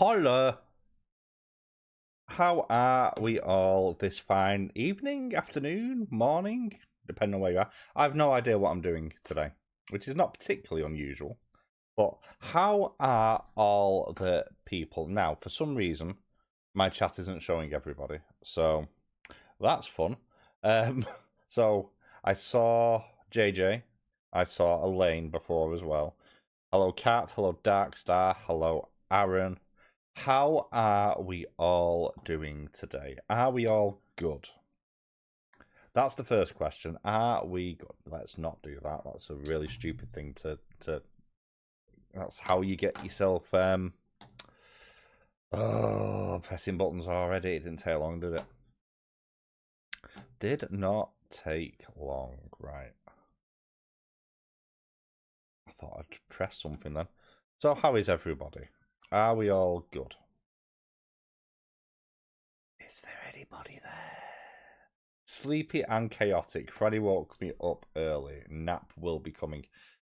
Hello. How are we all this fine evening, afternoon, morning, depending on where you are? I have no idea what I'm doing today, which is not particularly unusual. But how are all the people? Now, for some reason, my chat isn't showing everybody. So that's fun. So I saw JJ. I saw Elaine before as well. Hello, Kat. Hello, Darkstar. Hello, Aaron. How are we all doing today? Are we all good? That's the first question. Are we good? Let's not do that. That's a really stupid thing to that's how you get yourself pressing buttons already. It didn't take long, did it? Did not take long, right. I thought I'd press something then. So how is everybody? Are we all good? Is there anybody there? Sleepy and chaotic. Freddy woke me up early. Nap will be coming.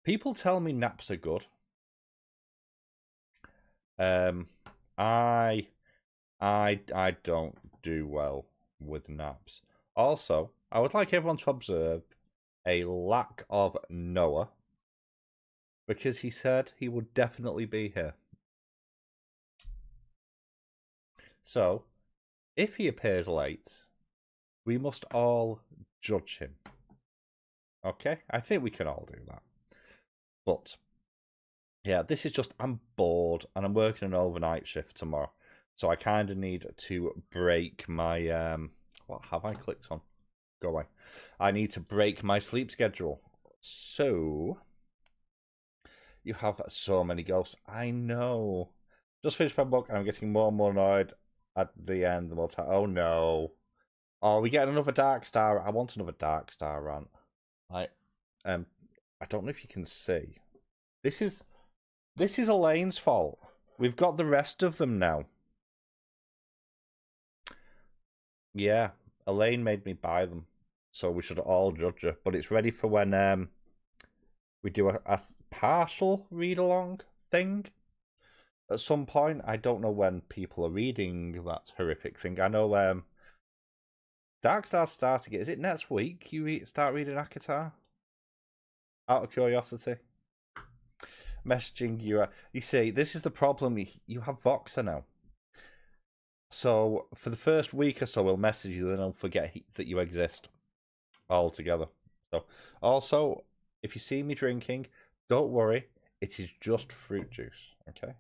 People tell me naps are good. I don't do well with naps. Also, I would like everyone to observe a lack of Noah, because he said he would definitely be here. So, if he appears late, we must all judge him. Okay? I think we can all do that. But, yeah, this is just, I'm bored and I'm working an overnight shift tomorrow. So I kind of need to break my, what have I clicked on? Go away. I need to break my sleep schedule. So, you have so many ghosts. I know. Just finished my book and I'm getting more and more annoyed at the end. Oh no. Oh, we get another Dark Star. I want another Dark Star rant. I don't know if you can see. This is Elaine's fault. We've got the rest of them now. Yeah, Elaine made me buy them, so we should all judge her. But it's ready for when we do a partial read along thing at some point. I don't know when people are reading that horrific thing. I know Darkstar's starting it. Is it next week you start reading Akatar? Out of curiosity. Messaging you. You see, this is the problem. You have Voxer now. So for the first week or so, we'll message you, then I'll forget that you exist altogether. So also, if you see me drinking, don't worry. It is just fruit juice. Okay.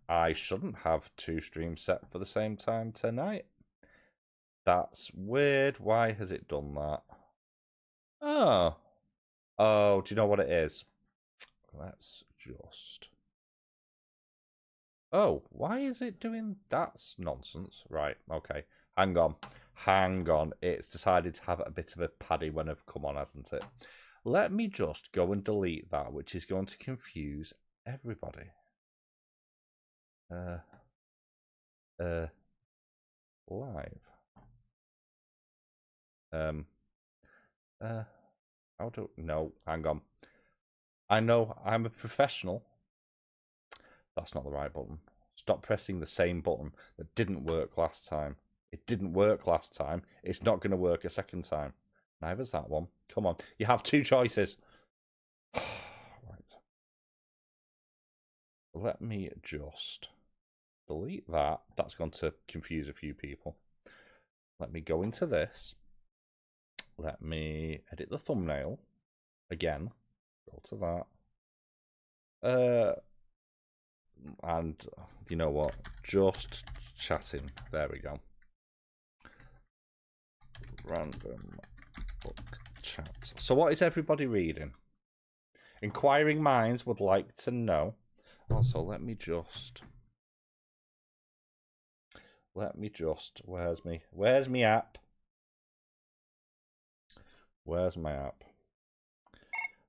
I shouldn't have 2 streams set for the same time tonight. That's weird. Why has it done that? Oh, do you know what it is? Let's just... Oh, why is it doing that's nonsense? Right, okay. Hang on. It's decided to have a bit of a paddy when I've come on, hasn't it? Let me just go and delete that, which is going to confuse everybody. Live. No, hang on. I know I'm a professional. That's not the right button. Stop pressing the same button that didn't work last time. It didn't work last time. It's not going to work a second time. Neither's that one. Come on. You have 2 choices. Right. Let me just delete that. That's going to confuse a few people. Let me go into this. Let me edit the thumbnail. Again. Go to that. And you know what? Just chatting. There we go. Random book chat. So what is everybody reading? Inquiring minds would like to know. Also, let me just... Where's me app? Where's my app?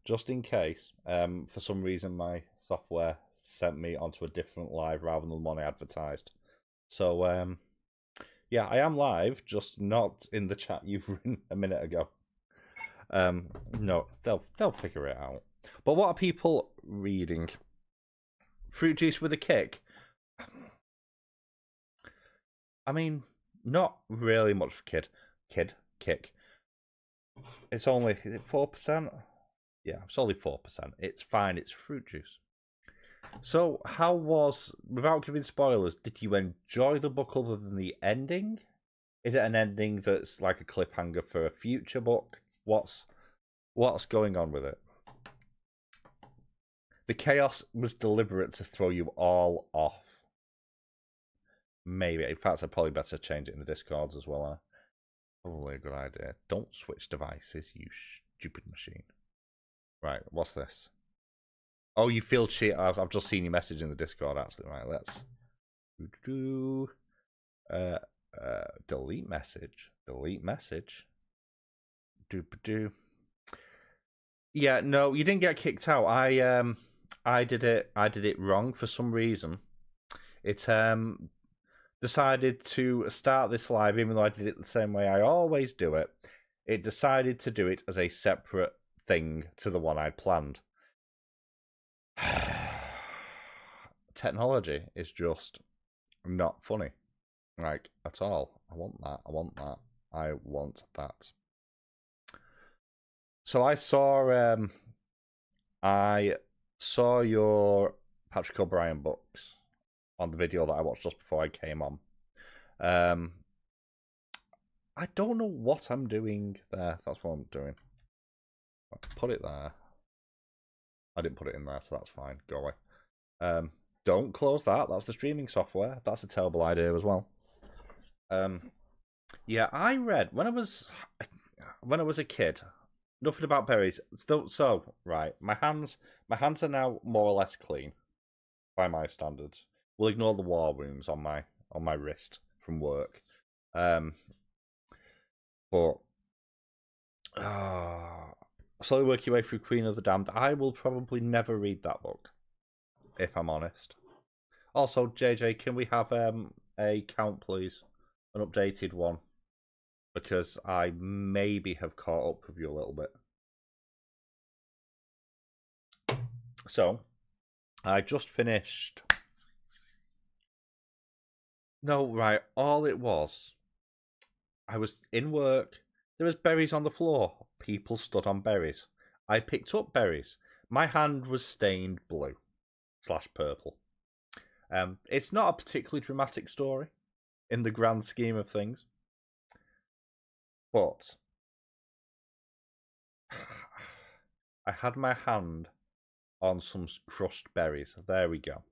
Just in case, for some reason my software sent me onto a different live rather than the one I advertised. So, yeah, I am live, just not in the chat you've written a minute ago. No, they'll figure it out. But what are people reading? fruit juice with a kick. I mean, not really much for kick. It's only, is it 4%? Yeah, it's only 4%. It's fine. It's fruit juice. So, how was, without giving spoilers, did you enjoy the book other than the ending? Is it an ending that's like a cliffhanger for a future book? What's going on with it? The chaos was deliberate to throw you all off. Maybe. In fact, I'd probably better change it in the Discords as well. Probably a good idea. Don't switch devices, you stupid machine. Right, what's this? Oh, you feel cheat. I've just seen your message in the Discord, actually. Right, let's delete message. Delete message. Yeah, no, you didn't get kicked out. I did it wrong for some reason. It decided to start this live, even though I did it the same way I always do it. It decided to do it as a separate thing to the one I'd planned. Technology is just not funny, like, at all. I want that. I want that. I want that. So I saw your Patrick O'Brien books on the video that I watched just before I came on. I don't know what I'm doing there. That's what I'm doing. I'll put it there. I didn't put it in there, so that's fine. Go away. Don't close that. That's the streaming software. That's a terrible idea as well. Yeah, I read when I was a kid. Nothing about berries. So right, my hands are now more or less clean by my standards. We'll ignore the war wounds on my wrist from work. But slowly work your way through Queen of the Damned. I will probably never read that book, if I'm honest. Also, JJ, can we have a count, please? An updated one. Because I maybe have caught up with you a little bit. So, I just finished. No, right. All it was, I was in work. There was berries on the floor. People stood on berries. I picked up berries. My hand was stained blue/purple. It's not a particularly dramatic story in the grand scheme of things. But I had my hand on some crushed berries. There we go.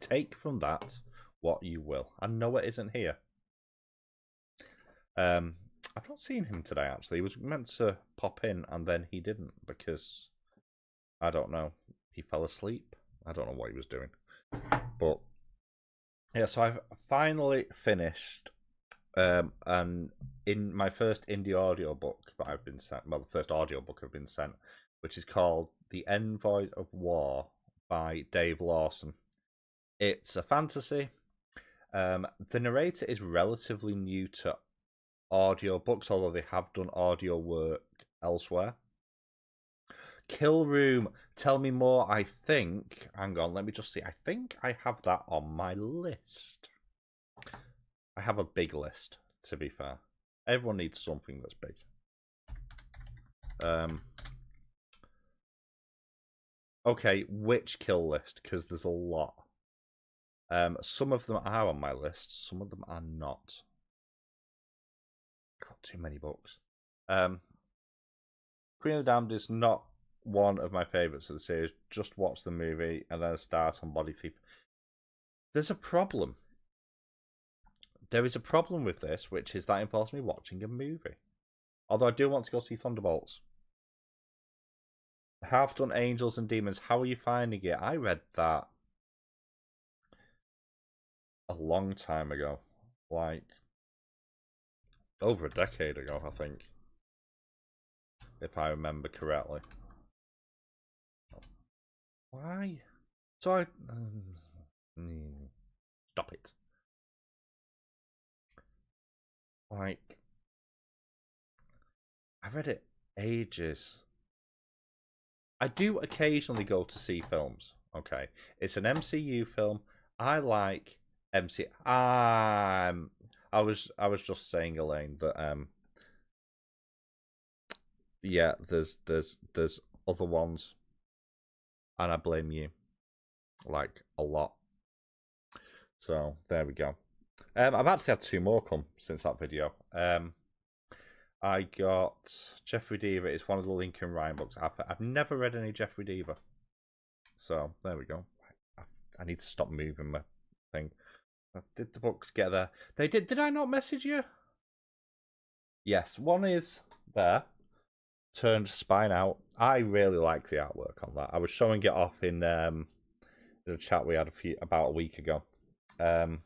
Take from that what you will. I know it isn't here. I've not seen him today, actually. He was meant to pop in, and then he didn't, because, I don't know, he fell asleep? I don't know what he was doing. But, yeah, so I've finally finished, and in my first indie audiobook that I've been sent, well, the first audiobook I've been sent, which is called The Envoy of War by Dave Lawson. It's a fantasy. The narrator is relatively new to audiobooks, although they have done audio work elsewhere. Kill Room, tell me more. I think, hang on, let me just see. I think I have that on my list. I have a big list, to be fair. Everyone needs something that's big. Okay, which kill list? Because there's a lot. Some of them are on my list, some of them are not. Got too many books. Queen of the Damned is not one of my favourites of the series. Just watch the movie and then start on Body Thief. There's a problem. There is a problem with this, which is that involves me watching a movie. Although I do want to go see Thunderbolts. Half Done Angels and Demons. How are you finding it? I read that a long time ago. Like, over a decade ago, I think. If I remember correctly. Why? So I... Stop it. Like... I read it ages. I do occasionally go to see films, Okay, it's an MCU film. I like MC. I was just saying, Elaine, that yeah, there's other ones, and I blame you like a lot. So there we go. I've actually had 2 more come since that video. I got Jeffrey Deaver. It's one of the Lincoln Ryan books. I've never read any Jeffrey Deaver. So there we go. I need to stop moving my thing. Did the books get there? They did. Did I not message you? Yes, one is there. Turned spine out. I really like the artwork on that. I was showing it off in the chat we had about a week ago. And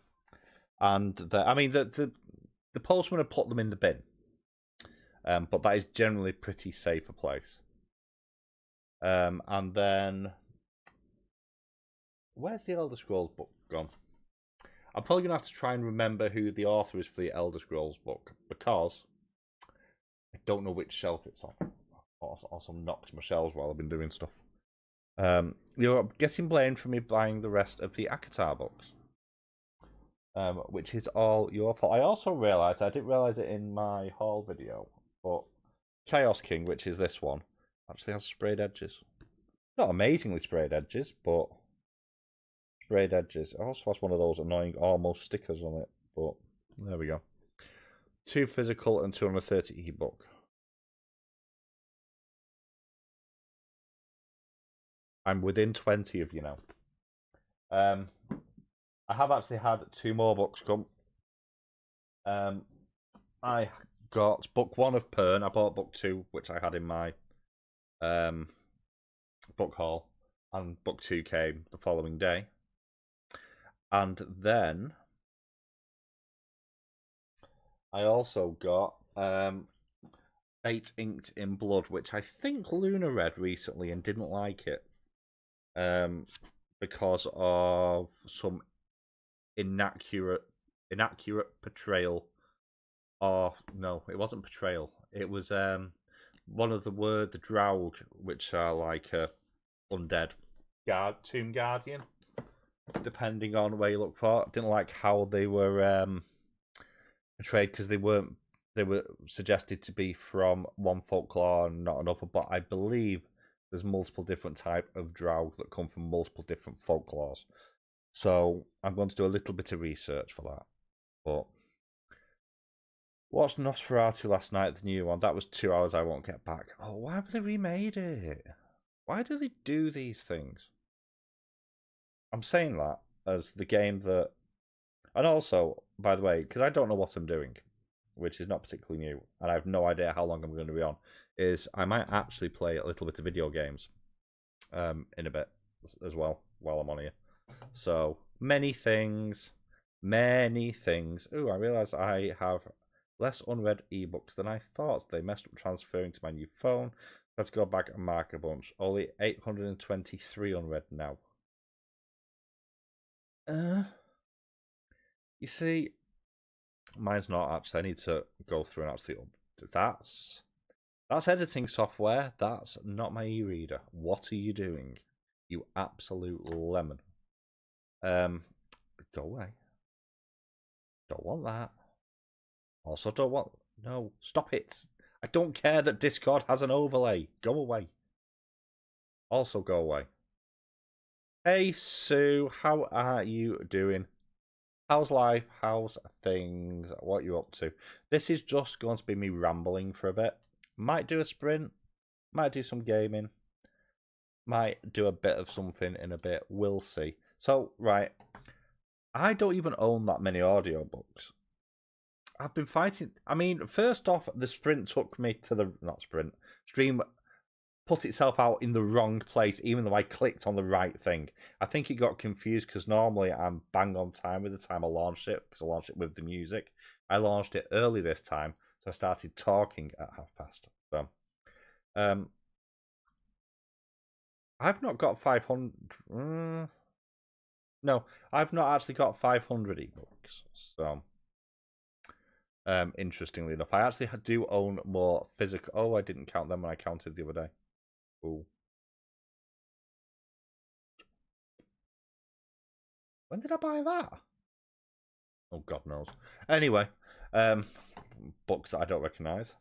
the postman had put them in the bin. But that is generally pretty safe a place. And then where's the Elder Scrolls book gone? I'm probably gonna have to try and remember who the author is for the Elder Scrolls book, because I don't know which shelf it's on. Also knocked my shelves while I've been doing stuff. You're getting blamed for me buying the rest of the Akatar books, which is all your fault. I also realised, I didn't realise it in my haul video, but Chaos King, which is this one, actually has sprayed edges. Not amazingly sprayed edges, but sprayed edges. It also has one of those annoying almost stickers on it, but there we go. 2 physical and 230 ebook. I'm within 20 of you now. I have actually had 2 more books come. I got book 1 of Pern. I bought book 2, which I had in my book haul, and book 2 came the following day. And then I also got 8 Inked in Blood, which I think Luna read recently and didn't like it. Because of some inaccurate portrayal. Or no, it wasn't portrayal. It was one of the Draug, which are like undead tomb guardian, depending on where you look for. Didn't like how they were portrayed, because they were suggested to be from one folklore and not another. But I believe there's multiple different type of Draug that come from multiple different folklores. So I'm going to do a little bit of research for that. But watched Nosferatu last night, the new one. That was 2 hours I won't get back. Oh, why have they remade it? Why do they do these things? I'm saying that as the game that... And also, by the way, because I don't know what I'm doing, which is not particularly new, and I have no idea how long I'm going to be on, is I might actually play a little bit of video games in a bit as well while I'm on here. So, many things. Ooh, I realise I have less unread ebooks than I thought. They messed up transferring to my new phone. Let's go back and mark a bunch. Only 823 unread now. You see, mine's not actually. I need to go through and actually that's editing software. That's not my e-reader. What are you doing, you absolute lemon? Go away. Don't want that. Also don't want... No, stop it. I don't care that Discord has an overlay. Go away. Also go away. Hey Sue, how are you doing? How's life? How's things? What are you up to? This is just going to be me rambling for a bit. Might do a sprint. Might do some gaming. Might do a bit of something in a bit. We'll see. So, right. I don't even own that many audiobooks. I've been fighting... I mean, first off, the sprint took me to the... Not sprint. Stream put itself out in the wrong place, even though I clicked on the right thing. I think it got confused, because normally I'm bang on time with the time I launched it, because I launched it with the music. I launched it early this time, so I started talking at past. So, I've not got 500... no, I've not actually got 500 ebooks, so... interestingly enough, I actually do own more physical... Oh, I didn't count them when I counted the other day. Ooh. When did I buy that? Oh, God knows. Anyway, books that I don't recognise.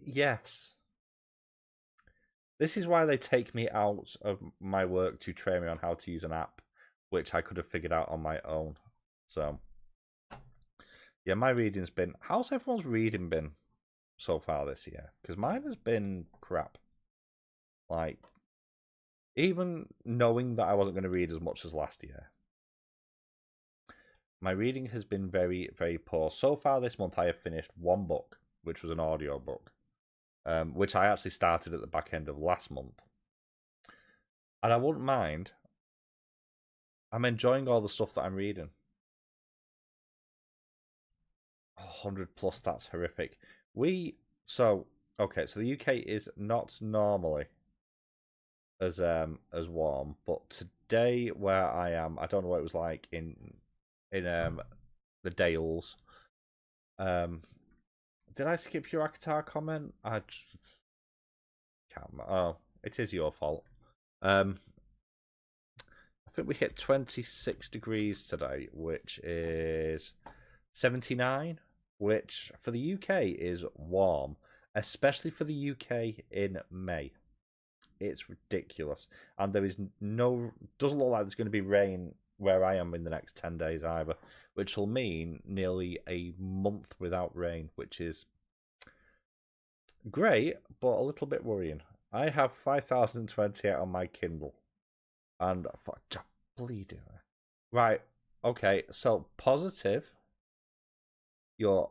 Yes. This is why they take me out of my work to train me on how to use an app, which I could have figured out on my own. So, yeah, my reading's been... How's everyone's reading been so far this year? Because mine has been crap. Like, even knowing that I wasn't going to read as much as last year, my reading has been very, very poor. So far this month, I have finished one book, which was an audio book, which I actually started at the back end of last month. And I wouldn't mind. I'm enjoying all the stuff that I'm reading. 100 plus, that's horrific. So the UK is not normally as warm, but today where I am, I don't know what it was like in the Dales. Did I skip your Akatar comment? I just can't remember. Oh, it is your fault. I think we hit 26 degrees today, which is 79, which for the UK is warm, especially for the UK in May. It's ridiculous. And there is doesn't look like there's going to be rain where I am in the next 10 days either, which will mean nearly a month without rain, which is great, but a little bit worrying. I have 5028 on my Kindle. And bleeding. Right, okay, so positive. You're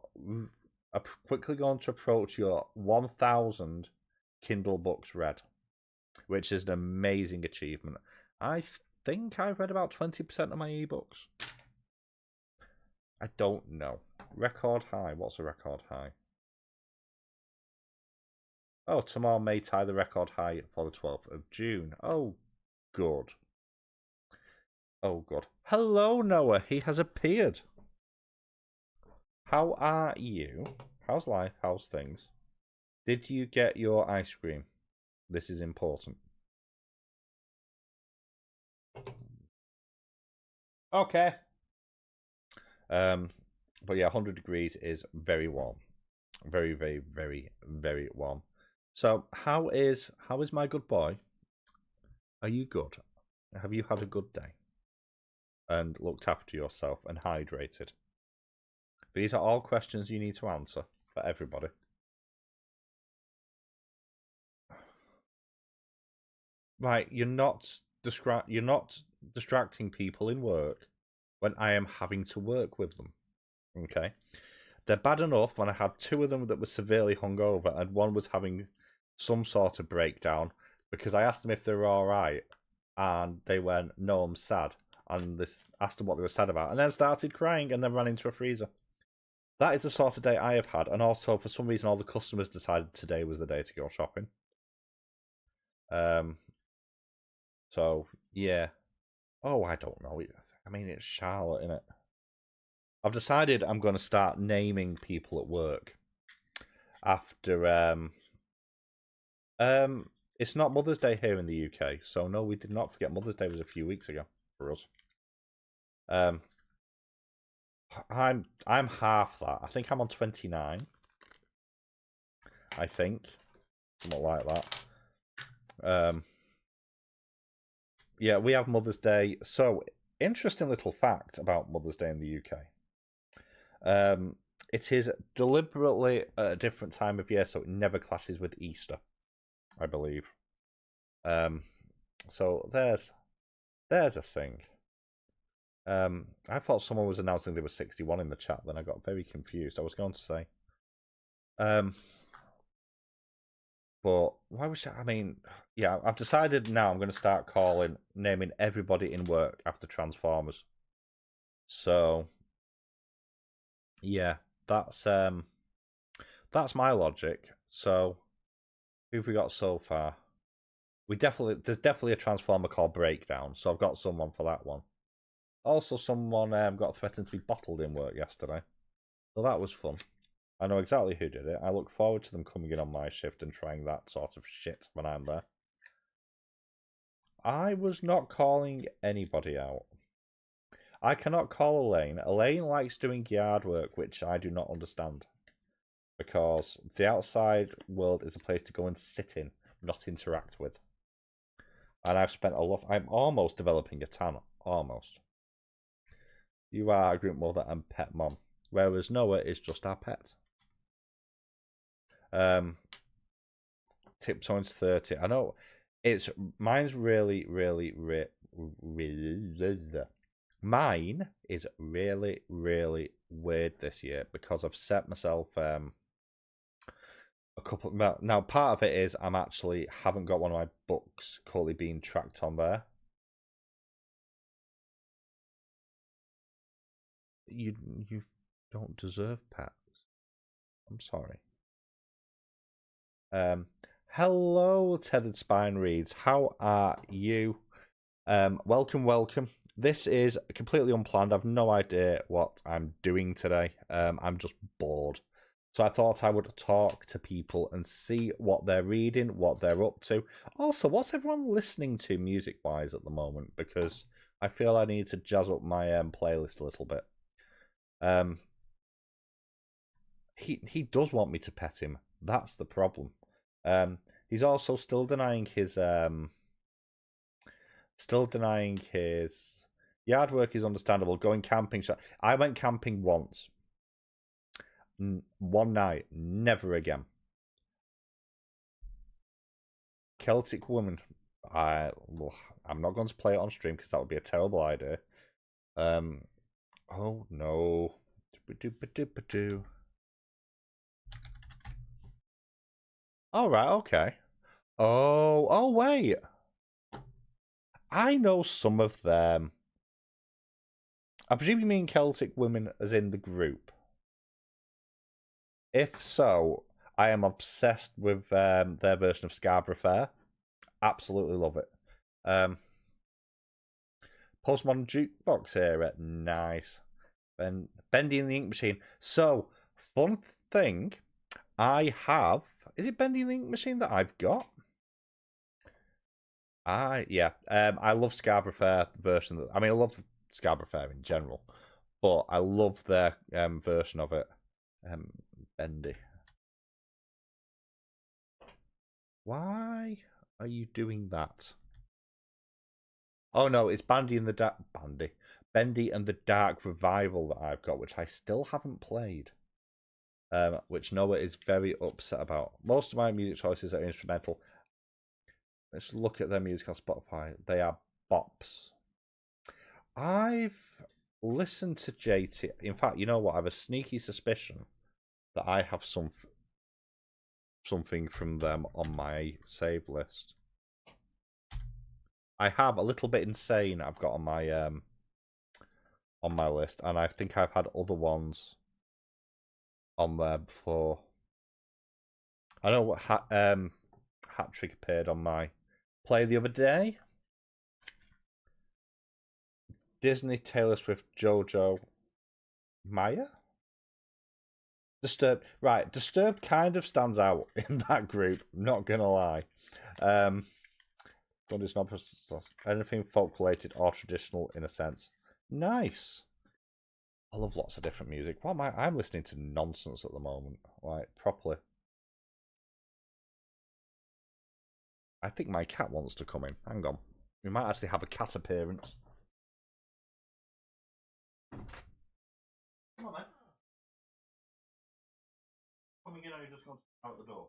quickly going to approach your 1,000 Kindle books read, which is an amazing achievement. I think I've read about 20% of my ebooks. I don't know. Record high. What's a record high? Oh, tomorrow may tie the record high for the 12th of June. Oh, good. Oh, good. Hello, Noah. He has appeared. How are you? How's life? How's things? Did you get your ice cream? This is important. Okay. But yeah, 100 degrees is very warm. Very, very, very, very warm. So how is my good boy? Are you good? Have you had a good day? And looked after yourself and hydrated? These are all questions you need to answer for everybody. Right, you're not distracting people in work when I am having to work with them. Okay? They're bad enough when I had two of them that were severely hungover and one was having some sort of breakdown because I asked them if they were alright and they went, no, I'm sad. And asked them what they were sad about and then started crying and then ran into a freezer. That is the sort of day I have had. And also, for some reason, all the customers decided today was the day to go shopping. So, yeah. Oh, I don't know. I mean, it's Charlotte, isn't it? I've decided I'm going to start naming people at work after... it's not Mother's Day here in the UK, so no, we did not forget. Mother's Day was a few weeks ago for us. I'm half that. I think I'm on 29. I think. Something like that. Yeah, we have Mother's Day. So, interesting little fact about Mother's Day in the UK. It is deliberately at a different time of year, so it never clashes with Easter, I believe. So there's a thing. I thought someone was announcing they were 61 in the chat, then I got very confused. I was going to say. But why was I mean, yeah, I've decided now I'm going to start naming everybody in work after Transformers. So, yeah, that's my logic. So, who've we got so far? There's definitely a Transformer called Breakdown, so I've got someone for that one. Also, someone got threatened to be bottled in work yesterday. So that was fun. I know exactly who did it. I look forward to them coming in on my shift and trying that sort of shit when I'm there. I was not calling anybody out. I cannot call Elaine. Elaine likes doing yard work, which I do not understand. Because the outside world is a place to go and sit in, not interact with. And I've spent a lot... I'm almost developing a tan. Almost. You are a group mother and pet mom. Whereas Noah is just our pet. Tiptoeing's 30. I know it's... Mine's really... Mine is really weird this year because I've set myself a couple. Now, part of it is I'm actually haven't got one of my books currently being tracked on there. You don't deserve pets. I'm sorry. Hello, Tethered Spine Reads. How are you? Welcome. This is completely unplanned. I've no idea what I'm doing today. I'm just bored. So I thought I would talk to people and see what they're reading, what they're up to. Also, what's everyone listening to music-wise at the moment? Because I feel I need to jazz up my playlist a little bit. He does want me to pet him. That's the problem. He's also still denying his yard work is understandable. Going camping, I went camping once. One night, never again. Celtic Woman. I'm not going to play it on stream because that would be a terrible idea. Oh no. All right, okay. Oh wait. I know some of them. I presume you mean Celtic Women as in the group. If so, I am obsessed with their version of Scarborough Fair. Absolutely love it. Postmodern Jukebox era, nice. And Bendy and the Ink Machine. So, fun thing, I have... Is it Bendy and the Ink Machine that I've got? Yeah. I love Scarborough Fair version. I mean, I love Scarborough Fair in general, but I love their version of it. Bendy. Why are you doing that? Oh no, it's Bendy and the Dark Revival that I've got, which I still haven't played. Which Noah is very upset about. Most of my music choices are instrumental. Let's look at their music on Spotify. They are bops. I've listened to JT. In fact, you know what? I have a sneaky suspicion that I have something from them on my save list. I have a little bit insane I've got on my list, and I think I've had other ones on there before. I know what Hat Trick appeared on my play the other day. Disney, Taylor Swift, JoJo, Maya? Disturbed. Right, Disturbed kind of stands out in that group, not gonna lie. But it's not anything folk related or traditional in a sense. Nice. I love lots of different music. What am I? I'm listening to nonsense at the moment, like properly. I think my cat wants to come in. Hang on. We might actually have a cat appearance. Come on, man. Coming in, or you just going out the door?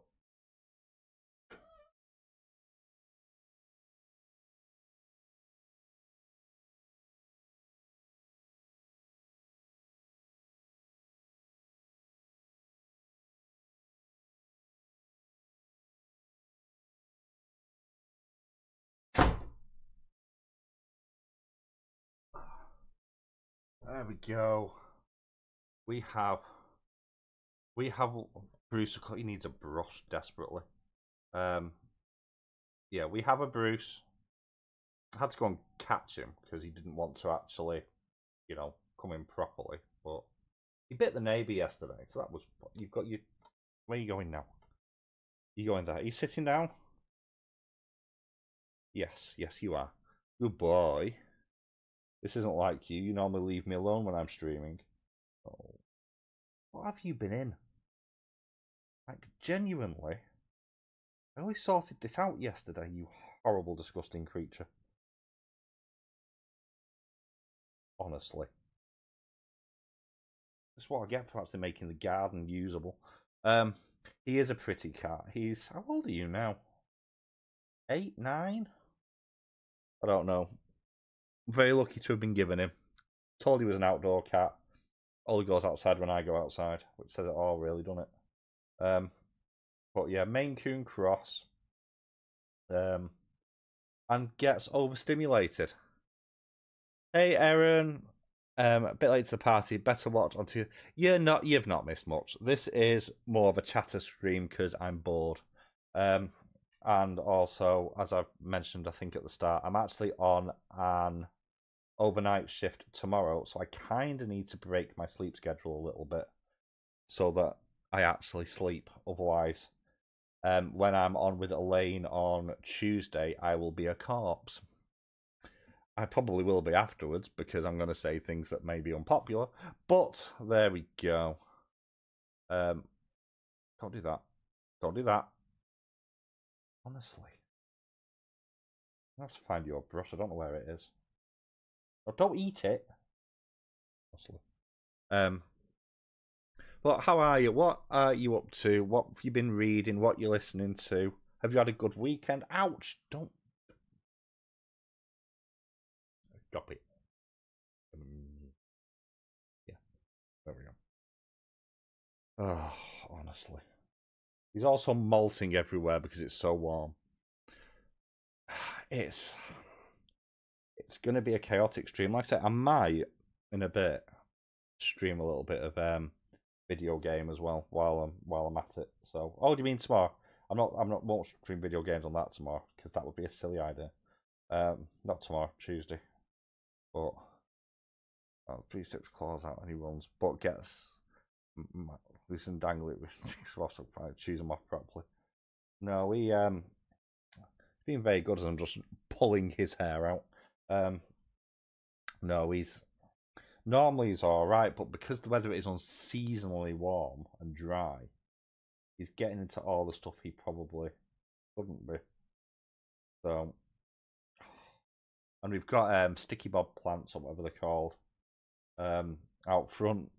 There we go. We have Bruce. He needs a brush desperately. Yeah, we have a Bruce. I had to go and catch him because he didn't want to actually, come in properly. But he bit the neighbour yesterday, so that was. You've got your. Where are you going now? You going there? Are you sitting down? Yes, you are. Good boy. This isn't like you. You normally leave me alone when I'm streaming. Oh. What have you been in? Like, genuinely. I only sorted this out yesterday, you horrible, disgusting creature. Honestly. That's what I get for actually making the garden usable. He is a pretty cat. He's... How old are you now? 8, 9? I don't know. Very lucky to have been given him. Told he was an outdoor cat. Only goes outside when I go outside, which says it all, really, doesn't it? But yeah, Maine Coon Cross. And gets overstimulated. Hey, Aaron. A bit late to the party. Better watch on to you've not missed much. This is more of a chatter stream because I'm bored. And also, as I've mentioned, I think at the start, I'm actually on an overnight shift tomorrow, so I kind of need to break my sleep schedule a little bit so that I actually sleep. Otherwise, when I'm on with Elaine on Tuesday, I will be a corpse. I probably will be afterwards because I'm going to say things that may be unpopular, but there we go. Don't do that. Don't do that. Honestly. I have to find your brush. I don't know where it is. Oh, don't eat it. Honestly. But how are you? What are you up to? What have you been reading? What you listening to? Have you had a good weekend? Ouch! Don't. Stop it. Yeah. There we go. Oh, honestly. He's also molting everywhere because it's so warm. It's going to be a chaotic stream. Like I said, I might, in a bit, stream a little bit of video game as well while I'm at it. So, oh, do you mean tomorrow? I'm not won't stream video games on that tomorrow because that would be a silly idea. Not tomorrow, Tuesday. But please tips claws out and he runs, but gets loose and dangle it with 6 off, choose him off properly. No, he's been very good as I'm just pulling his hair out. No, he's normally alright, but because the weather is unseasonably warm and dry, he's getting into all the stuff he probably shouldn't be. So, and we've got sticky bob plants or whatever they're called out front,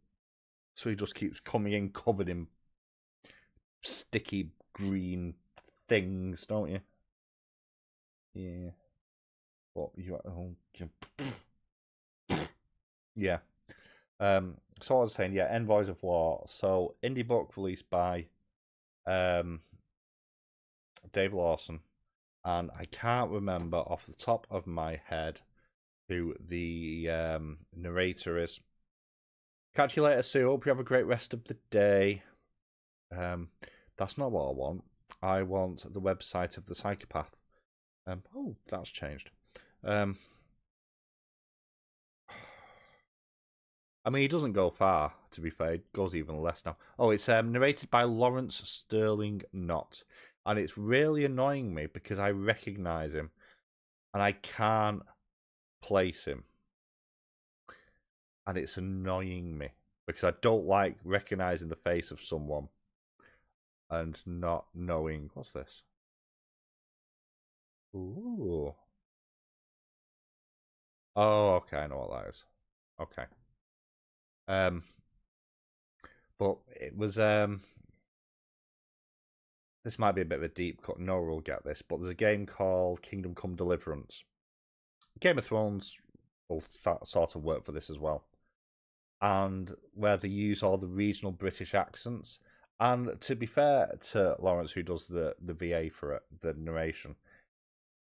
so he just keeps coming in covered in sticky green things, don't you? Yeah. What you? Yeah. So I was saying, yeah, Envoys of War. So indie book released by Dave Lawson, and I can't remember off the top of my head who the narrator is. Catch you later, Sue. Hope you have a great rest of the day. That's not what I want. I want the website of the psychopath. Oh, that's changed. I mean, he doesn't go far, to be fair. He goes even less now. Oh, it's narrated by Lawrence Sterling Knott. And it's really annoying me because I recognise him. And I can't place him. And it's annoying me. Because I don't like recognising the face of someone. And not knowing... What's this? Ooh. Oh, okay. I know what that is. Okay. But it was this might be a bit of a deep cut. Nora will get this, but there's a game called Kingdom Come Deliverance. Game of Thrones will sort of work for this as well, and where they use all the regional British accents. And to be fair to Lawrence, who does the VA for it, the narration,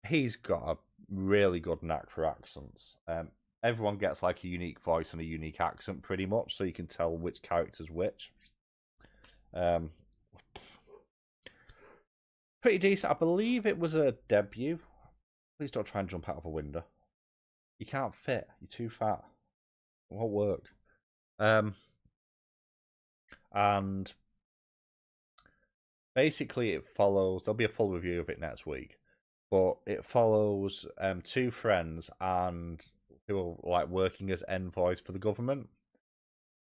he's got a really good knack for accents. Everyone gets like a unique voice and a unique accent pretty much, so you can tell which character's which. Pretty decent. I believe it was a debut. Please don't try and jump out of a window. You can't fit. You're too fat. It won't work. And basically it follows. There'll be a full review of it next week. but it follows two friends and who are like working as envoys for the government.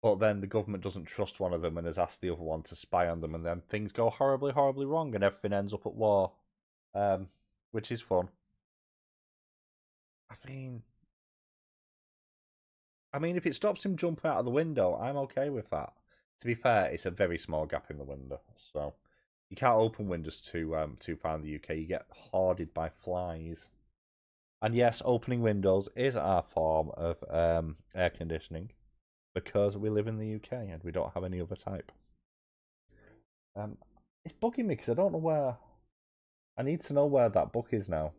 But then the government doesn't trust one of them and has asked the other one to spy on them, and then things go horribly, horribly wrong, and everything ends up at war, which is fun. I mean, if it stops him jumping out of the window, I'm okay with that. To be fair, it's a very small gap in the window, so you can't open windows too far in the UK. You get hoarded by flies. And yes, opening windows is our form of air conditioning because we live in the UK and we don't have any other type. It's bugging me because I don't know where. I need to know where that book is now.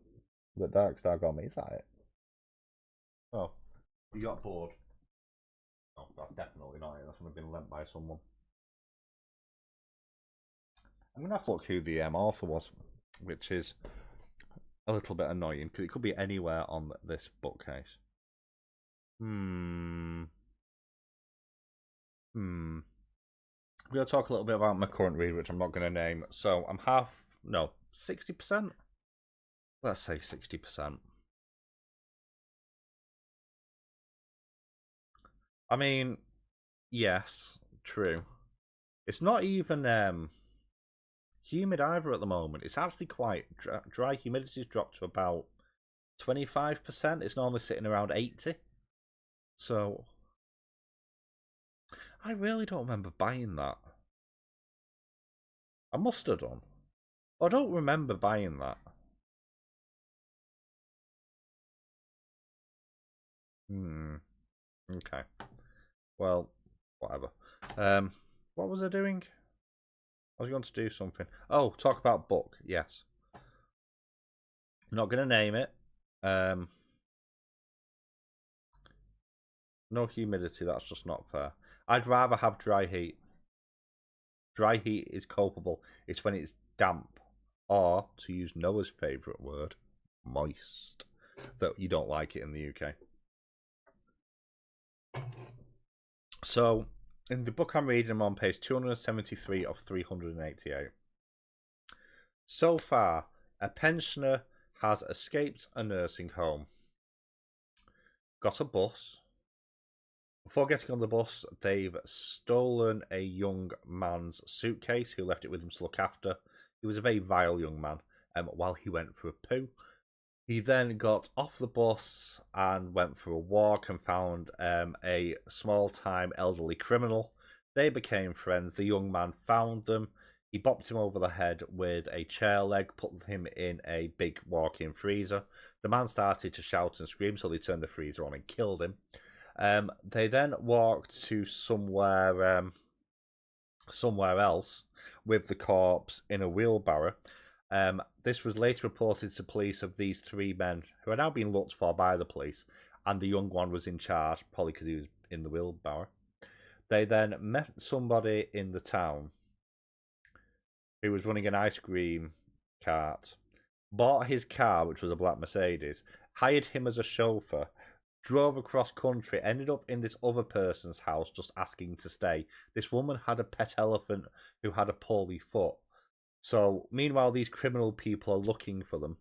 That Darkstar got me. Is that it? Oh, you got bored. Oh, that's definitely not it. That's going to have been lent by someone. I'm going to have to look who the author was, which is a little bit annoying because it could be anywhere on this bookcase. I'm going to talk a little bit about my current read, which I'm not going to name. So I'm 60%? Let's say 60%. I mean, yes, true. It's not even humid either at the moment. It's actually quite dry. Humidity's dropped to about 25%. It's normally sitting around 80%. So I really don't remember buying that. I must have done. I don't remember buying that. Okay. Well, whatever. What was I doing? I was going to do something. Oh, talk about book. Yes. I'm not going to name it. No humidity. That's just not fair. I'd rather have dry heat. Dry heat is culpable. It's when it's damp, or to use Noah's favourite word, moist, that you don't like it in the UK. So, in the book I'm reading, I'm on page 273 of 388. So far, a pensioner has escaped a nursing home, got a bus. Before getting on the bus, they've stolen a young man's suitcase who left it with him to look after. He was a very vile young man while he went for a poo. He then got off the bus and went for a walk and found a small-time elderly criminal. They became friends. The young man found them. He bopped him over the head with a chair leg, put him in a big walk-in freezer. The man started to shout and scream, so they turned the freezer on and killed him. They then walked to somewhere else with the corpse in a wheelbarrow. This was later reported to police of these three men who are now being looked for by the police, and the young one was in charge, probably because he was in the wheelbarrow. They then met somebody in the town who was running an ice cream cart, bought his car, which was a black Mercedes, hired him as a chauffeur, drove across country, ended up in this other person's house just asking to stay. This woman had a pet elephant who had a poorly foot. So, meanwhile, these criminal people are looking for them.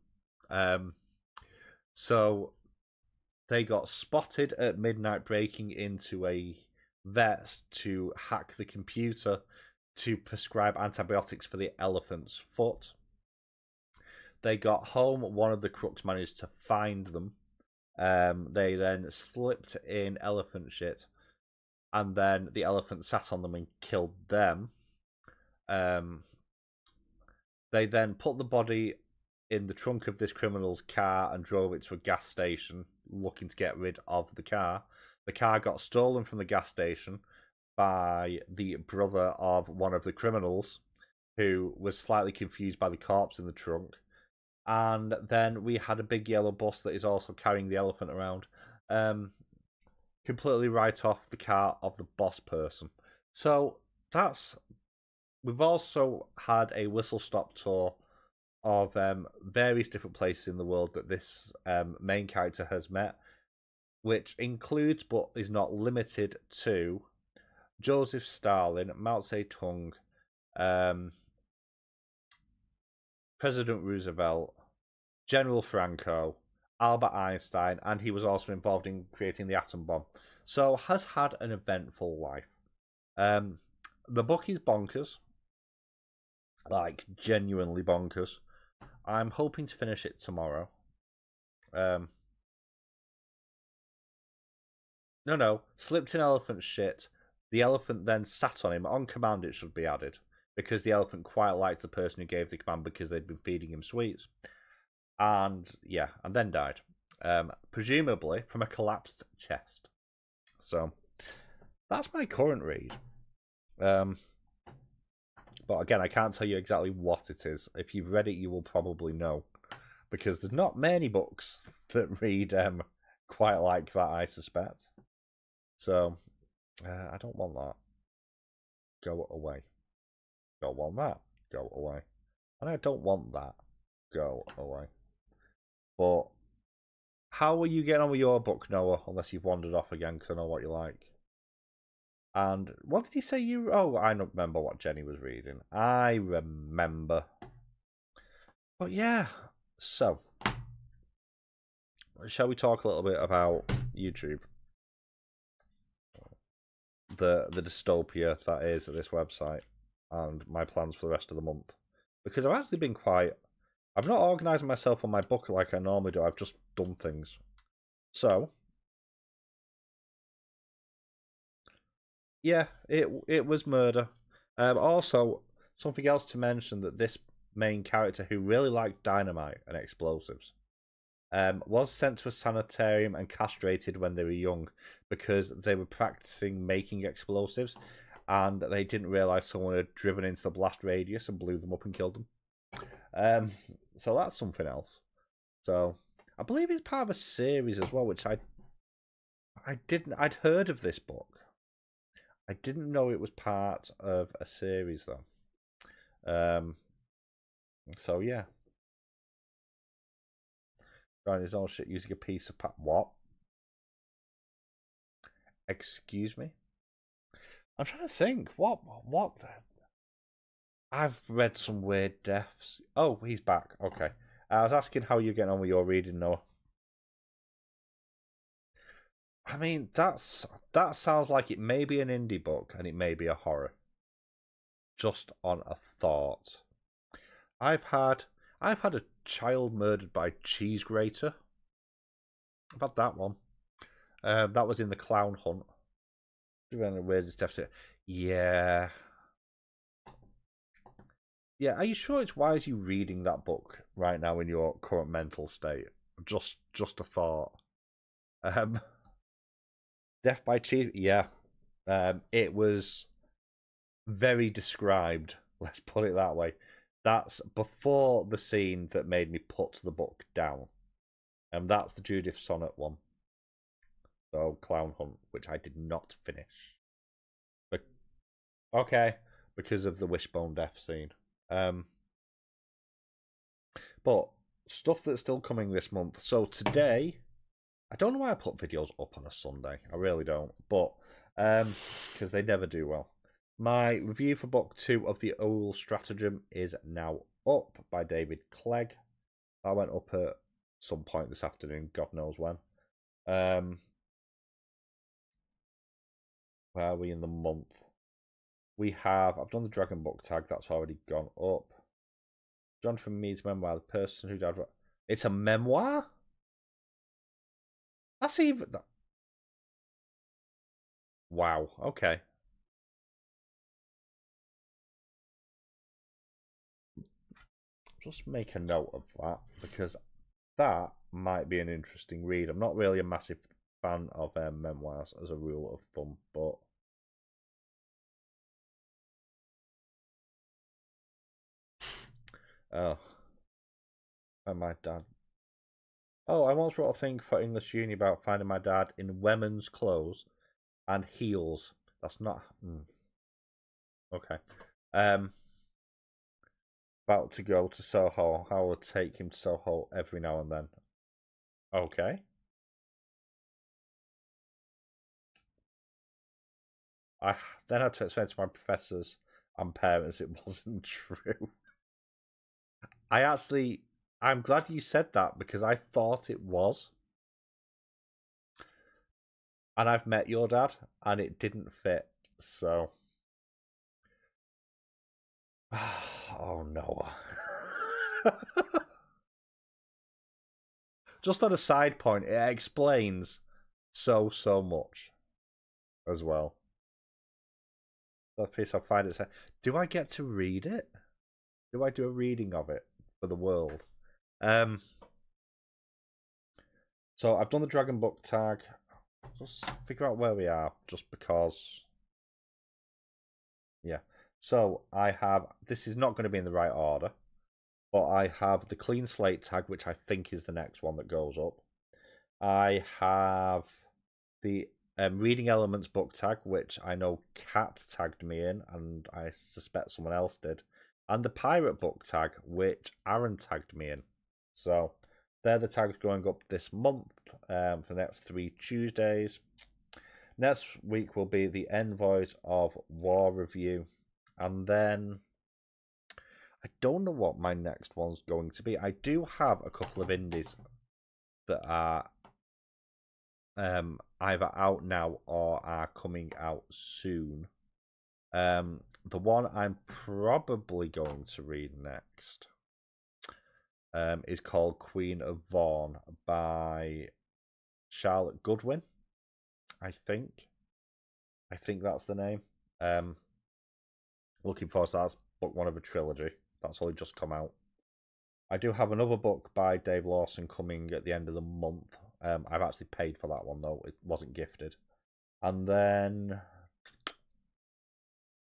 So, they got spotted at midnight breaking into a vet's to hack the computer to prescribe antibiotics for the elephant's foot. They got home. One of the crooks managed to find them. They then slipped in elephant shit, and then the elephant sat on them and killed them. They then put the body in the trunk of this criminal's car and drove it to a gas station, looking to get rid of the car. The car got stolen from the gas station by the brother of one of the criminals, who was slightly confused by the corpse in the trunk. And then we had a big yellow bus that is also carrying the elephant around. Completely write off the car of the boss person. So we've also had a whistle-stop tour of various different places in the world that this main character has met, which includes but is not limited to Joseph Stalin, Mao Zedong, President Roosevelt, General Franco, Albert Einstein, and he was also involved in creating the atom bomb. So has had an eventful life. The book is bonkers, like genuinely bonkers. I'm hoping to finish it tomorrow. No, slipped in elephant shit. The elephant then sat on him on command. It should be added because the elephant quite liked the person who gave the command because they'd been feeding him sweets, and yeah, and then died, presumably from a collapsed chest. So that's my current read. But again, I can't tell you exactly what it is. If you've read it, you will probably know, because there's not many books that read quite like that, I suspect. So I don't want that. Go away. Don't want that. Go away. And I don't want that. Go away. But how are you getting on with your book, Noah? Unless you've wandered off again, because I know what you like. And what did he say you... Oh, I don't remember what Jenny was reading. I remember. But yeah, so... Shall we talk a little bit about YouTube? The dystopia that is this website, and my plans for the rest of the month. Because I've actually been quite... I've not organised myself on my book like I normally do. I've just done things. So... yeah, it was murder. Also, something else to mention, that this main character, who really liked dynamite and explosives, was sent to a sanitarium and castrated when they were young because they were practicing making explosives, and they didn't realise someone had driven into the blast radius and blew them up and killed them. So that's something else. So I believe it's part of a series as well, which I'd heard of this book. I didn't know it was part of a series though. So yeah. Trying his own shit using a piece of what? Excuse me? I'm trying to think. What? I've read some weird deaths. Oh, he's back. Okay. I was asking how you're getting on with your reading, Noah. I mean, that sounds like it may be an indie book and it may be a horror. Just on a thought. I've had a child murdered by cheese grater. I've had that one. That was in The Clown Hunt. Weirdest episode. Yeah. Yeah, are you sure it's wise you reading that book right now in your current mental state? Just a thought. Death by Cheese. Yeah. It was very described. Let's put it that way. That's before the scene that made me put the book down. And that's the Judith Sonnet one. So, Clown Hunt, which I did not finish. But, okay, because of the wishbone death scene. But stuff that's still coming this month. So today, I don't know why I put videos up on a Sunday. I really don't. But because they never do well. My review for book 2 of The Owl Stratagem is now up by David Clegg. I went up at some point this afternoon, God knows when. Where are we in the month? I've done the Dragon Book tag, that's already gone up. Jonathan Mead's memoir, The Person Who Died. It's a memoir? That's even... Wow, okay. Just make a note of that, because that might be an interesting read. I'm not really a massive fan of memoirs as a rule of thumb, but... Oh. And my dad. Oh, I once wrote a thing for English Uni about finding my dad in women's clothes and heels. That's not... Okay. About to go to Soho. I will take him to Soho every now and then. Okay. I then had to explain to my professors and parents it wasn't true. I actually I'm glad you said that because I thought it was. And I've met your dad and it didn't fit. So. Oh no. Just on a side point, it explains so much as well. That piece I'll find it. Do I get to read it? Do I do a reading of it for the world? So I've done the dragon book tag. Just figure out where we are, just because. Yeah. So I have. This is not going to be in the right order, but I have the clean slate tag, which I think is the next one that goes up. I have the reading elements book tag, which I know Kat tagged me in, and I suspect someone else did, and the pirate book tag, which Aaron tagged me in. So they're the tags going up this month for the next 3 Tuesdays. Next week will be the Envoys of War review, and then I don't know what my next one's going to be. I do have a couple of indies that are either out now or are coming out soon. The one I'm probably going to read next is called Queen of Vaughan by Charlotte Goodwin. I think that's the name. Looking forward to that. That's book 1 of a trilogy. That's only just come out. I do have another book by Dave Lawson coming at the end of the month. I've actually paid for that one though. It wasn't gifted. And then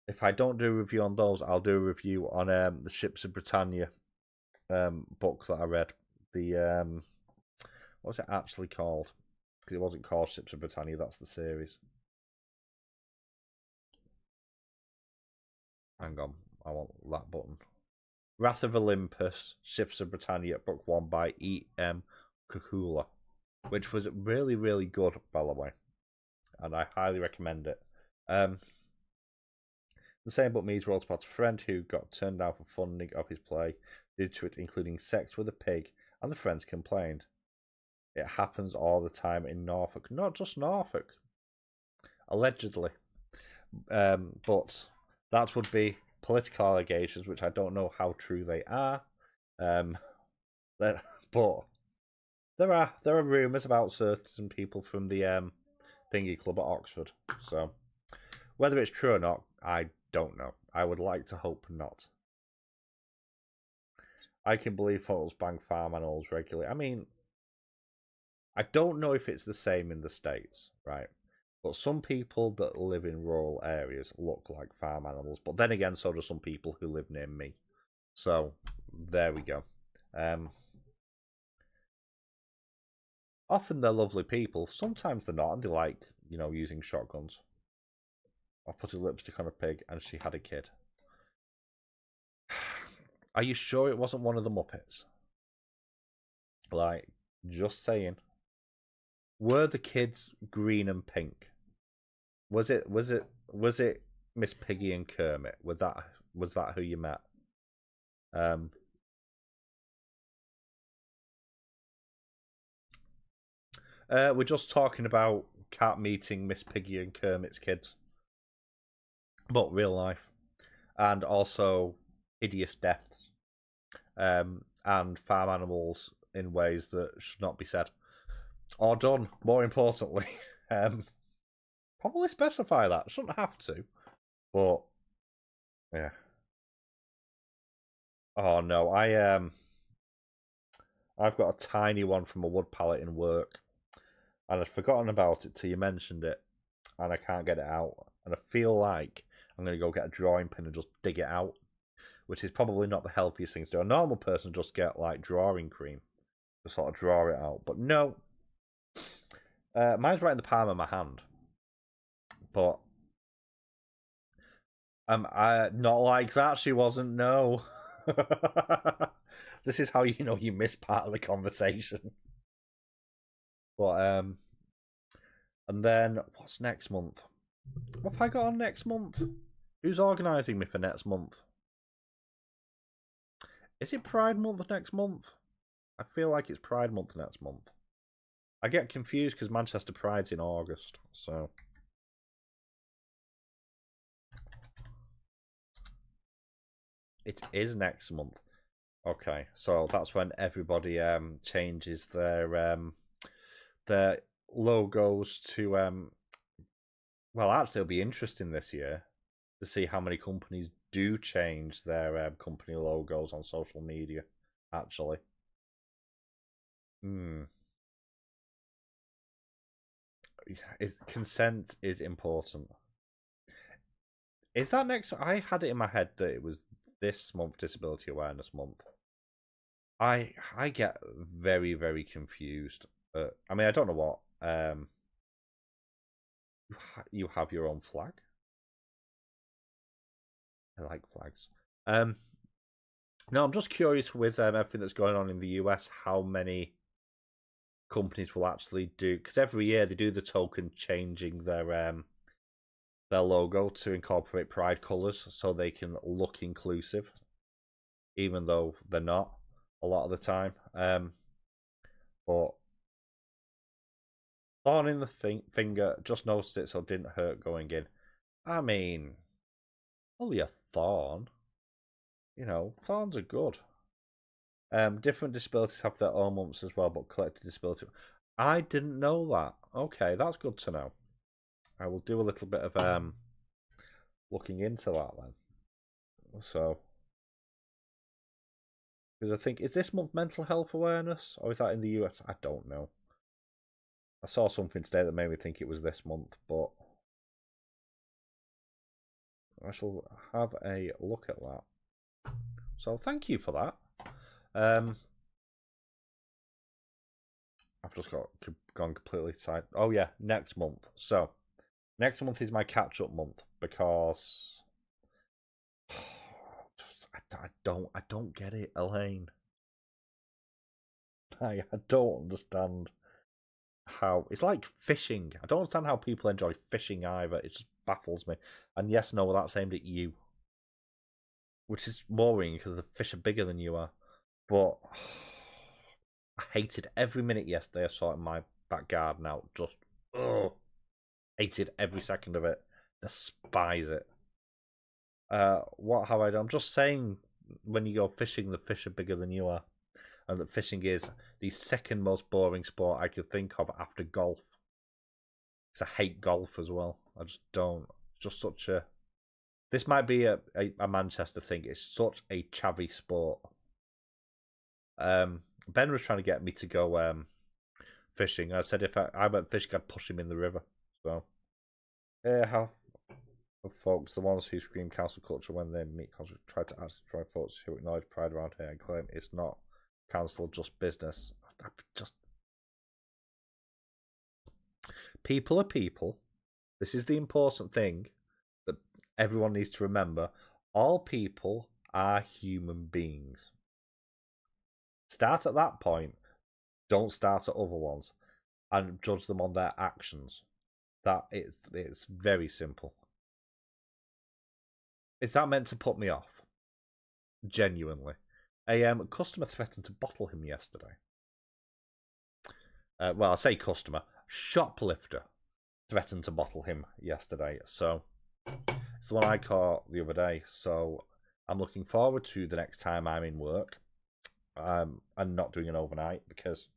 if I don't do a review on those, I'll do a review on the Ships of Britannia book that I read. The what's it actually called? Because it wasn't called Ships of Britannia. That's the series. Hang on, I want that button. Wrath of Olympus, Ships of Britannia, book 1 by E.M. Kukula, which was really, really good, by the way, and I highly recommend it. The same book meets wrote about a friend who got turned down for funding of his play due to it including sex with a pig, and the friends complained. It happens all the time in Norfolk, not just Norfolk, allegedly. But that would be political allegations, which I don't know how true they are. But there are rumours about certain people from the thingy club at Oxford. So whether it's true or not, I don't know. I would like to hope not. I can believe photos bang farm animals regularly. I mean, I don't know if it's the same in the States, right? But some people that live in rural areas look like farm animals. But then again, so do some people who live near me. So, there we go. Often they're lovely people. Sometimes they're not, and they like, using shotguns. I put a lipstick on a pig, and she had a kid. Are you sure it wasn't one of the Muppets? Like, just saying. Were the kids green and pink? Was it Miss Piggy and Kermit? Was that who you met? We're just talking about Cat meeting Miss Piggy and Kermit's kids, but real life, and also hideous deaths, and farm animals in ways that should not be said or done. More importantly, probably specify that. Shouldn't have to, but yeah. Oh no, I've got a tiny one from a wood pallet in work, and I'd forgotten about it till you mentioned it, and I can't get it out, and I feel like I'm going to go get a drawing pin and just dig it out, which is probably not the healthiest thing to do. A normal person just get like drawing cream to sort of draw it out, but no. Mine's right in the palm of my hand, but I not like that. She wasn't. No. This is how you know you missed part of the conversation. But and then what's next month? What have I got on next month? Who's organising me for next month? Is it Pride Month next month? I feel like it's Pride Month next month. I get confused because Manchester Pride's in August, so... It is next month. Okay, so that's when everybody changes their logos to well, actually, it'll be interesting this year to see how many companies do change their company logos on social media. Actually, consent is important. Is that next? I had it in my head that it was this month, Disability Awareness Month. I get very, very confused. I mean, I don't know what. You have your own flag. I like flags. No, I'm just curious with everything that's going on in the US, how many companies will actually do, because every year they do the token changing their logo to incorporate Pride colours so they can look inclusive, even though they're not a lot of the time. But thorn in the finger, just noticed it so it didn't hurt going in. I mean, only a thorn. You know, thorns are good. Different disabilities have their own months as well, but collective disability. I didn't know that. Okay, that's good to know. I will do a little bit of looking into that then. So, because I think, is this month mental health awareness, or is that in the US? I don't know. I saw something today that made me think it was this month, but I shall have a look at that. So thank you for that. I've just gone completely side. Oh yeah, next month. So next month is my catch-up month because I don't get it, Elaine. I don't understand how it's like fishing. I don't understand how people enjoy fishing either. It just baffles me. And yes, no, that's aimed at you, which is worrying because the fish are bigger than you are. But I hated every minute yesterday I saw it in my back garden out. Just hated every second of it. Despise it. What have I done? I'm just saying, when you go fishing, the fish are bigger than you are, and that fishing is the second most boring sport I could think of after golf. Because I hate golf as well. I just don't. It's just such a. This might be a Manchester thing. It's such a chavvy sport. Ben was trying to get me to go fishing. I said if I went fishing, I'd push him in the river. So, yeah, how folks, the ones who scream cancel culture when they meet culture, try folks who acknowledge pride around here and claim it's not cancel, just business. Just people are people. This is the important thing that everyone needs to remember. All people are human beings. Start at that point. Don't start at other ones, and judge them on their actions. It's very simple. Is that meant to put me off? Genuinely. A customer threatened to bottle him yesterday. Well, I say customer. Shoplifter threatened to bottle him yesterday. So, it's the one I caught the other day. So, I'm looking forward to the next time I'm in work. And not doing an overnight because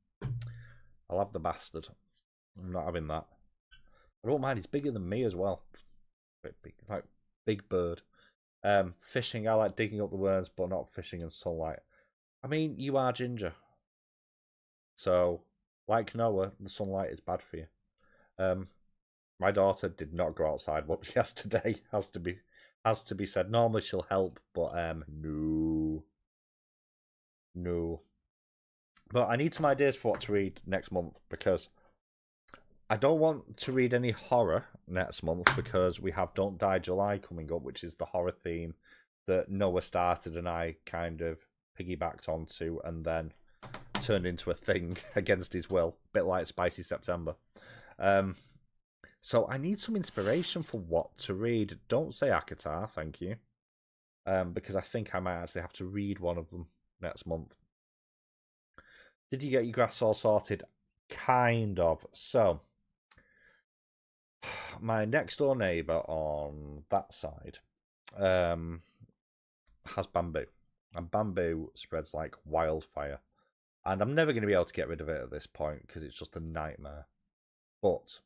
I'll have the bastard. I'm not having that. I don't mind. He's bigger than me as well. Big, like big bird. Fishing, I like digging up the worms, but not fishing in sunlight. I mean, you are ginger, so like Noah, the sunlight is bad for you. My daughter did not go outside much yesterday. Has to be said. Normally she'll help, but no. But I need some ideas for what to read next month because I don't want to read any horror next month because we have Don't Die July coming up, which is the horror theme that Noah started and I kind of piggybacked onto and then turned into a thing against his will, a bit like Spicy September. So I need some inspiration for what to read. Don't say Akatar, thank you, because I think I might actually have to read one of them next month. Did you get your grass all sorted? Kind of. So, my next door neighbour on that side has bamboo. And bamboo spreads like wildfire. And I'm never going to be able to get rid of it at this point because it's just a nightmare. But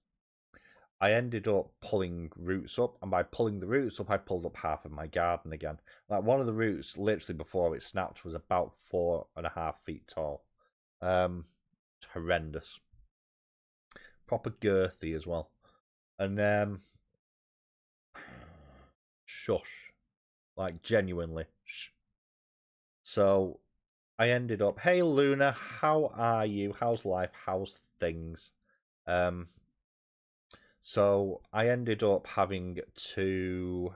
I ended up pulling roots up, and by pulling the roots up, I pulled up half of my garden again. Like, one of the roots, literally before it snapped, was about 4.5 feet tall. Horrendous. Proper girthy as well. And shush. Like, genuinely. Shh. So I ended up, hey Luna, how are you? How's life? How's things? So I ended up having to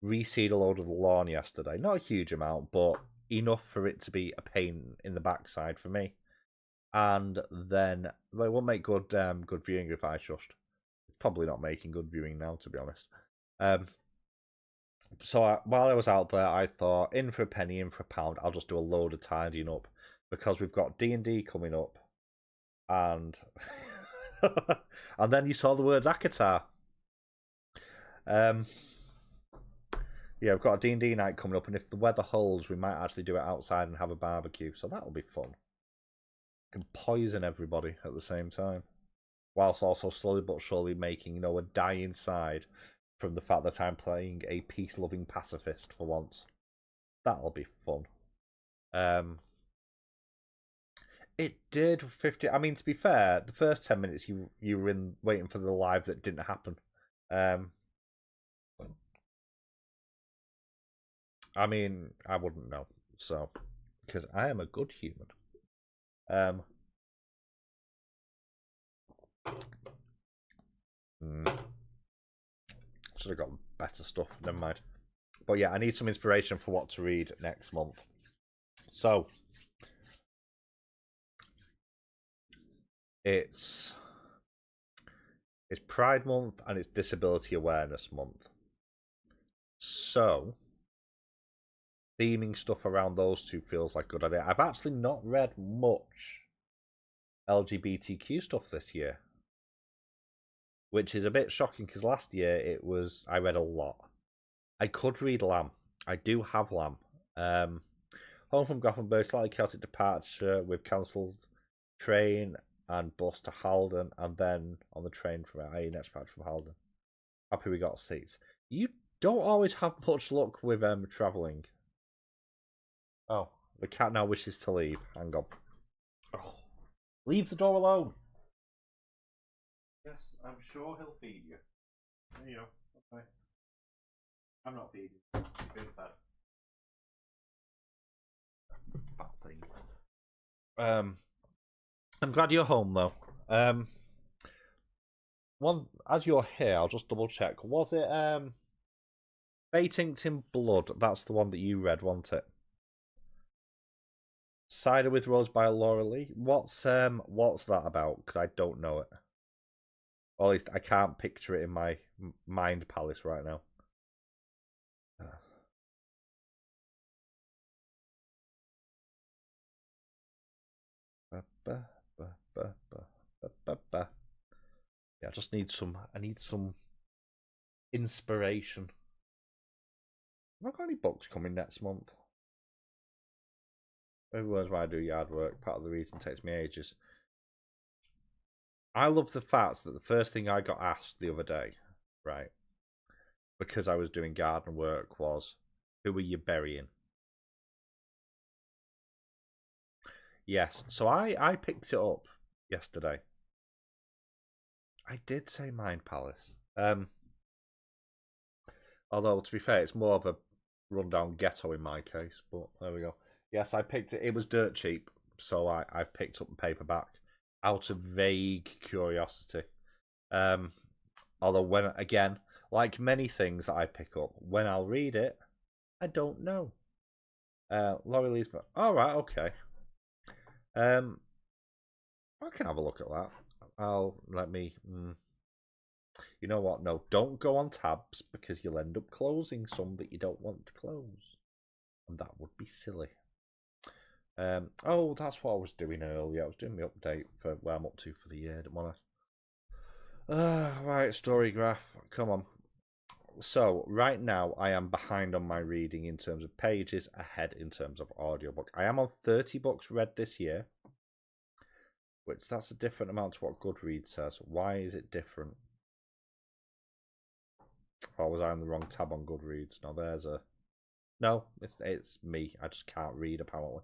reseed a load of the lawn yesterday. Not a huge amount, but enough for it to be a pain in the backside for me. And then, well, it won't make good viewing if I shushed. It's probably not making good viewing now, to be honest. So while I was out there, I thought, in for a penny, in for a pound, I'll just do a load of tidying up. Because we've got D&D coming up. And and then you saw the words Akatar. Yeah, we've got a D&D night coming up, and if the weather holds, we might actually do it outside and have a barbecue. So that'll be fun. Can poison everybody at the same time, whilst also slowly but surely making, a die inside from the fact that I'm playing a peace-loving pacifist for once. That'll be fun. It did 50. I mean, to be fair, the first 10 minutes you were in waiting for the live that didn't happen. I mean, I wouldn't know, so because I am a good human. Should have got better stuff. Never mind. But yeah, I need some inspiration for what to read next month. So it's Pride Month and it's Disability Awareness Month. So theming stuff around those two feels like a good idea. I've actually not read much LGBTQ stuff this year, which is a bit shocking because last year I read a lot. I could read Lamb. I do have Lamb. Home from Gothenburg, slightly chaotic departure with cancelled train and bus to Halden, and then on the train from next patch from Halden. Happy we got seats. You don't always have much luck with travelling. Oh, the cat now wishes to leave. Hang on. Oh, leave the door alone. Yes, I'm sure he'll feed you. There you go. Okay. I'm not feeding you. You're in bed. Bad thing. I'm glad you're home though. One as you're here, I'll just double check. Was it Fate Inked in Blood? That's the one that you read, wasn't it? Cider with Rose by Laura Lee. What's that about? Because I don't know it. Or at least I can't picture it in my mind palace right now. Yeah, I just need some. I need some inspiration. Have I got any books coming next month? Everyone's why I do yard work. Part of the reason it takes me ages. I love the fact that the first thing I got asked the other day, right, because I was doing garden work, was, who are you burying? Yes, so I picked it up yesterday. I did say Mind Palace. Although, to be fair, it's more of a rundown ghetto in my case, but there we go. Yes, I picked it. It was dirt cheap, so I picked up the paperback out of vague curiosity. Although, when, again, like many things that I pick up, when I'll read it, I don't know. Laurie Lee's book. All right, okay. I can have a look at that. You know what? No, don't go on tabs because you'll end up closing some that you don't want to close. And that would be silly. Oh, that's what I was doing earlier. I was doing my update for where I'm up to for the year. Didn't want to. Right, story graph. Come on. So right now I am behind on my reading in terms of pages, ahead in terms of audiobook. I am on 30 books read this year, which that's a different amount to what Goodreads says. Why is it different? Or was I on the wrong tab on Goodreads? No, there's a... No, it's me. I just can't read, apparently.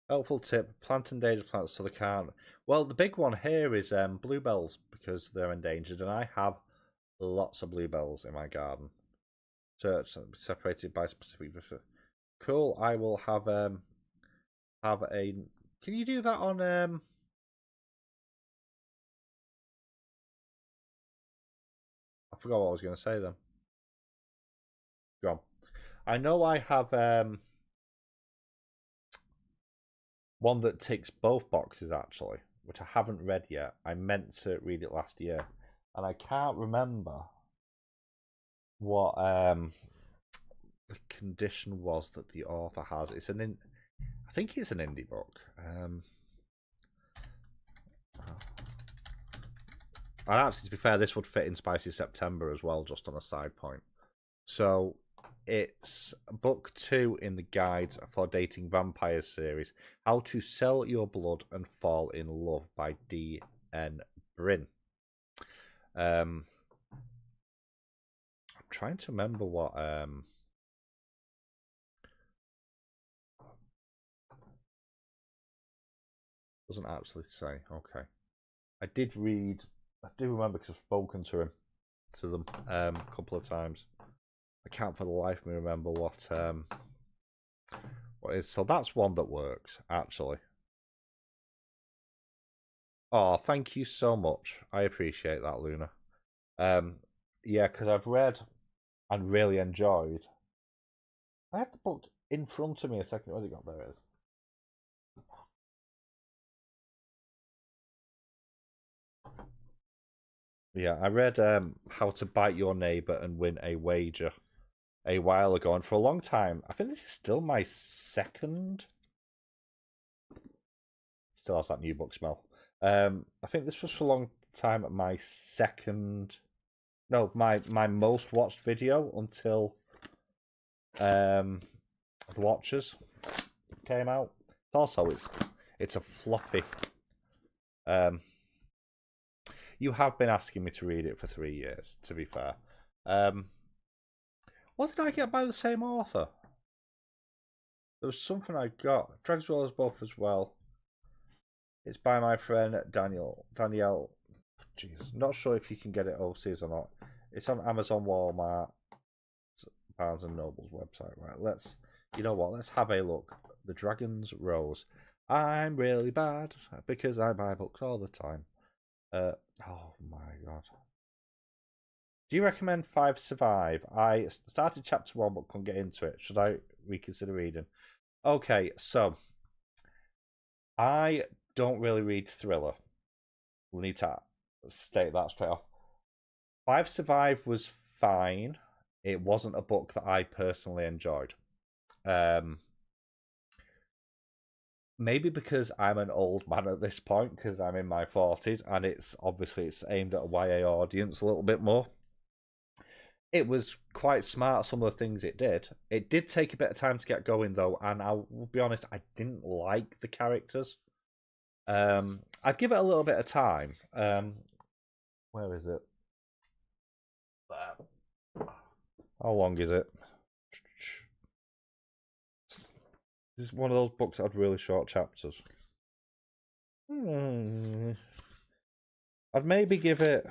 Helpful tip, plant endangered plants so they can't... Well, the big one here is bluebells, because they're endangered, and I have lots of bluebells in my garden. Search separated by specific... Cool, I will have a... Can you do that on... I forgot what I was going to say then. Go on. I know I have one that ticks both boxes, actually, which I haven't read yet. I meant to read it last year, and I can't remember what the condition was that the author has. It's an I think it's an indie book. And actually, to be fair, this would fit in Spicy September as well, just on a side point. So it's book 2 in the Guides for Dating Vampires series, How to Sell Your Blood and Fall in Love by D.N. Brin. I'm trying to remember what doesn't actually say. Okay, I did read. I do remember because I've spoken to them a couple of times. I can't for the life of me remember what is. So that's one that works, actually. Oh, thank you so much. I appreciate that, Luna. Yeah, because I've read and really enjoyed. I had the book in front of me a second. Where's it got? There it is. Yeah, I read How to Bite Your Neighbor and Win a Wager a while ago, and for a long time, I think this is still my second. Still has that new book smell. I think this was for a long time my second. No, my most watched video until The Watchers came out. Also, it's a floppy. You have been asking me to read it for 3 years, to be fair. What did I get by the same author? There was something I got. Dragon's Rollers both as well. It's by my friend Danielle. Jeez, not sure if you can get it overseas or not. It's on Amazon, Walmart, Barnes and Noble's website. Right, you know what? Let's have a look. The Dragon's Rose. I'm really bad because I buy books all the time. Oh my god. Do you recommend 5 Survive? I started chapter 1 but couldn't get into it. Should I reconsider reading? Okay, so I don't really read thriller. We need to state that straight off. 5 Survive was fine. It wasn't a book that I personally enjoyed. Maybe because I'm an old man at this point, because I'm in my 40s, and it's aimed at a YA audience a little bit more. It was quite smart, some of the things it did. It did take a bit of time to get going, though, and I will be honest, I didn't like the characters. I'd give it a little bit of time. Where is it? How long is it? This is one of those books that had really short chapters. I'd maybe give it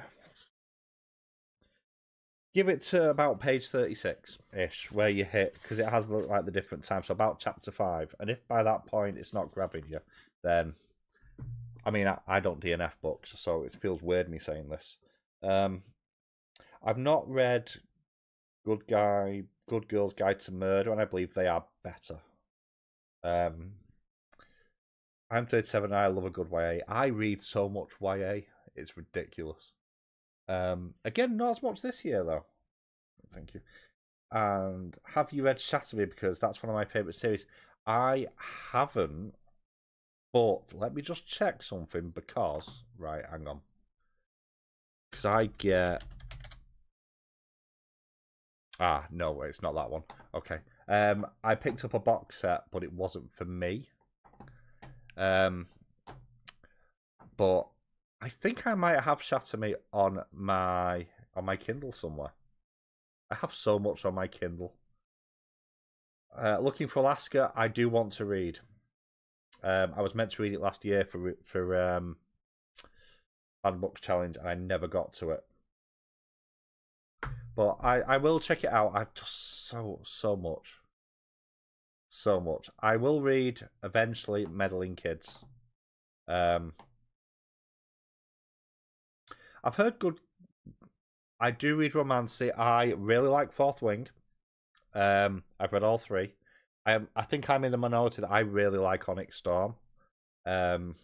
to about page 36-ish, where you hit, because it has the different times, so about chapter 5. And if by that point it's not grabbing you, then I mean, I don't DNF books, so it feels weird me saying this. I've not read Good Girl's Guide to Murder, and I believe they are better. I'm 37 and I love a good YA. I read so much YA, it's ridiculous. Again, not as much this year though. Thank you. And have you read Shatter Me? Because that's one of my favourite series. I haven't, but let me just check something because, right, hang on. Because I get... Ah, no, it's not that one. Okay. I picked up a box set, but it wasn't for me. But I think I might have Shatter Me on my Kindle somewhere. I have so much on my Kindle. Looking for Alaska, I do want to read. I was meant to read it last year for Fan Books Challenge, and I never got to it. But I will check it out. I've just so much. So much. I will read eventually Meddling Kids. I've heard good. I do read romance. I really like Fourth Wing. I've read all three. I think I'm in the minority that I really like Onyx Storm. I've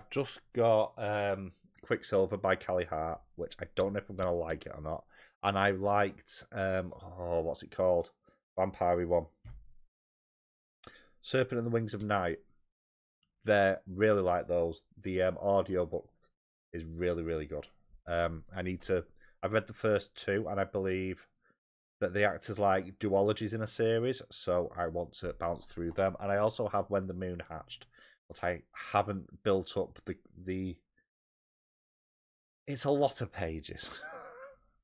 just got Quicksilver by Callie Hart, which I don't know if I'm gonna like it or not. And I liked what's it called? Vampire one. Serpent and the Wings of Night. They really like those. The audio book is really, really good. I've read the first two, and I believe that the actors like duologies in a series, so I want to bounce through them. And I also have When the Moon Hatched, but I haven't built up the... It's a lot of pages.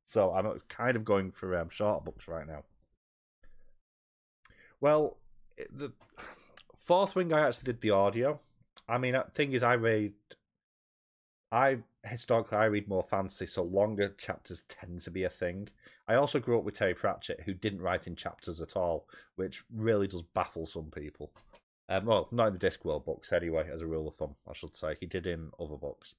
So I'm kind of going for short books right now. Well, the Fourth Wing, I actually did the audio. I mean, the thing is, historically I read more fantasy, so longer chapters tend to be a thing. I also grew up with Terry Pratchett, who didn't write in chapters at all, which really does baffle some people. Well, not in the Discworld books anyway, as a rule of thumb, I should say. He did in other books.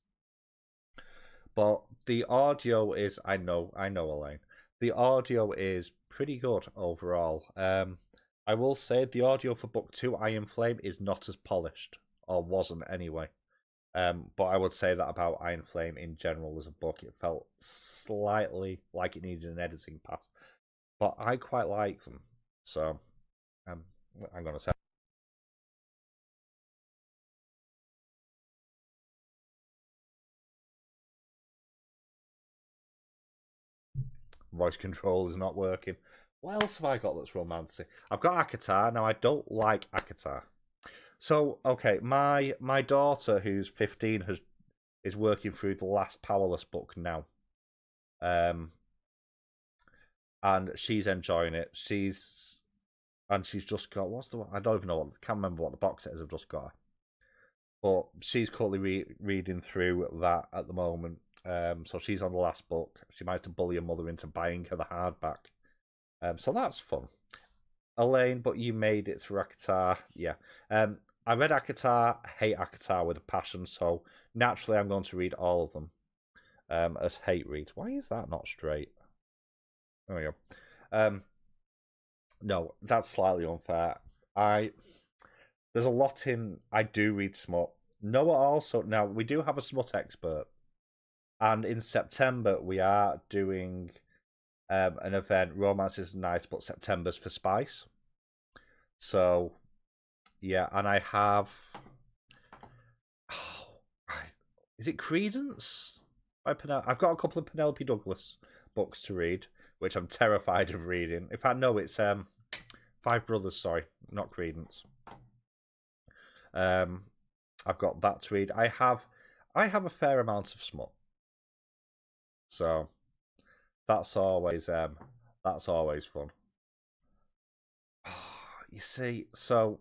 But the audio is, I know, Elaine. The audio is pretty good overall. I will say the audio for book 2, Iron Flame, is not as polished, or wasn't anyway. But I would say that about Iron Flame in general as a book. It felt slightly like it needed an editing pass. But I quite like them. So I'm going to say. Voice control is not working. What else have I got that's romantic? I've got Akatar. Now, I don't like Akatar. So, okay, my daughter, who's 15, is working through the last Powerless book now. And she's enjoying it. She's just got, what's the one? I don't even know, can't remember what the box set is I've just got. But she's currently reading through that at the moment. So she's on the last book. She managed to bully her mother into buying her the hardback. So that's fun. Elaine, but you made it through Akatar. Yeah. I read Akatar, hate Akatar with a passion, so naturally I'm going to read all of them as hate reads. Why is that not straight? There we go. No, that's slightly unfair. There's a lot in... I do read smut. Noah also... Now, we do have a smut expert. And in September, we are doing an event. Romance is nice, but September's for Spice. So, yeah, and I have... is it Credence? I've got a couple of Penelope Douglas books to read, which I'm terrified of reading. In fact, no, it's Five Brothers, sorry, not Credence. I've got that to read. I have a fair amount of smut. So that's always fun. You see, so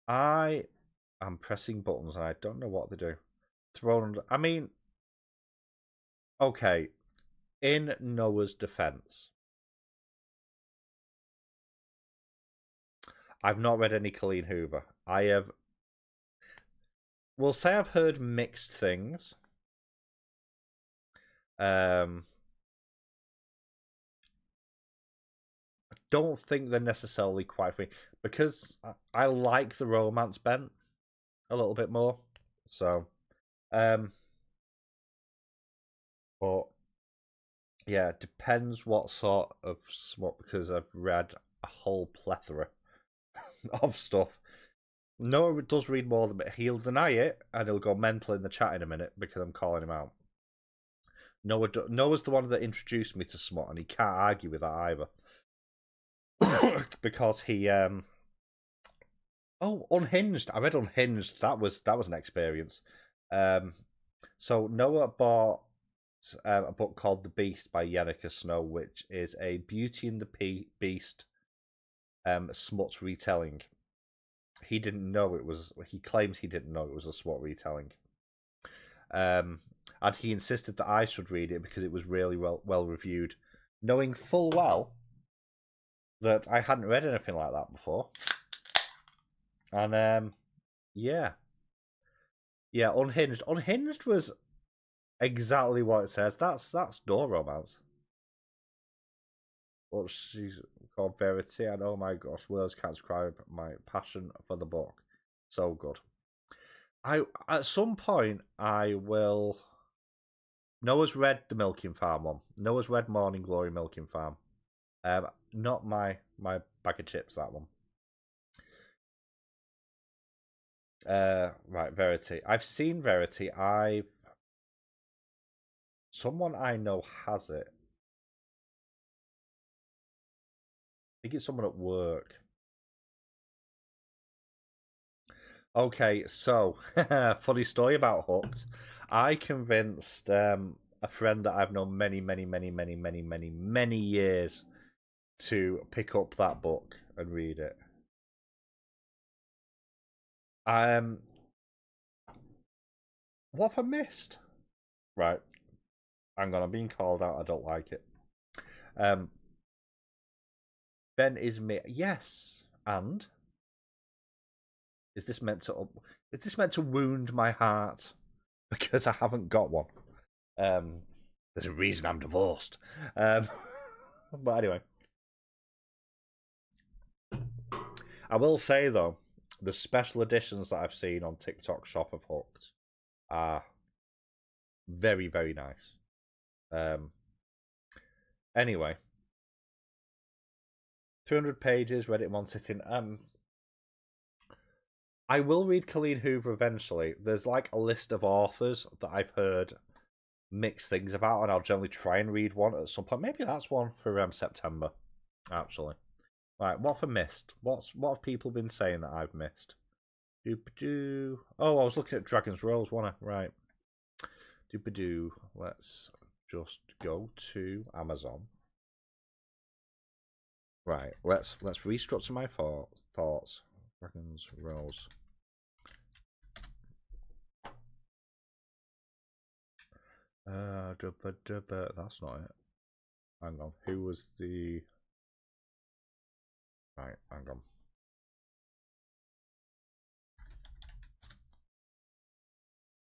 I am pressing buttons and I don't know what to do. I mean, okay, in Noah's defense, I've not read any Colleen Hoover. We'll say I've heard mixed things. I don't think they're necessarily quite free because I like the romance bent a little bit more. So, but Yeah, depends what sort of smut, because I've read a whole plethora of stuff. Noah does read more than me. He'll deny it, and he'll go mental in the chat in a minute because I'm calling him out. Noah's the one that introduced me to smut, and he can't argue with that either. Because he Unhinged. I read Unhinged. That was an experience. So Noah bought a book called The Beast by Yenneker Snow, which is a Beauty and the Beast smut retelling. He didn't know it was. He claims he didn't know it was a smut retelling. And he insisted that I should read it because it was really well reviewed, knowing full well that I hadn't read anything like that before. And yeah, Unhinged. Unhinged was exactly what it says. That's door romance. But she's called Verity, and oh my gosh, words can't describe my passion for the book. So good. At some point I will. Noah's read the Milking Farm one. Noah's read Morning Glory Milking Farm. Not my bag of chips, that one. Right, Verity. I've seen Verity. Someone I know has it. I think it's someone at work. Okay, so funny story about Hooked. I convinced a friend that I've known many years to pick up that book and read it. What have I missed? Right, hang on, I'm being called out. I don't like it. Ben is me. Yes, and is this meant to wound my heart because I haven't got one? There's a reason I'm divorced. But anyway, I will say though, the special editions that I've seen on TikTok Shop of Hooked are very nice. Anyway, 200 pages, read it in one sitting. I will read Colleen Hoover eventually. There's like a list of authors that I've heard mixed things about, and I'll generally try and read one at some point. Maybe that's one for September, actually. Right, what have I missed? What have people been saying that I've missed? Oh, I was looking at Dragon's Rolls, wasn't I? Right. Let's just go to Amazon. Right, let's restructure my thoughts. Dragon's Rolls. That's not it. Hang on. Who was the... Right, hang on.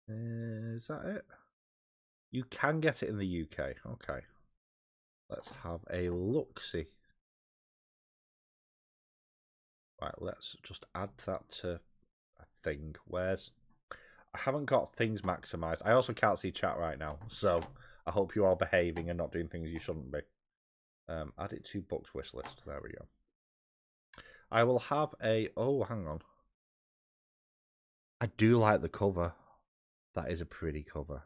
Is that it? You can get it in the UK. Okay. Let's have a look-see. Right, let's just add that to a thing. Where's... I haven't got things maximized. I also can't see chat right now, so I hope you are behaving and not doing things you shouldn't be. Add it to books wish list. There we go. I will have a... Oh, hang on. I do like the cover. That is a pretty cover.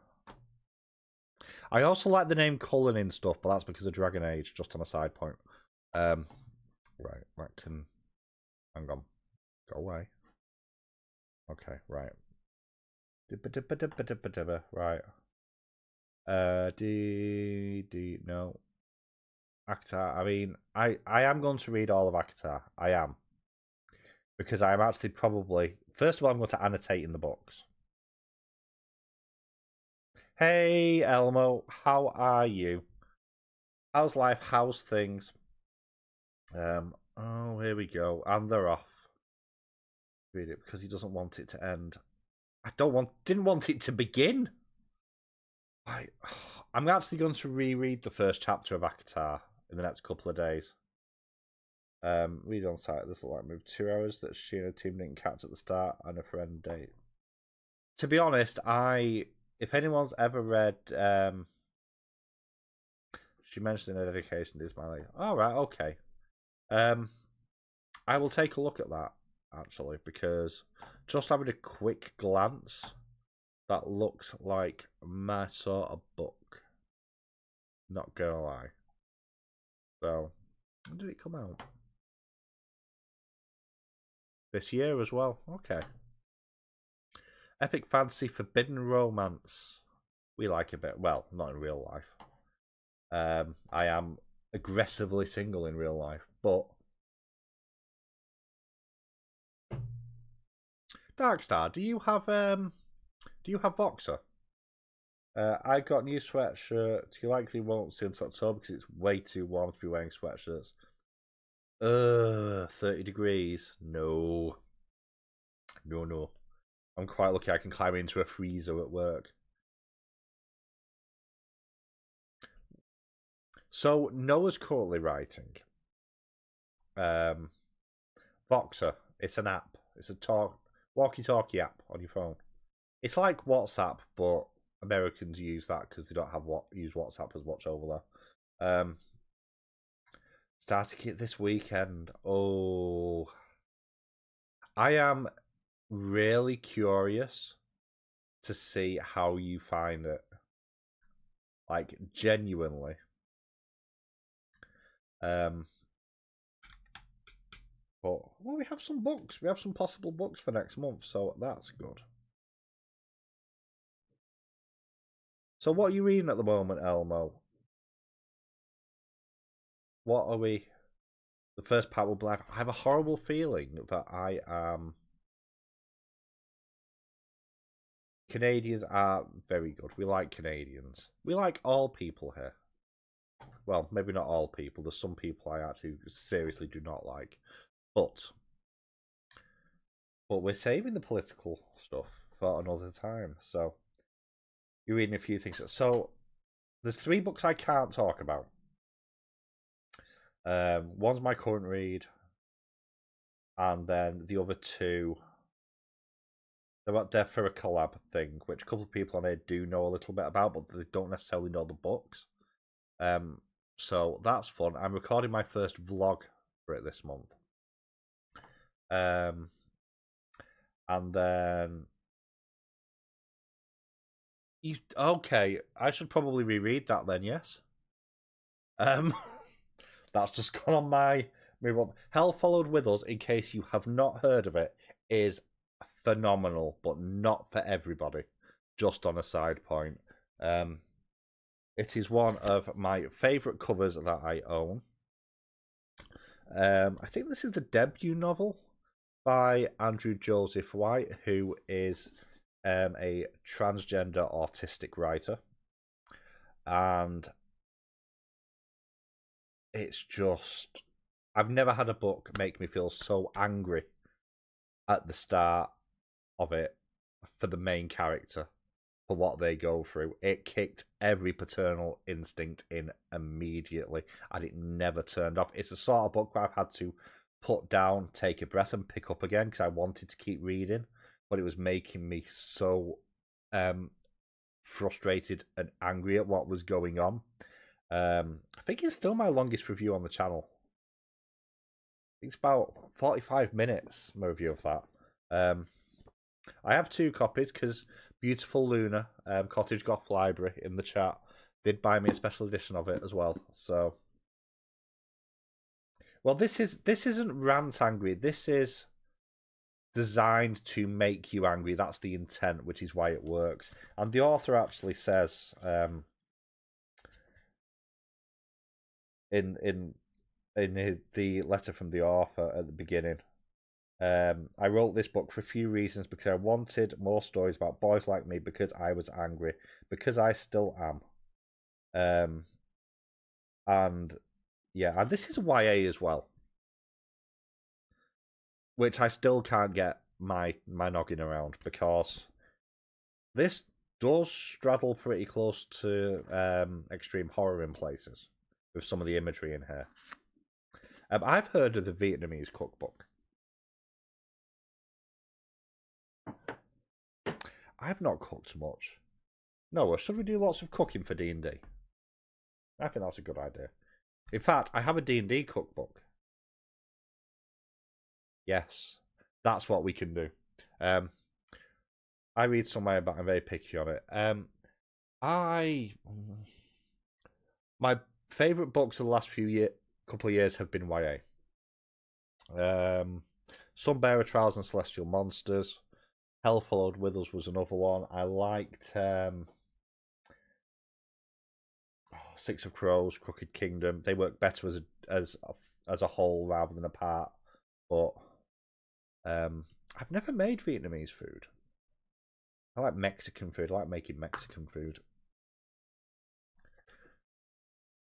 I also like the name Cullen in stuff, but that's because of Dragon Age, just on a side point. Right, that can... Hang on. Go away. Okay, right. Right. No. ACOTAR. I mean, I am going to read all of ACOTAR. I am. Because I'm actually probably... First of all, I'm going to annotate in the books. Hey, Elmo. How are you? How's life? How's things? Oh, here we go. And they're off. Read it because he doesn't want it to end. I didn't want it to begin. I'm actually going to reread the first chapter of ACOTAR in the next couple of days. Read on site. This will like move 2 hours that she and her team didn't catch at the start, and a friend date. To be honest, if anyone's ever read She mentioned in her dedication to Ismail. All right, okay. I will take a look at that actually, because just having a quick glance, that looks like my sort of book. Not gonna lie. So, when did it come out? This year as well. Okay. Epic fantasy, forbidden romance. We like a bit. Well, not in real life. I am aggressively single in real life, but Darkstar, do you have Voxer? I got new sweatshirt. You likely won't see until October because it's way too warm to be wearing sweatshirts. 30 degrees. No. No. I'm quite lucky I can climb into a freezer at work. So Noah's currently writing Voxer. It's an app. It's a walkie-talkie app on your phone. It's like WhatsApp, but Americans use that because they don't use WhatsApp as much over there. Starting it this weekend. Oh, I am really curious to see how you find it. Like, genuinely. But well, we have some books. We have some possible books for next month, so that's good. So what are you reading at the moment, Elmo? What are we? The first part will be like, I have a horrible feeling that I am... Canadians are very good. We like Canadians. We like all people here. Well, maybe not all people. There's some people I actually seriously do not like. But we're saving the political stuff for another time. So you're reading a few things. So there's 3 books I can't talk about. One's my current read, and then the other 2, they're for a collab thing, which a couple of people on here do know a little bit about, but they don't necessarily know the books. So that's fun. I'm recording my first vlog for it this month. And then okay, I should probably reread that then, yes. That's just gone on my move on. Hell Followed With Us, in case you have not heard of it, is phenomenal, but not for everybody. Just on a side point. It is one of my favourite covers that I own. I think this is the debut novel by Andrew Joseph White, who is a transgender autistic writer. And it's just... I've never had a book make me feel so angry at the start of it for the main character, for what they go through. It kicked every paternal instinct in immediately, and it never turned off. It's the sort of book where I've had to put down, take a breath, and pick up again because I wanted to keep reading, but it was making me so frustrated and angry at what was going on. I think it's still my longest review on the channel. It's about 45 minutes, my review of that. I have 2 copies because Beautiful Luna, Cottage Goth Library in the chat, did buy me a special edition of it as well. So, well, this isn't rant angry. This is designed to make you angry. That's the intent, which is why it works. And the author actually says, in the letter from the author at the beginning, I wrote this book for a few reasons, because I wanted more stories about boys like me, because I was angry, because I still am. And yeah, and this is YA as well, which I still can't get my noggin around, because this does straddle pretty close to extreme horror in places with some of the imagery in here. I've heard of the Vietnamese cookbook. I've not cooked much. Noah, should we do lots of cooking for D&D? I think that's a good idea. In fact, I have a D&D cookbook. Yes, that's what we can do. I read somewhere, but I'm very picky on it. My favourite books of the last couple of years have been YA. Sunbearer Trials and Celestial Monsters. Hell Followed With Us was another one. I liked Six of Crows, Crooked Kingdom. They work better as a whole rather than apart. But I've never made Vietnamese food. I like Mexican food. I like making Mexican food.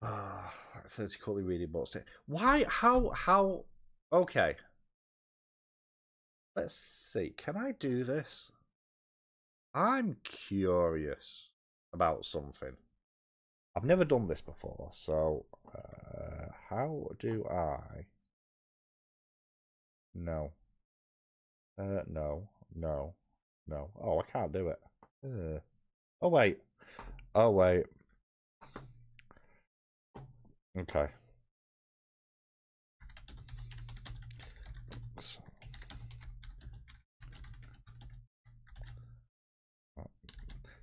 30 quarterly reading books. Why? How? Okay. Let's see. Can I do this? I'm curious about something. I've never done this before, so how do I? No. No. Oh, I can't do it. Oh wait. Okay.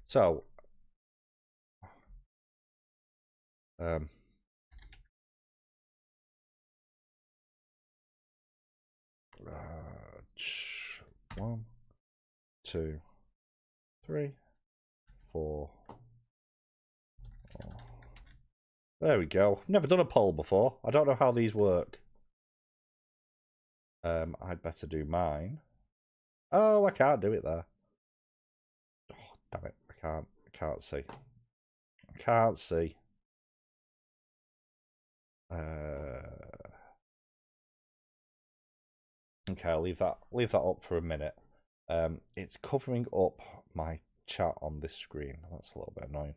So, one, two, three, four. There we go. Never done a poll before. I don't know how these work. I'd better do mine. Oh, I can't do it there. Oh, damn it. I can't see. I can't see. Okay, I'll leave that up for a minute. It's covering up my chat on this screen. That's a little bit annoying.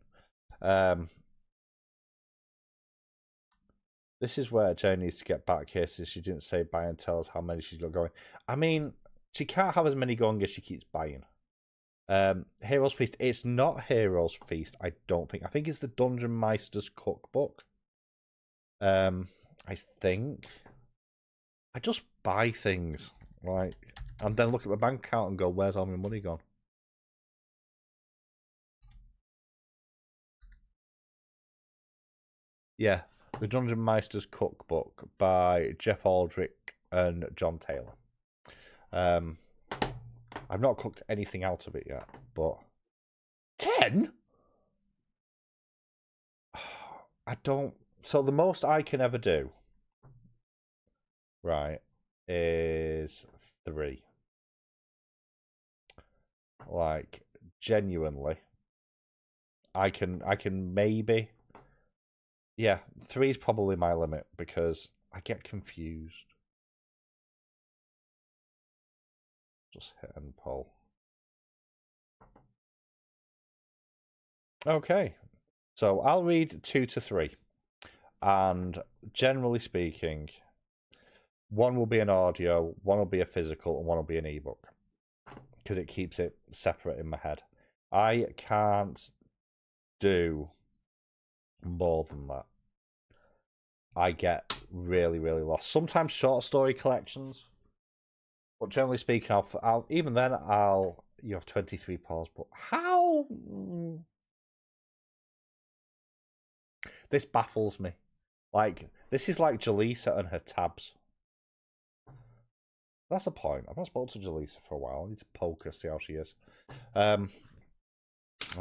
This is where Jane needs to get back here since she didn't say buy and tell us how many she's got going. I mean, she can't have as many going as she keeps buying. Heroes Feast. It's not Heroes Feast, I don't think. I think it's the Dungeon Meister's Cookbook. I think. I just buy things, like, and then look at my bank account and go, where's all my money gone? Yeah, the Dungeon Meister's Cookbook by Jeff Aldrich and John Taylor. I've not cooked anything out of it yet, but 10? I don't. So the most I can ever do, right, is 3. Like, genuinely, I can maybe. Yeah, 3 is probably my limit because I get confused. Just hit and pull. Okay, so I'll read 2 to 3, and generally speaking, 1 will be an audio, 1 will be a physical, and 1 will be an ebook, because it keeps it separate in my head. I can't do more than that. I get really, really lost. Sometimes short story collections, but generally speaking, I'll even then you have 23 paws. But how? This baffles me. Like, this is like Jaleesa and her tabs. That's a point. I've not spoken to Jaleesa for a while. I need to poke her, see how she is. On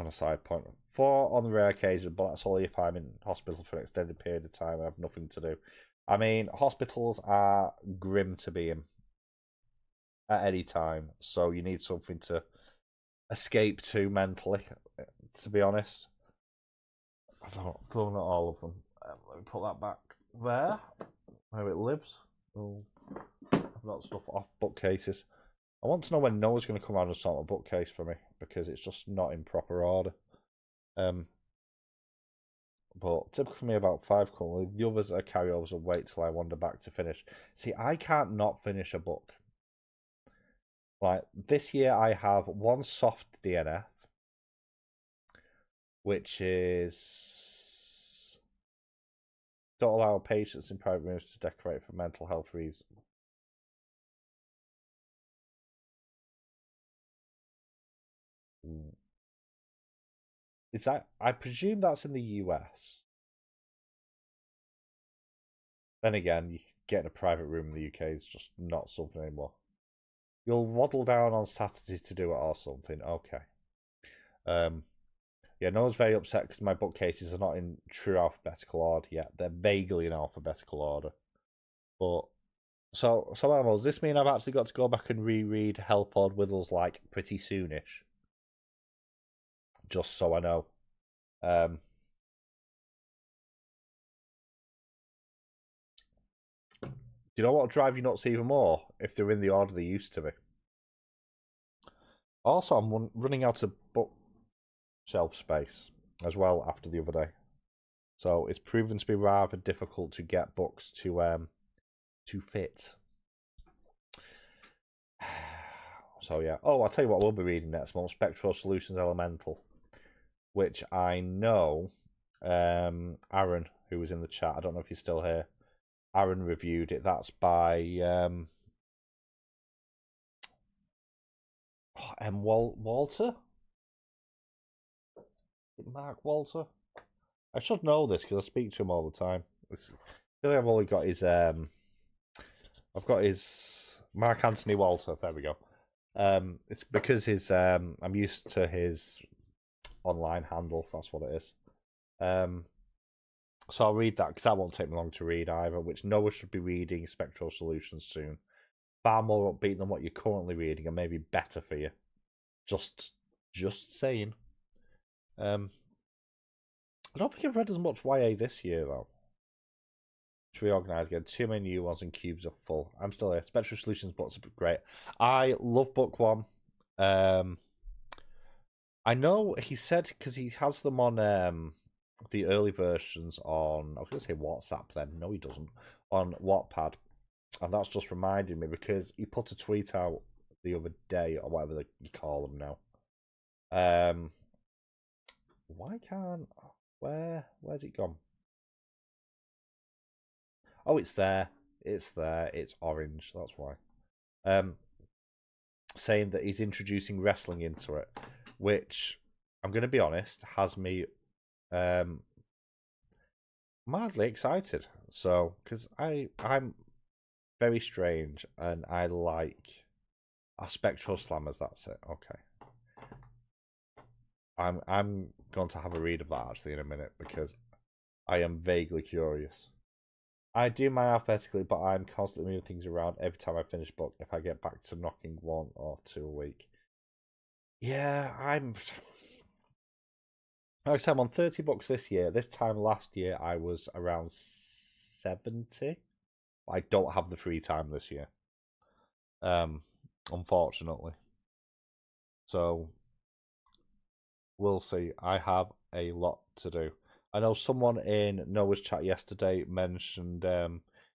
a side point, 4 on the rare occasion, but that's only if I'm in hospital for an extended period of time. I have nothing to do. I mean, hospitals are grim to be in at any time, so you need something to escape to mentally, to be honest. Though not all of them. Let me put that back there, where it lives. Oh, I've got stuff off bookcases. I want to know when Noah's going to come around and sort a bookcase for me, because it's just not in proper order. But typically for me about 5 currently. The others are carryovers and wait till I wander back to finish. See, I can't not finish a book. Like, this year I have 1 soft DNF, which is Don't allow patients in private rooms to decorate for mental health reasons. Is that? I presume that's in the US. Then again, you get in a private room in the UK is just not something anymore. You'll waddle down on Saturday to do it or something. Okay. Yeah, no one's very upset because my bookcases are not in true alphabetical order yet. They're vaguely in alphabetical order. But so animals, does this mean I've actually got to go back and reread Helford Whittles like pretty soonish? Just so I know. Do you know what will drive you nuts even more? If they're in the order they used to be. Also, I'm running out of bookshelf space as well after the other day. So it's proven to be rather difficult to get books to fit. So yeah. Oh, I'll tell you what we'll be reading next month: Spectral Solutions Elemental, which I know Aaron, who was in the chat, I don't know if he's still here. Aaron reviewed it. That's by Walter? Mark Walter? I should know this because I speak to him all the time. Really, I've only got his I've got his Mark Anthony Walter. There we go. It's because his I'm used to his online handle. That's what it is. So I'll read that because that won't take me long to read either. Which Noah should be reading Spectral Solutions soon. Far more upbeat than what you're currently reading, and maybe better for you. Just saying. I don't think I've read as much YA this year though. To reorganize again, too many new ones and cubes are full. I'm still here. Spectral Solutions books are great. I love book one. I know he said because he has them on the early versions on. I was going to say WhatsApp then. No, he doesn't. On Wattpad, and that's just reminding me because he put a tweet out the other day or whatever you call them now. Why can't? Where's it gone? Oh, it's there. It's there. It's orange. That's why. Saying that he's introducing wrestling into it, which I'm going to be honest has me mildly excited. So, because I'm very strange and I like spectral slammers. That's it. Okay. I'm going to have a read of that actually in a minute because I am vaguely curious. I do mine alphabetically, but I'm constantly moving things around every time I finish a book. If I get back to knocking 1 or 2 a week, yeah, like I said, I'm on 30 books this year. This time last year, I was around 70. I don't have the free time this year, unfortunately. So we'll see. I have a lot to do. I know someone in Noah's chat yesterday mentioned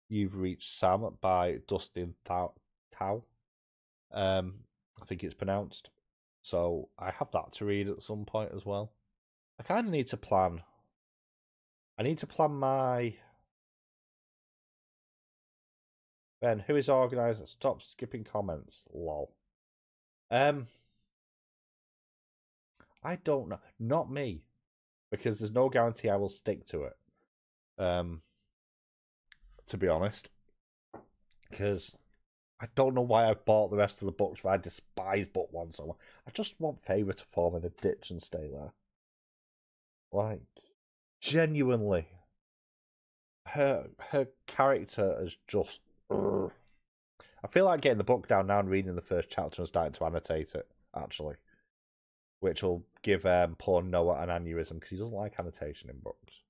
You've Reached Sam by Dustin Tao. I think it's pronounced. So I have that to read at some point as well. I kind of need to plan. I need to plan my... Ben, who is organised? Stop skipping comments. Lol. I don't know. Not me. Because there's no guarantee I will stick to it. To be honest. Because I don't know why I've bought the rest of the books, but I despise book one so much. I just want Favour to fall in a ditch and stay there. Like, genuinely. Her character is just... I feel like getting the book down now and reading the first chapter and starting to annotate it, actually. Which will give poor Noah an aneurysm because he doesn't like annotation in books.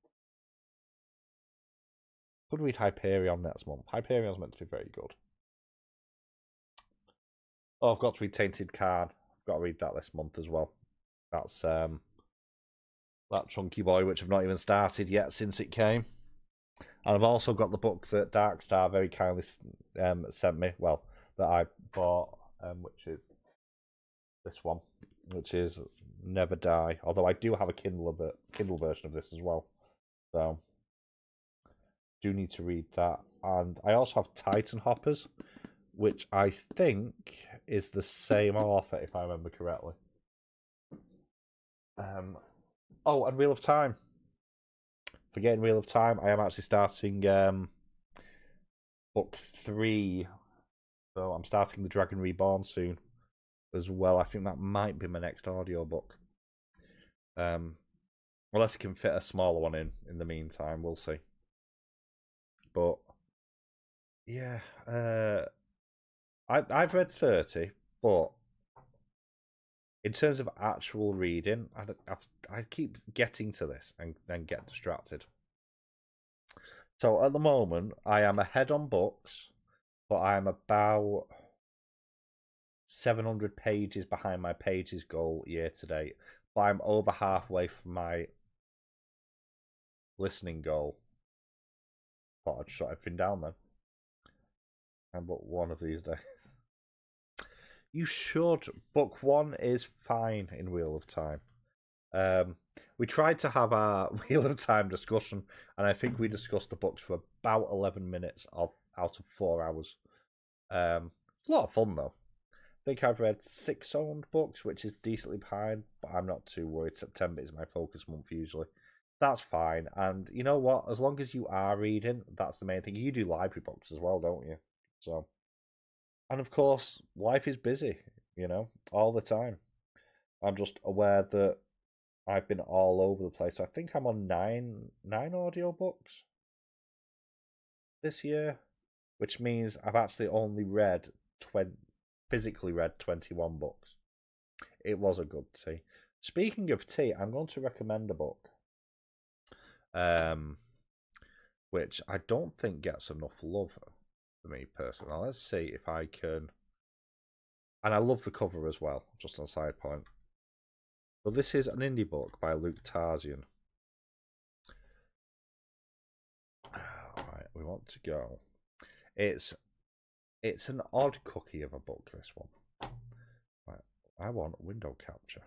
Could read Hyperion next month. Hyperion's meant to be very good. Oh, I've got to read Tainted Card. I've got to read that this month as well. That's that Chunky Boy, which I've not even started yet since it came. And I've also got the book that Darkstar very kindly sent me. Well, that I bought, which is this one, which is Never Die. Although I do have a Kindle version of this as well. So do need to read that. And I also have Titan Hoppers, which I think is the same author, if I remember correctly. Oh, and Wheel of Time. Forgetting Wheel of Time, I am actually starting book 3. So I'm starting The Dragon Reborn soon as well. I think that might be my next audiobook. Unless I can fit a smaller one in the meantime, we'll see. But yeah, I've read 30, but in terms of actual reading, I keep getting to this and then get distracted. So at the moment, I am ahead on books, but I am about 700 pages behind my pages goal year to date. But I'm over halfway from my listening goal. Thought I'd shut everything down then. And but one of these days. You should. Book 1 is fine in Wheel of Time. We tried to have our Wheel of Time discussion, and I think we discussed the books for about 11 minutes out of 4 hours. A lot of fun though. I think I've read 6 owned books, which is decently behind, but I'm not too worried. September is my focus month usually. That's fine. And you know what? As long as you are reading, that's the main thing. You do library books as well, don't you? So, and of course, life is busy, all the time. I'm just aware that I've been all over the place. So I think I'm on nine audiobooks this year, which means I've actually only physically read 21 books. It was a good tea. Speaking of tea, I'm going to recommend a book, which I don't think gets enough love for me personally. Now, let's see if I can. And I love the cover as well, just on a side point. But this is an indie book by Luke Tarzian. Alright, we want to go. It's an odd cookie of a book, this one. Right, I want window capture.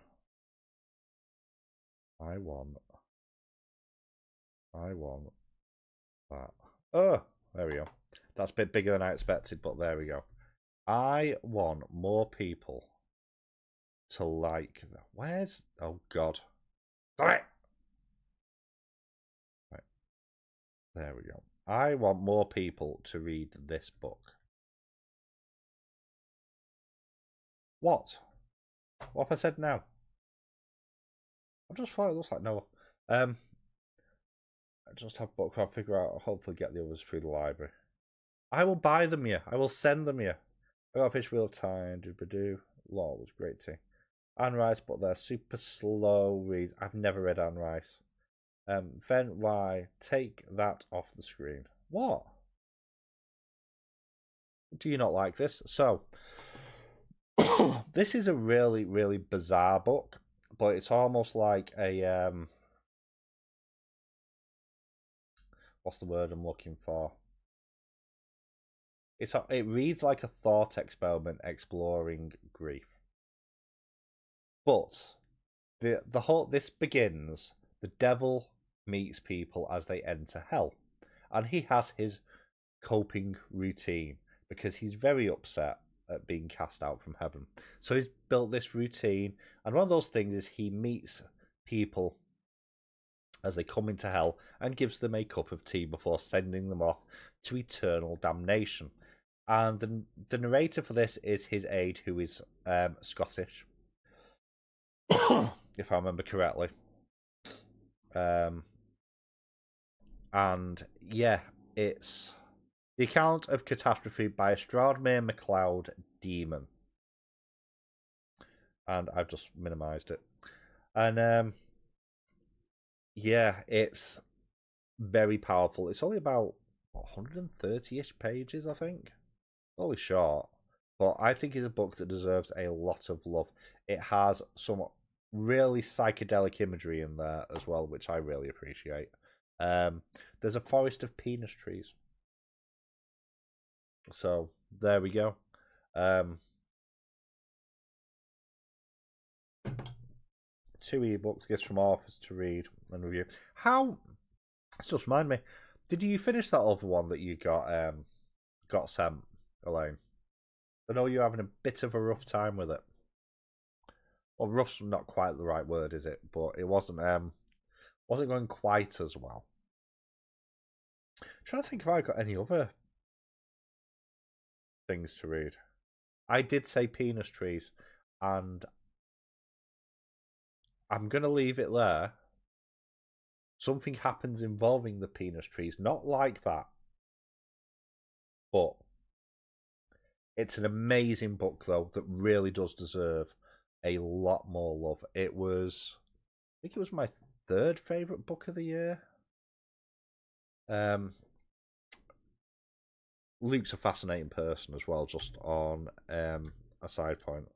I want that. Oh, there we go. That's a bit bigger than I expected, but there we go. I want more people to like. Where's? Oh God! Right. There we go. I want more people to read this book. What? What have I said now? I just thought it looks like no. I just have book. I'll figure out. I'll hopefully get the others through the library. I will buy them here. I will send them here. I got Fish Wheel of Time. Do. Law was great too. Anne Rice, but they're super slow reads. I've never read Anne Rice. Then why take that off the screen? What? Do you not like this? So, this is a really, really bizarre book, but it's almost like a what's the word I'm looking for? It reads like a thought experiment exploring grief. But this begins. The devil meets people as they enter hell, and he has his coping routine because he's very upset at being cast out from heaven. So he's built this routine, and one of those things is he meets people as they come into hell and gives them a cup of tea before sending them off to eternal damnation. And the narrator for this is his aide, who is Scottish, if I remember correctly. And yeah, it's the account of catastrophe by a Straudmere MacLeod demon. And I've just minimized it. And yeah, it's very powerful. It's only about 130-ish pages, I think. Only short. But I think it's a book that deserves a lot of love. It has some really psychedelic imagery in there as well, which I really appreciate. There's a forest of penis trees. So there we go. 2 ebooks, gifts from authors to read and review. Just remind me, Did you finish that other one that you got sent, Elaine? I know you're having a bit of a rough time with it. Well, rough's not quite the right word, is it? But it wasn't going quite as well. I'm trying to think if I got any other things to read. I did say penis trees, and I'm gonna leave it there. Something happens involving the penis trees, not like that, but it's an amazing book though that really does deserve a lot more love. I think it was my third favorite book of the year. Luke's a fascinating person as well, just on a side point.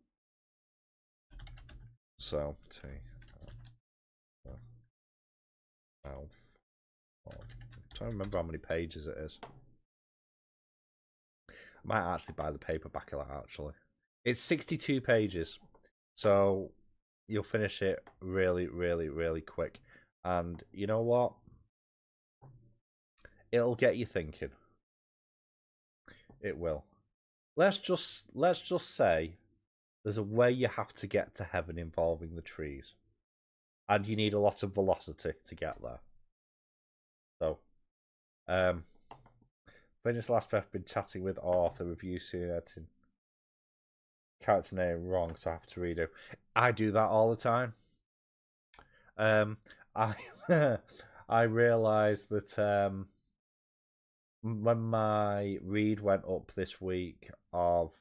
So, I'm trying to remember how many pages it is. I might actually buy the paperback of that, actually. It's 62 pages, so you'll finish it really, really, really quick. And you know what? It'll get you thinking. It will. Let's just say there's a way you have to get to heaven involving the trees, and you need a lot of velocity to get there. So, finished last breath. Been chatting with author, review soon editing. Character name wrong, so I have to redo. I do that all the time. I realised that when my read went up this week of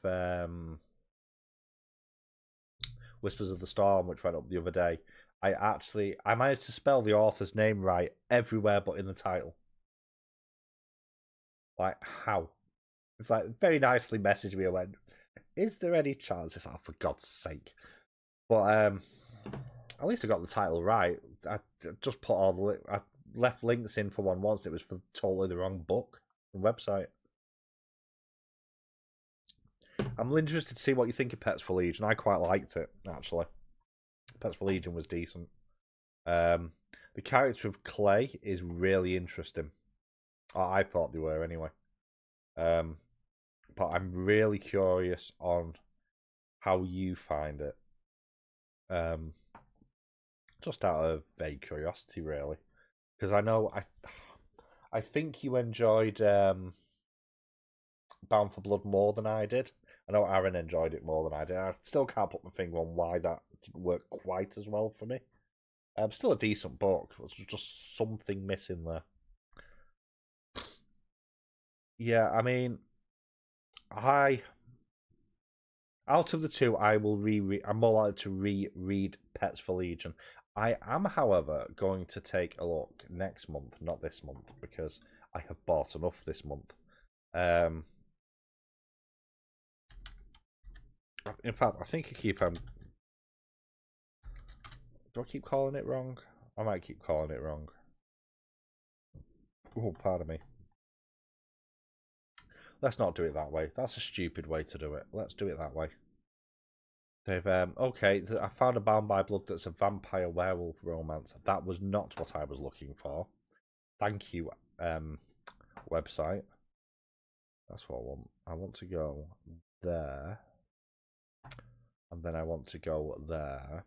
Whispers of the Storm, which went up the other day, I managed to spell the author's name right everywhere but in the title. Like, how? It's like very nicely messaged me and went, is there any chance? It's for God's sake. But at least I got the title right. I just put I left links in for one once. It was for totally the wrong book and website. I'm interested to see what you think of Pets for Legion. I quite liked it, actually. Pets for Legion was decent. The character of Clay is really interesting. I thought they were anyway. But I'm really curious on how you find it. Just out of vague curiosity, really, because I know I think you enjoyed Bound for Blood more than I did. I know Aaron enjoyed it more than I did. I still can't put my finger on why that didn't work quite as well for me. Still a decent book. There's just something missing there. Yeah, I mean, out of the two, I'm more likely to reread Pets for Legion. I am, however, going to take a look next month, not this month, because I have bought enough this month. In fact, I think I keep do I keep calling it wrong? I might keep calling it wrong. Oh, pardon me. Let's not do it that way. That's a stupid way to do it. Let's do it that way. They've okay. I found a Bound by Blood that's a vampire werewolf romance. That was not what I was looking for. Thank you, website. That's what I want. I want to go there, and then I want to go there.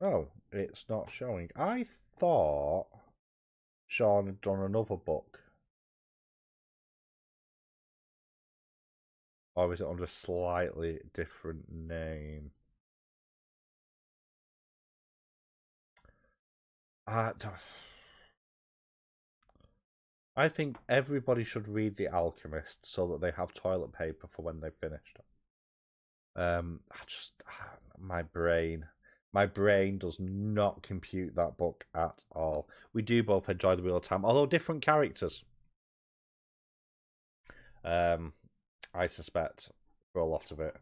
Oh, it's not showing. I thought Sean had done another book. Or is it under a slightly different name? I think everybody should read The Alchemist so that they have toilet paper for when they've finished. My brain does not compute that book at all. We do both enjoy The Wheel of Time, although different characters. I suspect for a lot of it,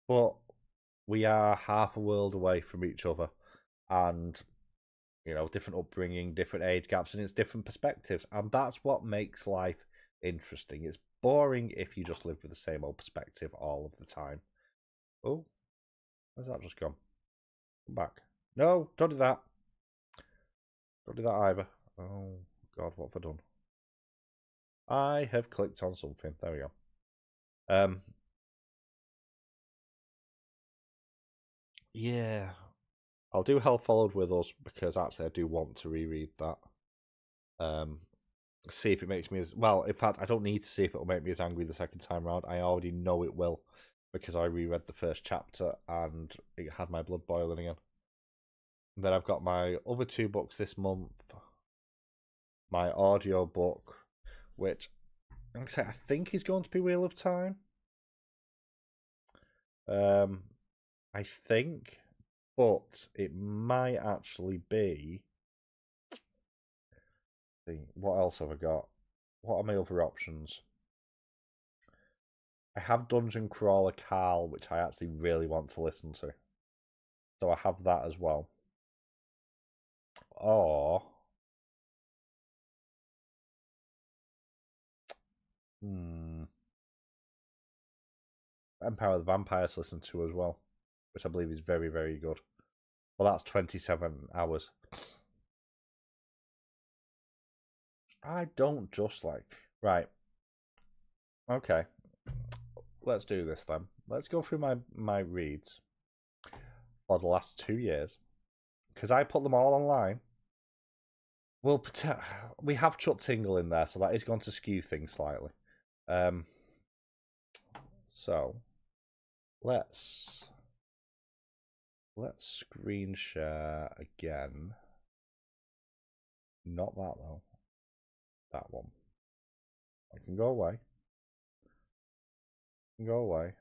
but we are half a world away from each other, and different upbringing, different age gaps, and it's different perspectives, and that's what makes life interesting. It's boring if you just live with the same old perspective all of the time. Oh, where's that just gone? Come back. No, don't do that. Don't do that either. Oh, God, what have I done? I have clicked on something. There we go. Yeah. I'll do Hell Followed With Us because actually I do want to reread that. See if it makes me as well. In fact, I don't need to see if it'll make me as angry the second time round. I already know it will because I reread the first chapter and it had my blood boiling again. And then I've got my other 2 books this month. My audio book, which like I say, I think is going to be Wheel of Time. I think, but it might actually be. What else have I got? What are my other options? I have Dungeon Crawler Carl, which I actually really want to listen to. So I have that as well. Or Empire of the Vampires listen to as well, which I believe is very, very good. Well, that's 27 hours. I don't just like... Right. Okay. Let's do this then. Let's go through my reads for the last 2 years. Because I put them all online. We have Chuck Tingle in there, so that is going to skew things slightly. So let's screen share again. Not that though. That one. I can go away. Go away.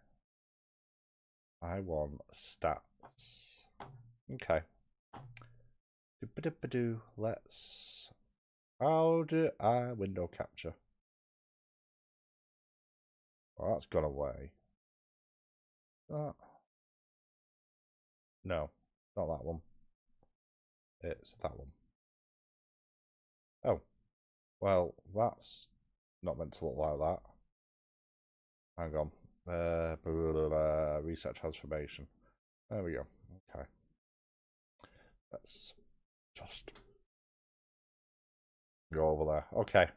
I want stats. Okay. Let's. How do I window capture? Well, that's gone away. No, not that one. It's that one. Oh, well, that's not meant to look like that. Hang on. Reset transformation. There we go. Okay. Let's just go over there. Okay.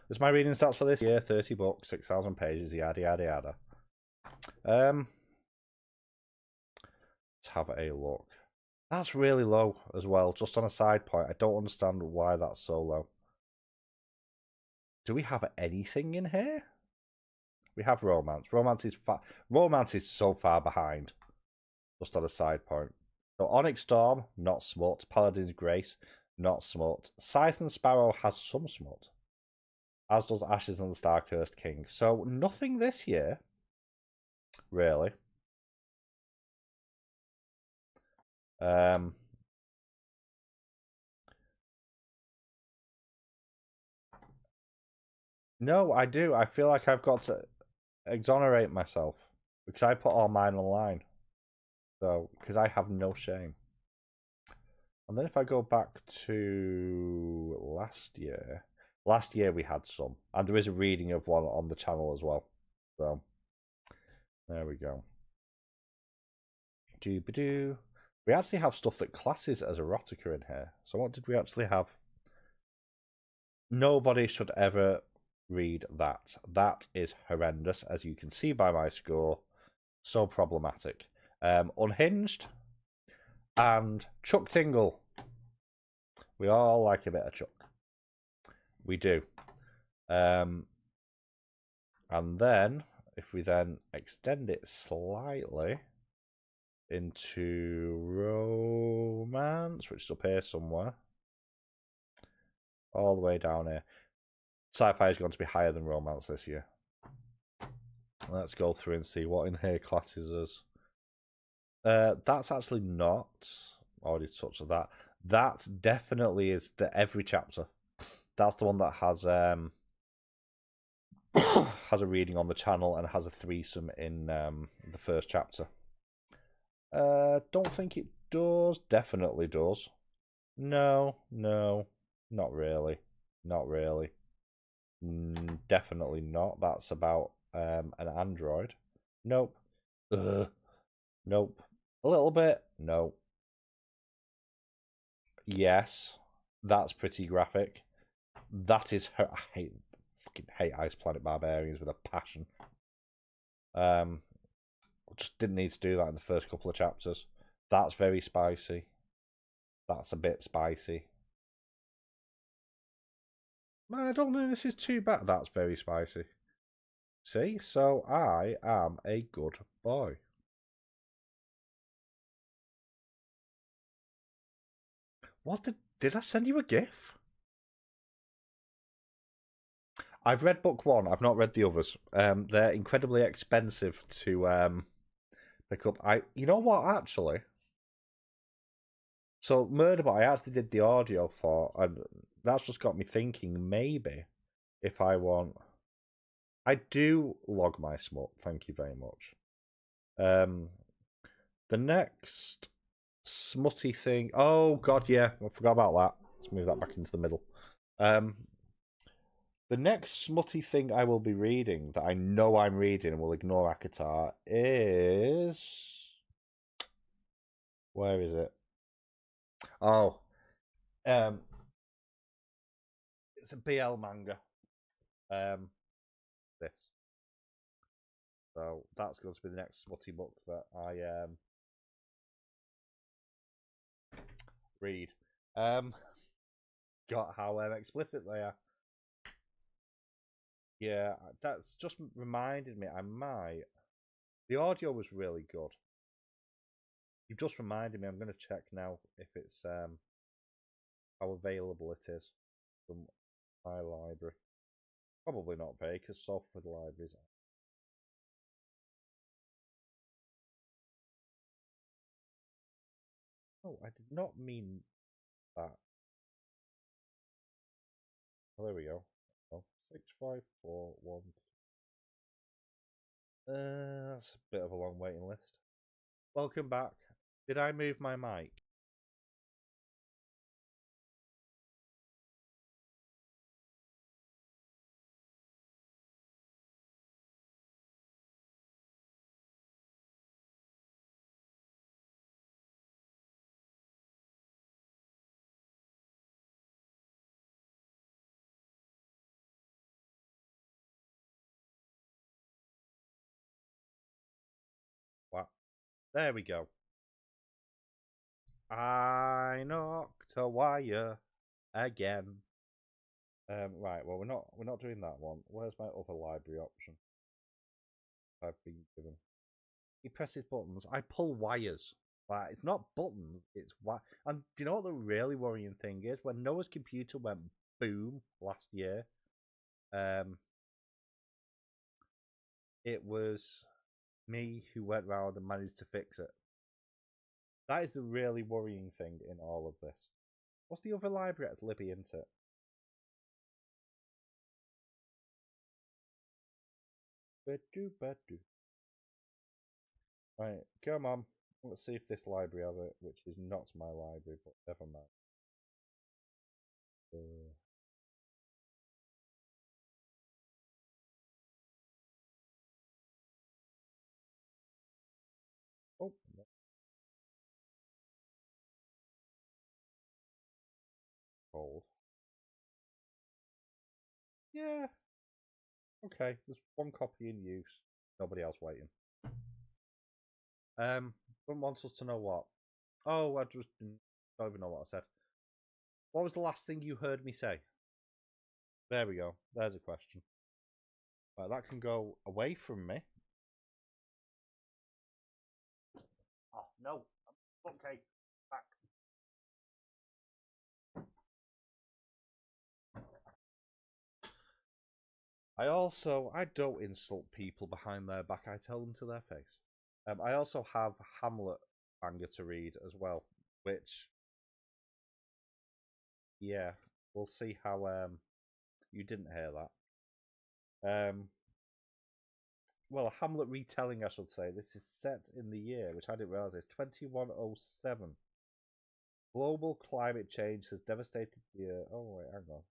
This is my reading stats for this year. 30 books, 6,000 pages, yada, yada, yada. Let's have a look. That's really low as well. Just on a side point, I don't understand why that's so low. Do we have anything in here? We have romance. Romance is so far behind. Just on a side point. So Onyx Storm, not smut. Paladin's Grace, not smut. Scythe and Sparrow has some smut. As does Ashes and the Star-Cursed King. So nothing this year, really. No, I do. I feel like I've got to exonerate myself because I put all mine online. So, because I have no shame. And then if I go back to last year we had some. And there is a reading of one on the channel as well. So, there we go. Doo-ba-doo. We actually have stuff that classes as erotica in here. So what did we actually have? Nobody should ever read that. That is horrendous, as you can see by my score. So problematic. Unhinged and Chuck Tingle. We all like a bit of Chuck. We do. And then, if we then extend it slightly into romance, which is up here somewhere, all the way down here. Sci-fi is going to be higher than romance this year. Let's go through and see what in here classes us. That's actually not. Already touched on that. That definitely is every chapter. That's the one that has has a reading on the channel and has a threesome in the first chapter. Don't think it does. Definitely does. No, not really. Not really. Definitely not. That's about an android. Nope. Nope. A little bit. No. Yes. That's pretty graphic. That is her. I fucking hate Ice Planet Barbarians with a passion. Just didn't need to do that in the first couple of chapters. That's very spicy. That's a bit spicy. I don't think this is too bad. That's very spicy. See? So I am a good boy. What did I send you a GIF? I've read book one. I've not read the others. They're incredibly expensive to pick up. You know what? Actually, so Murderbot, I actually did the audio for, and that's just got me thinking. Maybe if I want, I do log my smut. Thank you very much. The next smutty thing. Oh God, yeah, I forgot about that. Let's move that back into the middle. The next smutty thing I will be reading that I know I'm reading and will ignore Akatar is... Where is it? Oh. It's a BL manga. This. So that's going to be the next smutty book that I read. Got how explicit they are. Yeah, that's just reminded me. I might. The audio was really good. You've just reminded me. I'm going to check now if it's how available it is from my library. Probably not very, because soft for the libraries. Oh, I did not mean that. Oh, there we go. Oh, 6541. That's a bit of a long waiting list. Welcome back. Did I move my mic? Wow. There we go. I knocked a wire again. Right. Well, we're not doing that one. Where's my other library option? I've been given. He presses buttons. I pull wires. Like, it's not buttons. It's why. And do you know what the really worrying thing is? When Noah's computer went boom last year, it was me who went round and managed to fix it. That is the really worrying thing in all of this. What's the other library? It's Libby, isn't it? Right, come on. Let's see if this library has it, which is not my library, but never mind. Oh, no. Cold. Yeah. Okay, there's one copy in use. Nobody else waiting. Someone wants us to know what. Oh, I just don't even know what I said. What was the last thing you heard me say? There we go. There's a question. Right, that can go away from me. Oh, no. Okay. Back. I don't insult people behind their back. I tell them to their face. I also have Hamlet manga to read as well, which, yeah, we'll see how you didn't hear that. Well, a Hamlet retelling, I should say. This is set in the year, which I didn't realize is 2107. Global climate change has devastated the Earth. Oh wait, hang on.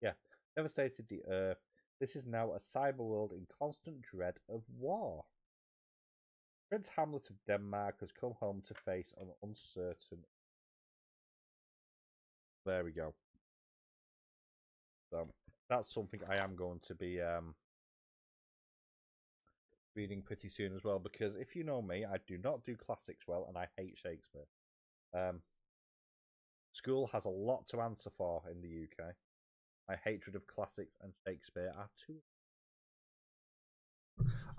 Yeah, devastated the Earth. This is now a cyber world in constant dread of war. Prince Hamlet of Denmark has come home to face an uncertain. There we go. So that's something I am going to be reading pretty soon as well, because if you know me, I do not do classics well, and I hate Shakespeare. School has a lot to answer for in the UK. My hatred of classics and Shakespeare are two.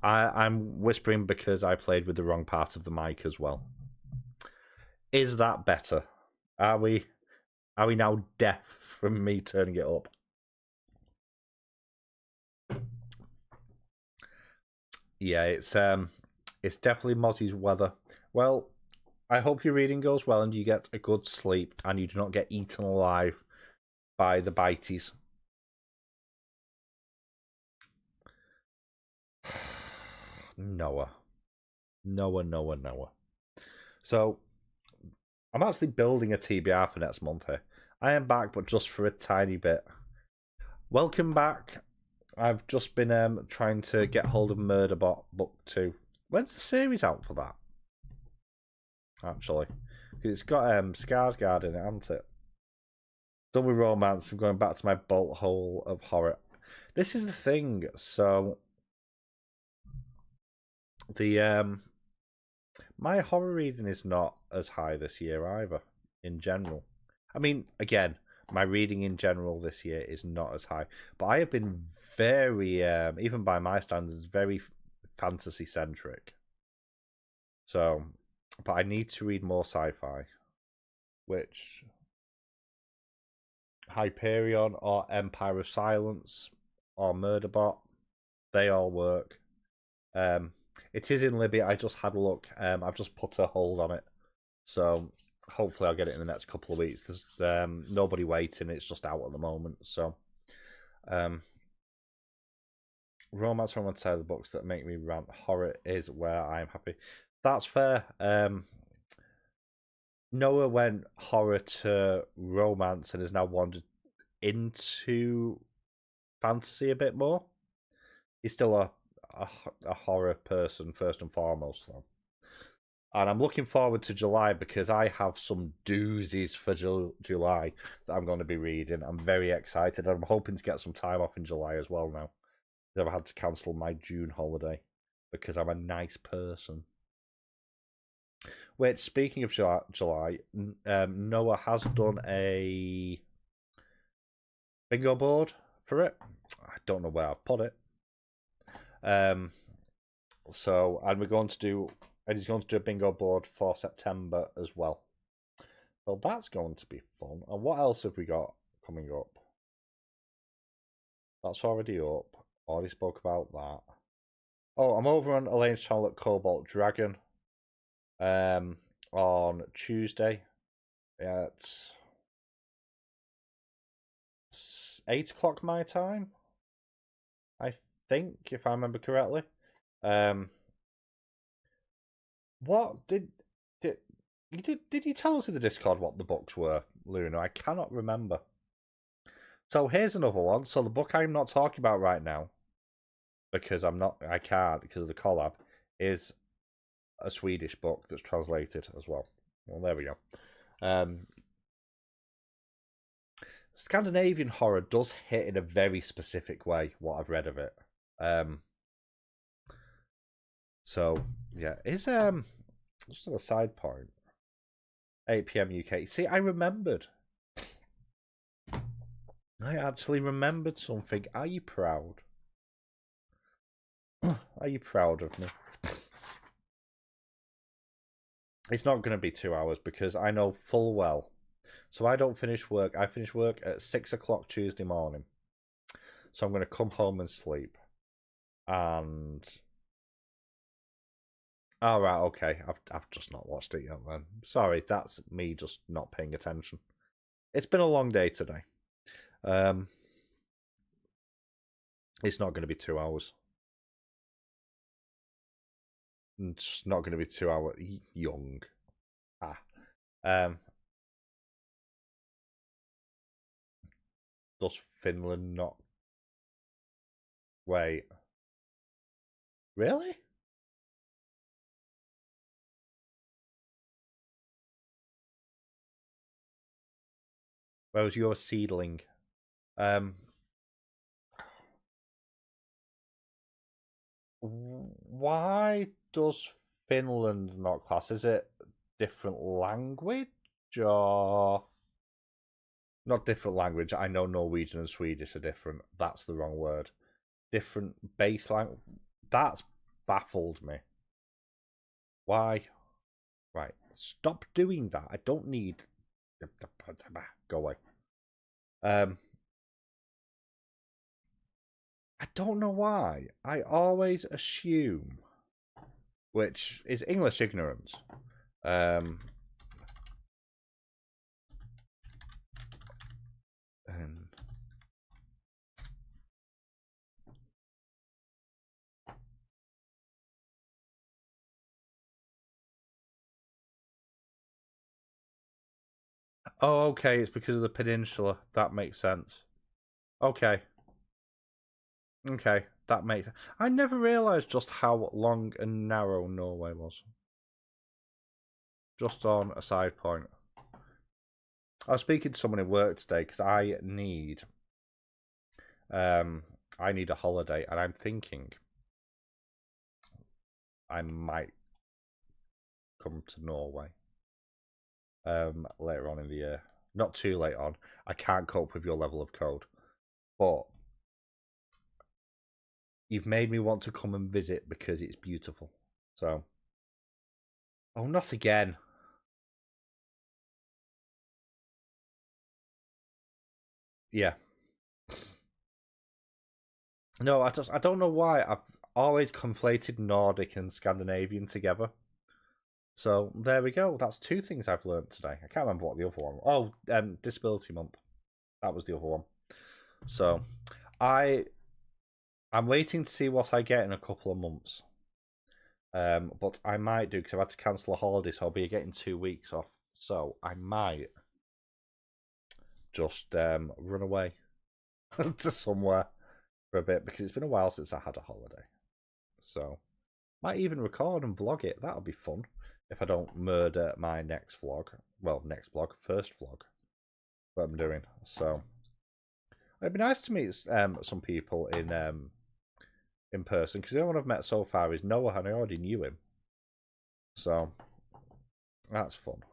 I'm whispering because I played with the wrong part of the mic as well. Is that better? Are we now deaf from me turning it up? Yeah, it's definitely Mozzie's weather. Well, I hope your reading goes well and you get a good sleep and you do not get eaten alive by the bites. Noah. So, I'm actually building a TBR for next month here. I am back, but just for a tiny bit. Welcome back. I've just been trying to get hold of Murderbot Book 2. When's the series out for that? Actually. Because it's got Skarsgård in it, hasn't it? Done with romance. I'm going back to my bolt hole of horror. This is the thing. So, the my horror reading is not as high this year either, in general. I mean, again, my reading in general this year is not as high. But I have been very, even by my standards, very fantasy-centric. So, but I need to read more sci-fi. Which... Hyperion or Empire of Silence or Murderbot, they all work. It is in Libya. I just had a look. I've just put a hold on it. So hopefully I'll get it in the next couple of weeks. There's nobody waiting. It's just out at the moment. So romance from one side of the books that make me rant. Horror is where I'm happy. That's fair. Noah went horror to romance and has now wandered into fantasy a bit more. He's still a horror person first and foremost, though. And I'm looking forward to July because I have some doozies for July that I'm going to be reading. I'm very excited. I'm hoping to get some time off in July as well now. I've had to cancel my June holiday because I'm a nice person. Which, speaking of July, Noah has done a bingo board for it. I don't know where I've put it. So, and he's going to do a bingo board for September as well. So that's going to be fun. And what else have we got coming up? That's already up. Already spoke about that. Oh, I'm over on Elaine's channel at Cobalt Dragon. On Tuesday at 8 o'clock my time, I think, if I remember correctly. What did you tell us in the Discord what the books were, Luna? I cannot remember. So here's another one. So the book I'm not talking about right now, because I can't because of the collab, is a Swedish book that's translated as well. Well, there we go. Scandinavian horror does hit in a very specific way, what I've read of it. So yeah, is just on a side point. 8 PM UK. See, I remembered. I actually remembered something. Are you proud? Are you proud of me? It's not going to be 2 hours because I know full well. So I don't finish work. I finish work at 6 o'clock Tuesday morning. So I'm going to come home and sleep. And... all right, okay. I've just not watched it yet, then. Sorry, that's me just not paying attention. It's been a long day today. It's not going to be 2 hours. It's not going to be 2 hours. Young. Does Finland not... wait. Really? whereas you're a seedling. Why does Finland not class? Is it different language or not different language? I know Norwegian and Swedish are different. That's the wrong word. Different baseline. That's baffled me. Why? Right. Stop doing that. I don't need. Go away. I don't know why. I always assume, which is English ignorance. And oh, okay. It's because of the peninsula. That makes sense. Okay. Okay, that makes. I never realised just how long and narrow Norway was. Just on a side point, I was speaking to someone in work today because I need a holiday, and I'm thinking I might come to Norway later on in the year. Not too late on. I can't cope with your level of code, but you've made me want to come and visit because it's beautiful. So, oh, not again. Yeah. No, I don't know why I've always conflated Nordic and Scandinavian together. So there we go. That's two things I've learned today. I can't remember what the other one was. Oh, Disability Month. That was the other one. So I'm waiting to see what I get in a couple of months. But I might do because I've had to cancel a holiday, so I'll be getting 2 weeks off. So I might just run away to somewhere for a bit because it's been a while since I had a holiday. So might even record and vlog it. That'll be fun if I don't murder my next vlog. Well, next vlog, first vlog. What I'm doing. So it'd be nice to meet some people in person because the only one I've met so far is Noah, and I already knew him. So that's fun.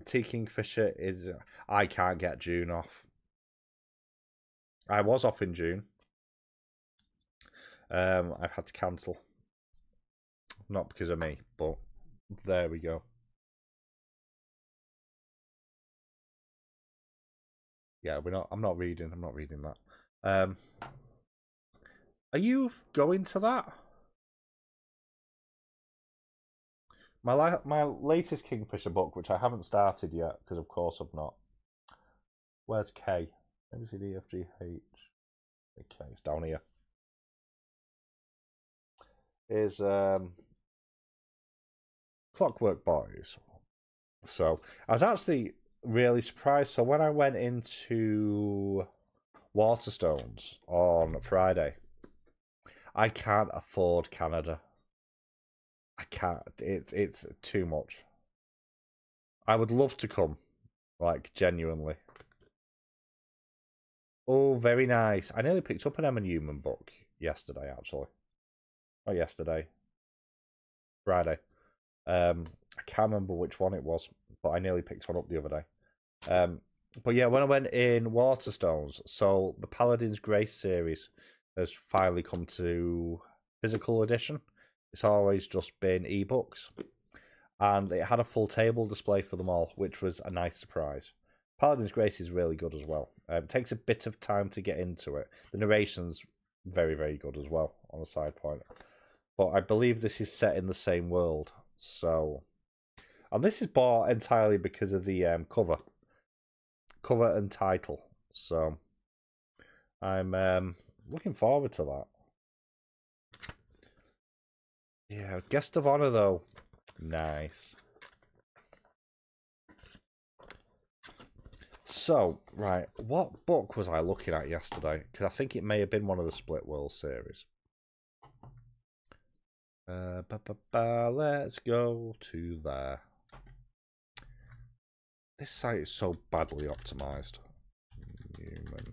T Kingfisher is. I can't get June off. I was off in June. I've had to cancel. Not because of me, but there we go. Yeah, we're not. I'm not reading that. Are you going to that? My latest Kingfisher book, which I haven't started yet because of course I've not. Where's K? ABCDFGH. Okay, it's down here. Is Clockwork Boys. So I was actually really surprised. So when I went into Waterstones on Friday, I can't afford Canada. I can't. It's too much. I would love to come, like genuinely. Oh, very nice. I nearly picked up an Emma Newman book yesterday, actually. Not yesterday. Friday. I can't remember which one it was, but I nearly picked one up the other day. But yeah, when I went in Waterstones, so the Paladin's Grace series has finally come to physical edition. It's always just been ebooks. And it had a full table display for them all, which was a nice surprise. Paladin's Grace is really good as well. It takes a bit of time to get into it. The narration's very, very good as well, on a side point. But I believe this is set in the same world. So, and this is bought entirely because of the cover and title. So, I'm looking forward to that. Yeah, guest of honor though. Nice. So, right, what book was I looking at yesterday? Because I think it may have been one of the Split World series. Let's go to there. This site is so badly optimized. Human.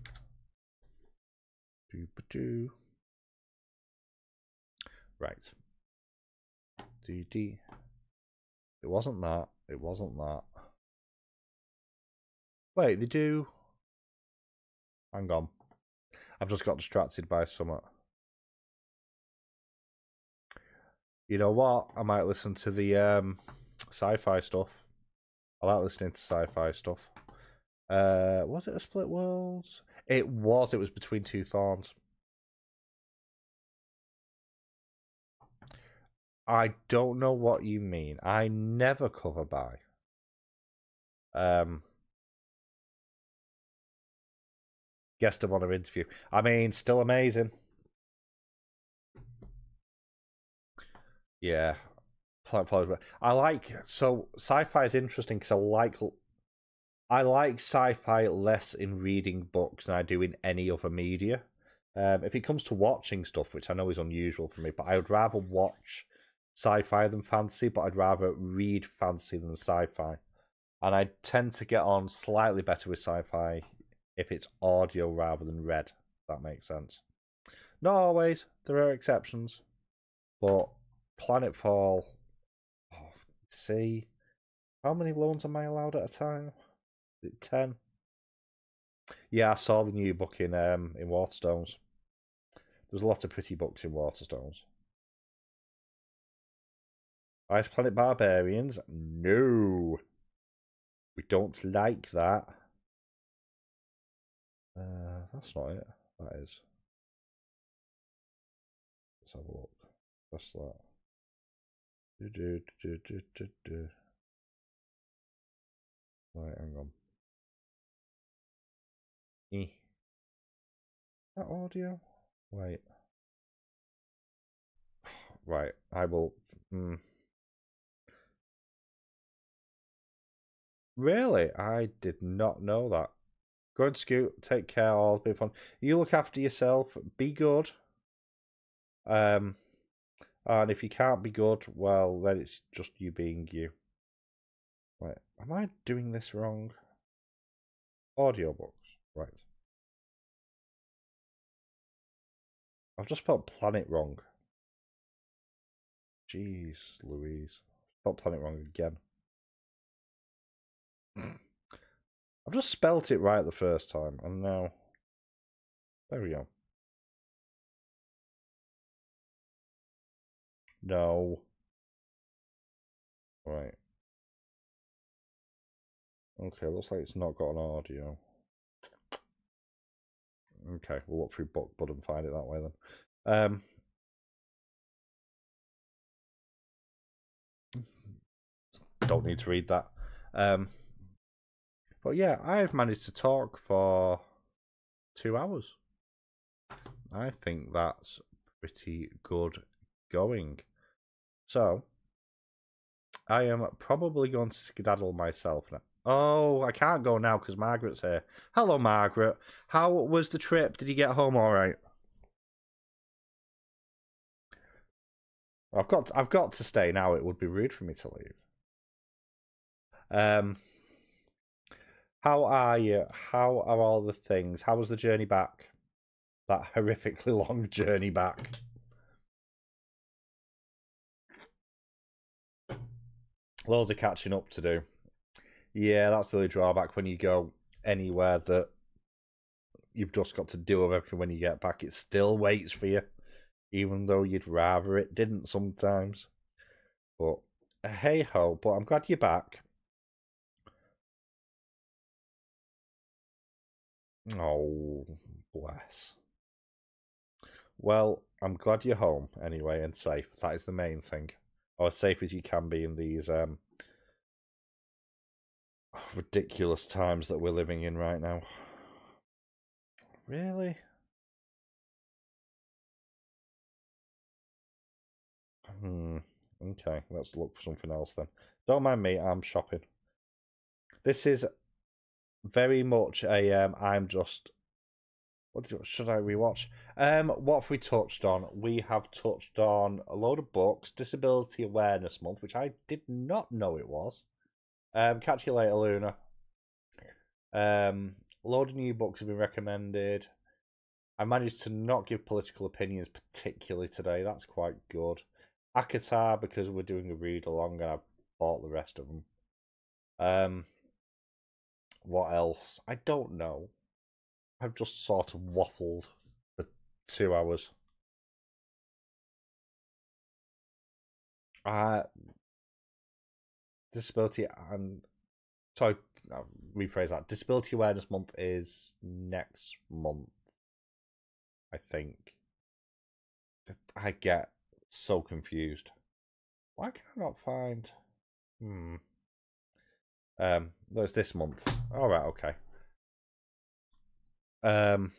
Doo-ba-doo. Right. DD. It wasn't that. It wasn't that. Wait, they do. Hang on. I've just got distracted by something. You know what? I might listen to the sci-fi stuff. I like listening to sci-fi stuff. Was it a Split Worlds? It was. It was Between Two Thorns. I don't know what you mean. I never cover by. Guest him on an interview. I mean, still amazing. Yeah. I like, so sci-fi is interesting because I like sci-fi less in reading books than I do in any other media. If it comes to watching stuff, which I know is unusual for me, but I would rather watch sci-fi than fantasy, but I'd rather read fantasy than sci-fi. And I tend to get on slightly better with sci-fi if it's audio rather than read, if that makes sense. Not always, there are exceptions. But Planetfall, see, how many loans am I allowed at a time? Is it 10? Yeah, I saw the new book in Waterstones. There's a lot of pretty books in Waterstones. Ice Planet Barbarians? No. We don't like that. That's not it. That is. Let's have a look. That's that. Right, hang on. That audio? Wait. Right, I will. Really? I did not know that. Go and Scoot. Take care. All be fun. You look after yourself. Be good. And if you can't be good, well, then it's just you being you. Wait, am I doing this wrong? Audiobooks. Right. I've just spelled planet wrong. Jeez, Louise. Spelled planet wrong again. I've just spelt it right the first time, and now... There we go. No. Right. Okay, looks like it's not got an audio. Okay, we'll look through BookBud and find it that way then. Don't need to read that. But yeah, I've managed to talk for 2 hours. I think that's pretty good going. So, I am probably going to skedaddle myself now. Oh, I can't go now because Margaret's here. Hello, Margaret. How was the trip? Did you get home all right? I've got to stay now. It would be rude for me to leave. How are you? How are all the things? How was the journey back? That horrifically long journey back. Loads of catching up to do. Yeah, that's the only drawback when you go anywhere that you've just got to do with everything when you get back. It still waits for you, even though you'd rather it didn't sometimes. But hey ho, but I'm glad you're back. Oh, bless. Well, I'm glad you're home anyway and safe. That is the main thing. Or as safe as you can be in these ridiculous times that we're living in right now. Really? Okay, let's look for something else then. Don't mind me, I'm shopping. This is very much a I'm just... What should I rewatch? What have we touched on? We have touched on a load of books. Disability Awareness Month, which I did not know it was. Catch you later, Luna. Load of new books have been recommended. I managed to not give political opinions particularly today. That's quite good. Akatar, because we're doing a read along and I bought the rest of them. What else? I don't know. I've just sort of waffled for 2 hours. Disability and sorry, I'll rephrase that. Disability Awareness Month is next month, I think. I get so confused. Why can I not find? No, it's this month. All right, okay. I'm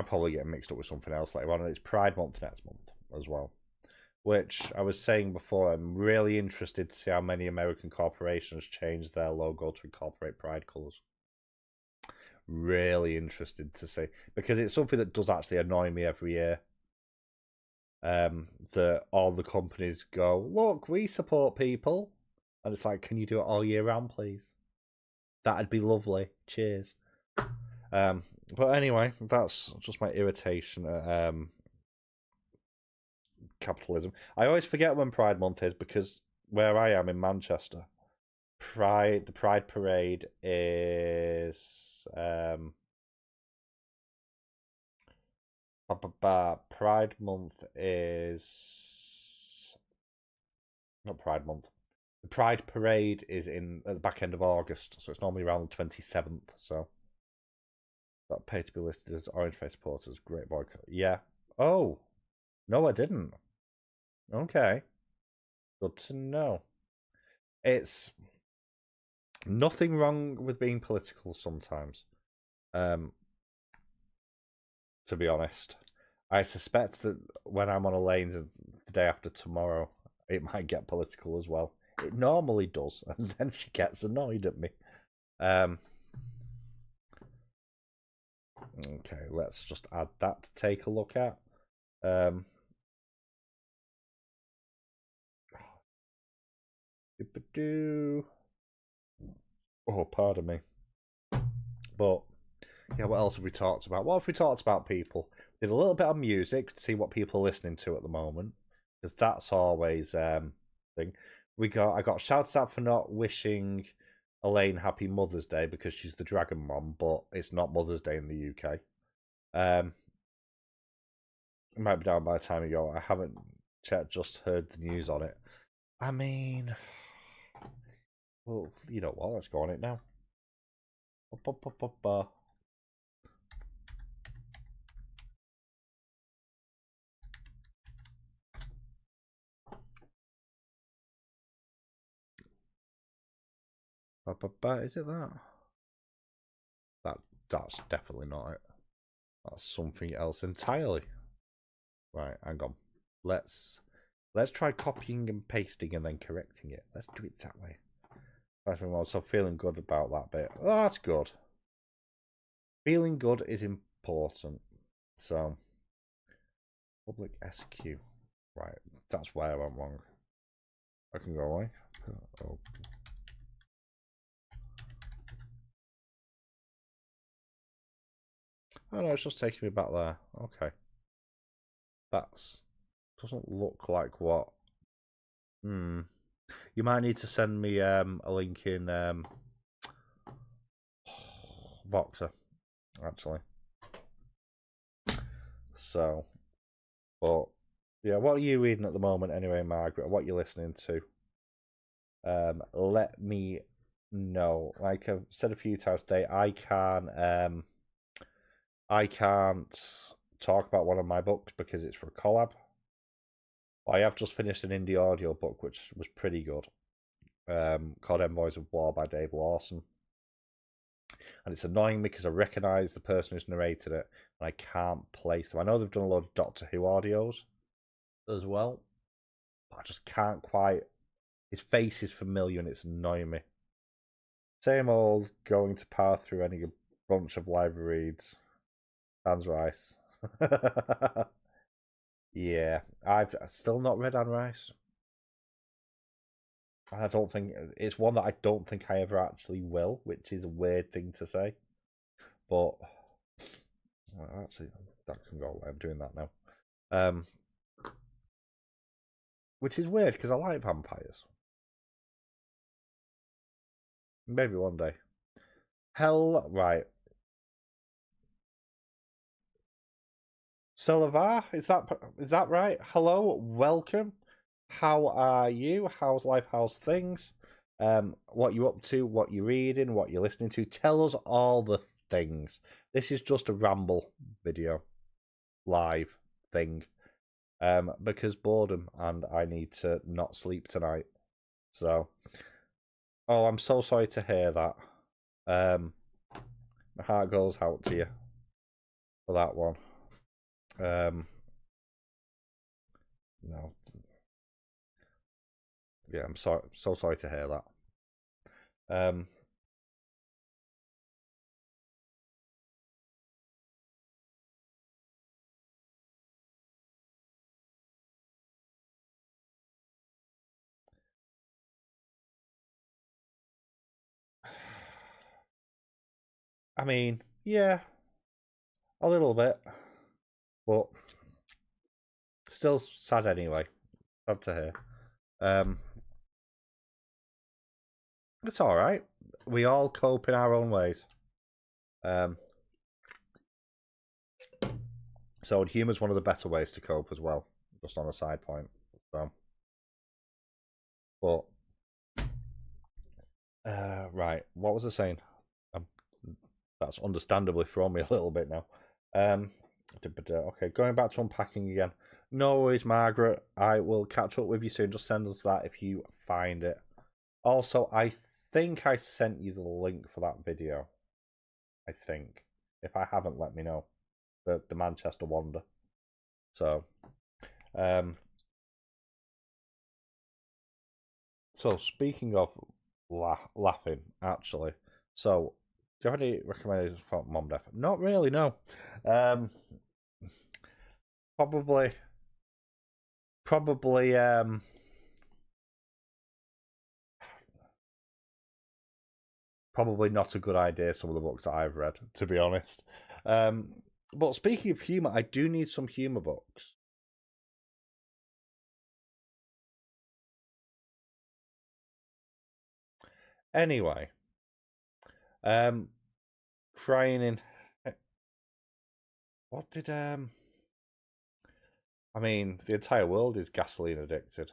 probably getting mixed up with something else later on. It's Pride Month next month as well. Which I was saying before, I'm really interested to see how many American corporations change their logo to incorporate Pride colours. Really interested to see, because it's something that does actually annoy me every year. That all the companies go, look, we support people, and it's like, can you do it all year round, please? That'd be lovely. Cheers. But anyway, that's just my irritation at capitalism. I always forget when Pride Month is, because where I am in Manchester, the Pride Parade is Pride Month is not Pride Month. The Pride Parade is at the back end of August, so it's normally around the 27th. So that pay to be listed as Orange Face supporters. Great boycott. Yeah. Oh no, I didn't. Okay. Good to know. It's nothing wrong with being political sometimes. To be honest, I suspect that when I'm on a lanes the day after tomorrow, it might get political as well. It normally does, and then she gets annoyed at me. Okay, let's just add that to take a look at. Oh, pardon me. But yeah, what else have we talked about? What have we talked about, people? Did a little bit of music to see what people are listening to at the moment, because that's always thing. I got shouted at for not wishing Elaine happy Mother's Day because she's the Dragon Mom, but it's not Mother's Day in the UK. It might be down by the time you go. I haven't just heard the news on it. I mean, well, you know what? Let's go on it now. Is it that? That's definitely not it. That's something else entirely. Right, hang on. Let's try copying and pasting and then correcting it. Let's do it that way. So feeling good about that bit. Oh, that's good. Feeling good is important. So public SQ. Right, that's where I went wrong. I can go away. Oh. Oh no, it's just taking me back there. Okay. That's doesn't look like what. You might need to send me a link in Voxer, actually. So, but yeah, what are you reading at the moment anyway, Margaret? What are you listening to? Let me know. Like I've said a few times today, I can't talk about one of my books because it's for a collab. I have just finished an indie audio book which was pretty good, called Envoys of War by Dave Lawson. And it's annoying me because I recognise the person who's narrated it and I can't place them. I know they've done a lot of Doctor Who audios as well, but I just can't quite. His face is familiar and it's annoying me. Same old going to power through any bunch of library reads. Anne Rice. Yeah, I've still not read Anne Rice. I don't think it's one that I don't think I ever actually will, which is a weird thing to say. But well, actually, that can go away. I'm doing that now. Which is weird because I like vampires. Maybe one day. Hell, right. Selavar, is that right? Hello, welcome. How are you? How's life? How's things? What you up to? What you reading? What you're listening to? Tell us all the things. This is just a ramble video, live thing. Because boredom and I need to not sleep tonight. So, oh, I'm so sorry to hear that. My heart goes out to you for that one. No. Yeah, I'm so sorry to hear that. I mean, yeah, a little bit, but still sad anyway. Sad to hear. It's all right. We all cope in our own ways. So humor's one of the better ways to cope as well. Just on a side point. So, but right, what was I saying? That's understandably thrown me a little bit now. Okay, going back to unpacking again. No worries, Margaret. I will catch up with you soon. Just send us that if you find it. Also, I think I sent you the link for that video. I think. If I haven't, let me know. The Manchester Wander. So, so speaking of laughing, actually, so do you have any recommendations for Mom Death? Not really, no. Probably probably not a good idea, some of the books that I've read, to be honest. But speaking of humour, I do need some humour books. Anyway, crying in. What did I mean, the entire world is gasoline addicted.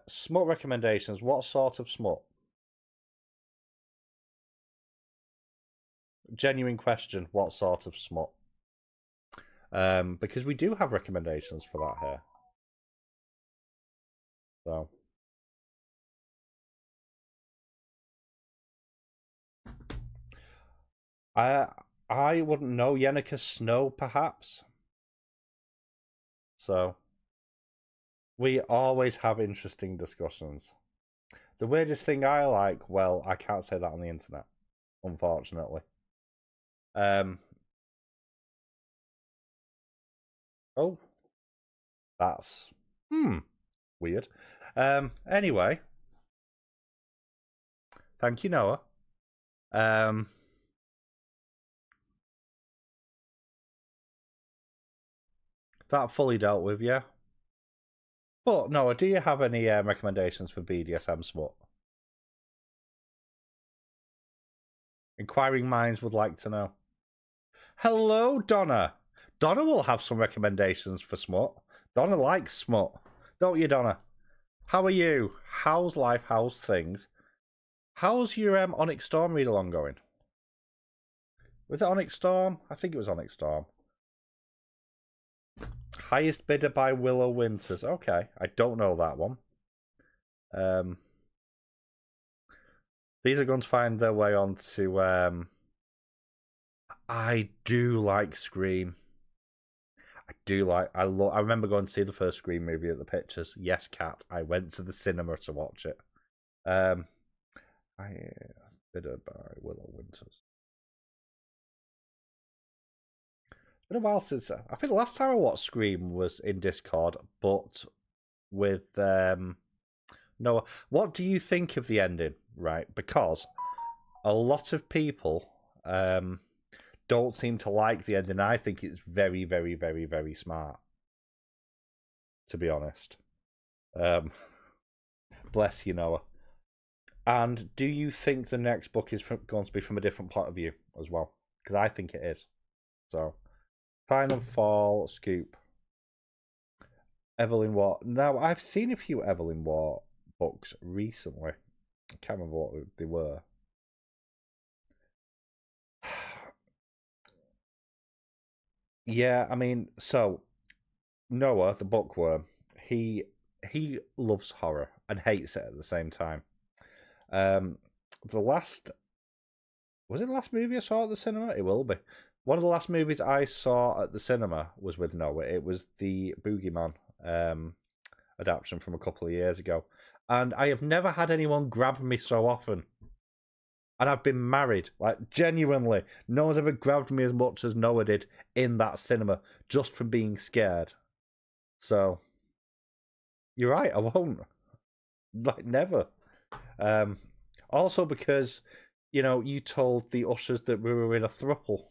Smut recommendations. What sort of smut? Genuine question. What sort of smut? Because we do have recommendations for that here. So. I wouldn't know. Yenneker Snow, perhaps. So. We always have interesting discussions. The weirdest thing I like, well, I can't say that on the internet, unfortunately. Oh. That's weird. Anyway. Thank you, Noah. That fully dealt with, yeah. But Noah, do you have any recommendations for BDSM smut? Inquiring minds would like to know. Hello, Donna. Donna will have some recommendations for smut. Donna likes smut. Don't you, Donna? How are you? How's life? How's things? How's your Onyx Storm read along going? Was it Onyx Storm? I think it was Onyx Storm. Highest bidder by Willow Winters. Okay, I don't know that one. These are going to find their way onto. I do like Scream. I remember going to see the first Scream movie at the Pictures. Yes, Cat. I went to the cinema to watch it. Bidder by Willow Winters. It's been a while since I think the last time I watched Scream was in Discord, but with Noah. What do you think of the ending? Right, because a lot of people don't seem to like the ending. I think it's very, very, very, very smart. To be honest, bless you, Noah. And do you think the next book is going to be from a different point of view as well? Because I think it is. So, Final Fall, Scoop, Evelyn Waugh. Now, I've seen a few Evelyn Waugh books recently. I can't remember what they were. Yeah, I mean, so Noah, the bookworm, he loves horror and hates it at the same time. The last was it the last movie I saw at the cinema? It will be. One of the last movies I saw at the cinema was with Noah. It was the Boogeyman adaptation from a couple of years ago. And I have never had anyone grab me so often. And I've been married. Like, genuinely. No one's ever grabbed me as much as Noah did in that cinema just from being scared. So, you're right, I won't. Like, never. Also because, you told the ushers that we were in a throuple.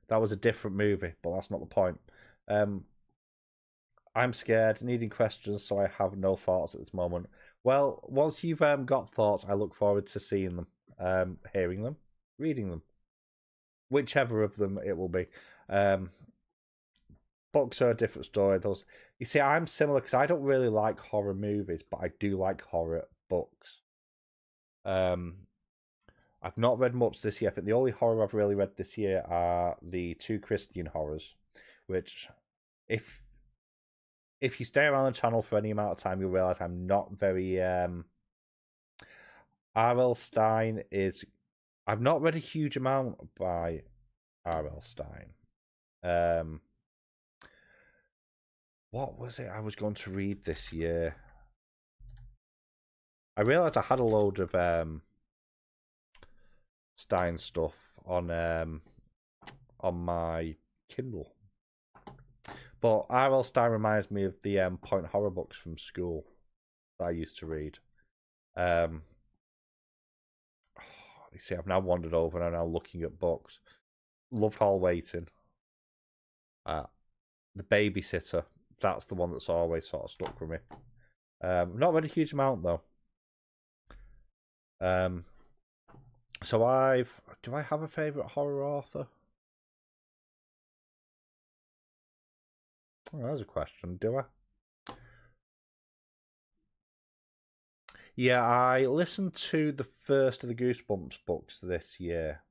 That was a different movie, but that's not the point. I'm scared, needing questions, so I have no thoughts at this moment. Well, once you've got thoughts, I look forward to seeing them, hearing them, reading them. Whichever of them it will be. Books are a different story. You see, I'm similar because I don't really like horror movies, but I do like horror books. I've not read much this year. I think the only horror I've really read this year are the 2 Christian horrors, which, if you stay around the channel for any amount of time, you'll realise I'm not very... R.L. Stine is... I've not read a huge amount by R.L. Stine. What was it I was going to read this year? I realised I had a load of Stein stuff on my Kindle. But R.L. Stine reminds me of the point horror books from school that I used to read. You see, I've now wandered over and I'm now looking at books. Love Hall Waiting. The Babysitter. That's the one that's always sort of stuck with me. Not read a huge amount though. So do I have a favourite horror author? Oh, that's a question. Do I? Yeah, I listened to the first of the Goosebumps books this year.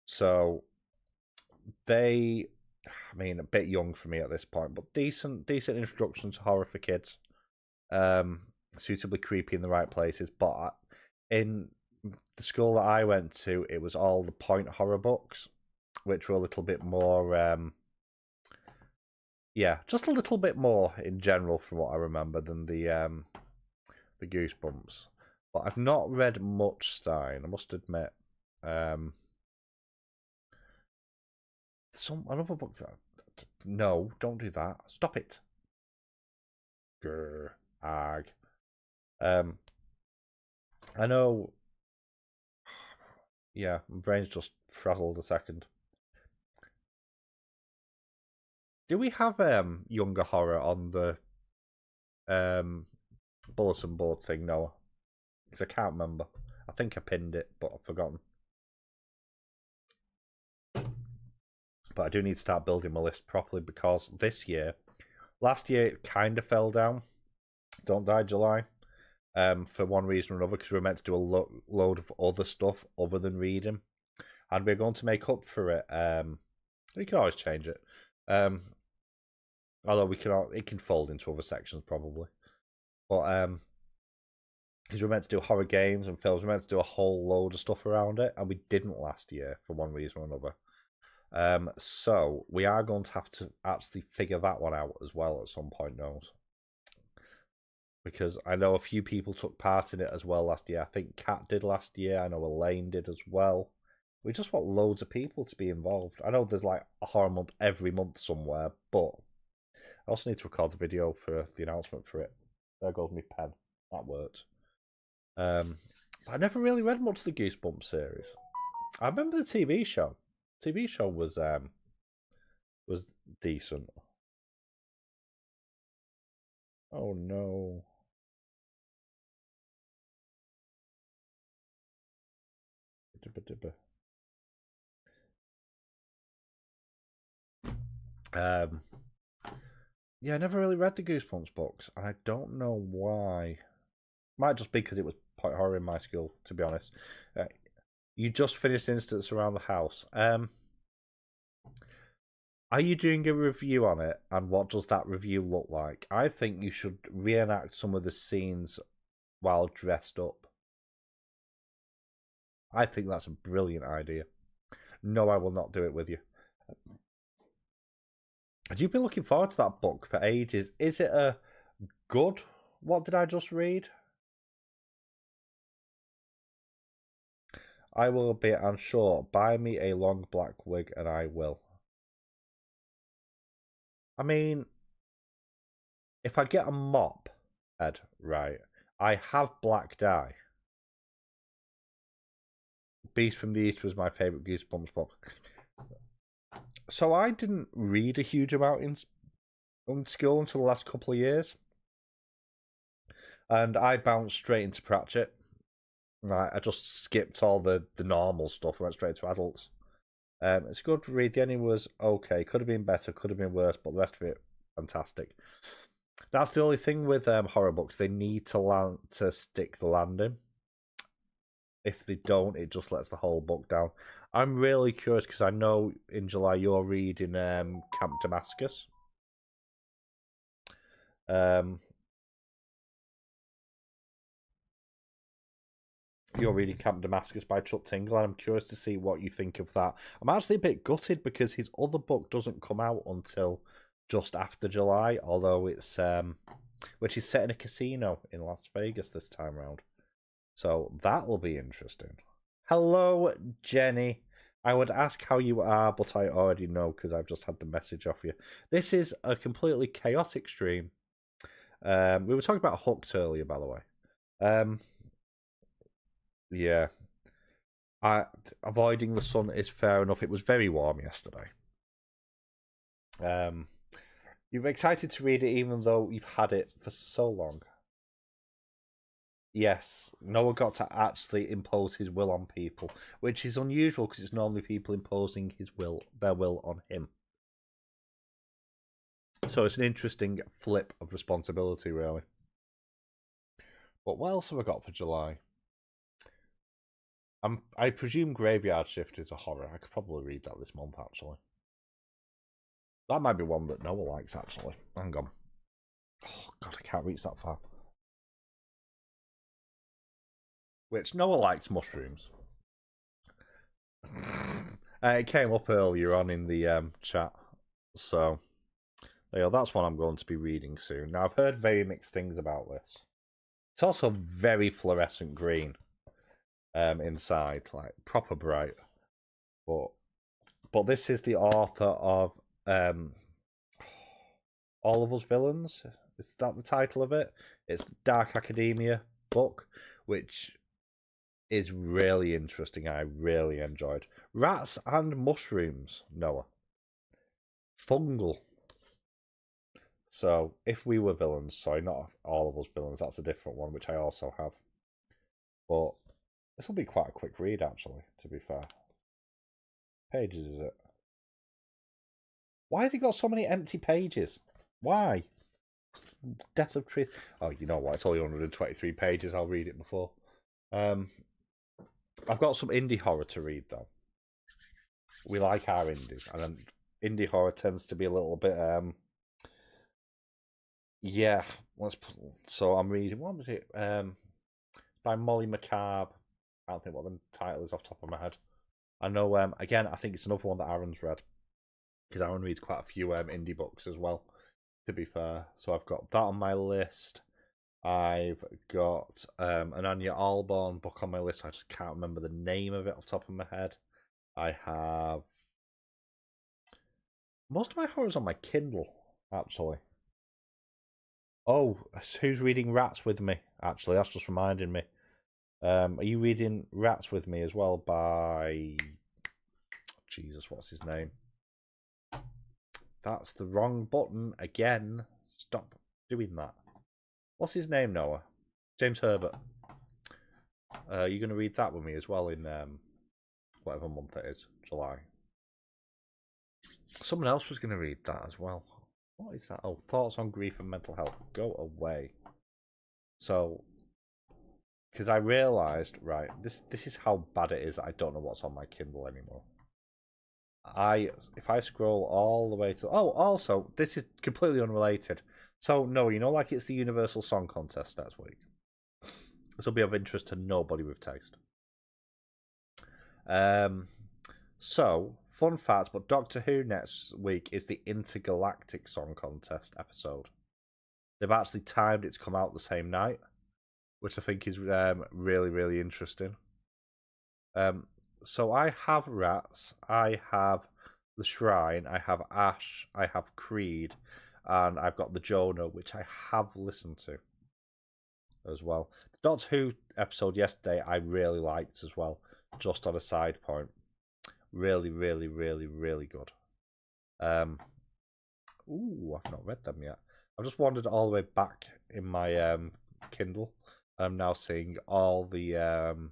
So they, I mean, a bit young for me at this point, but decent introduction to horror for kids. Suitably creepy in the right places, but in the school that I went to, it was all the point horror books, which were a little bit more, just a little bit more in general from what I remember than the Goosebumps. But I've not read much Stein, I must admit. Another book that... No, don't do that. Stop it. Grr. Ag. I know. Yeah, my brain's just frazzled a second. Do we have younger horror on the bulletin board thing, Noah? Because I can't remember. I think I pinned it, but I've forgotten. But I do need to start building my list properly because last year it kind of fell down. Don't Die July. For one reason or another, because we were meant to do a load of other stuff other than reading, and we're going to make up for it. We can always change it, although it can fold into other sections probably. But because we were meant to do horror games and films, we were meant to do a whole load of stuff around it, and we didn't last year for one reason or another. So we are going to have to actually figure that one out as well at some point, knows. Because I know a few people took part in it as well last year. I think Kat did last year. I know Elaine did as well. We just want loads of people to be involved. I know there's like a horror month every month somewhere, but I also need to record the video for the announcement for it. There goes my pen. That worked. I never really read much of the Goosebumps series. I remember the TV show. The TV show was decent. Oh no. Yeah, I never really read the Goosebumps books, and I don't know why. Might just be because it was quite horror in my school, to be honest. You just finished Instance Around the House. Are you doing a review on it, and what does that review look like? I think you should reenact some of the scenes while dressed up. I think that's a brilliant idea. No, I will not do it with you. You've been looking forward to that book for ages. Is it a good? What did I just read? I will be unsure. Buy me a long black wig and I will. I mean, if I get a mop, Ed, right, I have black dye. Beast from the East was my favourite Goosebumps book. So I didn't read a huge amount in school until the last couple of years. And I bounced straight into Pratchett. Right, I just skipped all the normal stuff and went straight to adults. It's a good read. The ending was okay. Could have been better, could have been worse, but the rest of it, fantastic. That's the only thing with horror books. They need to stick the landing. If they don't, it just lets the whole book down. I'm really curious because I know in July you're reading Camp Damascus. You're reading Camp Damascus by Chuck Tingle, and I'm curious to see what you think of that. I'm actually a bit gutted because his other book doesn't come out until just after July, although it's which is set in a casino in Las Vegas this time around. So that will be interesting. Hello, Jenny. I would ask how you are, but I already know because I've just had the message off you. This is a completely chaotic stream. We were talking about Hooked earlier, by the way. Yeah. Avoiding the sun is fair enough. It was very warm yesterday. You're excited to read it even though you've had it for so long. Yes, Noah got to actually impose his will on people, which is unusual because it's normally people imposing their will on him. So it's an interesting flip of responsibility, really. But what else have I got for July? I presume Graveyard Shift is a horror. I could probably read that this month, actually. That might be one that Noah likes, actually. Hang on. Oh, God, I can't reach that far. Which Noah likes mushrooms. It came up earlier on in the chat. So, yeah, that's one I'm going to be reading soon. Now, I've heard very mixed things about this. It's also very fluorescent green inside, like proper bright. But this is the author of All of Us Villains. Is that the title of it? It's Dark Academia book, which is really interesting. I really enjoyed. Rats and mushrooms, Noah. Fungal. So, If We Were Villains, sorry, not All of Us Villains, that's a different one, which I also have. But this will be quite a quick read, actually, to be fair. Pages, is it? Why has he got so many empty pages? Why? Death of Tree. Oh, you know what? It's only 123 pages. I'll read it before. I've got some indie horror to read, though. We like our indies, and indie horror tends to be a little bit yeah. So I'm reading, what was it? By Molly McCabe. I don't think what the title is off the top of my head. I know, again, I think it's another one that Aaron's read, because Aaron reads quite a few indie books as well, to be fair. So I've got that on my list. I've got an Anya Alborn book on my list. I just can't remember the name of it off the top of my head. I have most of my horrors on my Kindle. actually. Oh, who's reading Rats with me? Actually, that's just reminding me. Are you reading Rats with me as well by... Jesus, what's his name? That's the wrong button again. Stop doing that. What's his name, Noah? James Herbert. You're going to read that with me as well in whatever month it is, July. Someone else was going to read that as well. What is that? Oh, Thoughts on Grief and Mental Health. Go away. So, because I realised, right, this is how bad it is that I don't know what's on my Kindle anymore. If I scroll all the way to... Oh, also, this is completely unrelated. So, no, you know, like it's the Universal Song Contest next week. This will be of interest to nobody with taste. So, fun fact, but Doctor Who next week is the Intergalactic Song Contest episode. They've actually timed it to come out the same night, which I think is really, really interesting. So I have Rats, I have The Shrine, I have Ash, I have Creed, and I've got the Jonah, which I have listened to as well. The Doctor Who episode yesterday I really liked as well, just on a side point. Really, really, really, really good. Ooh, I've not read them yet. I've just wandered all the way back in my Kindle. I'm now seeing all the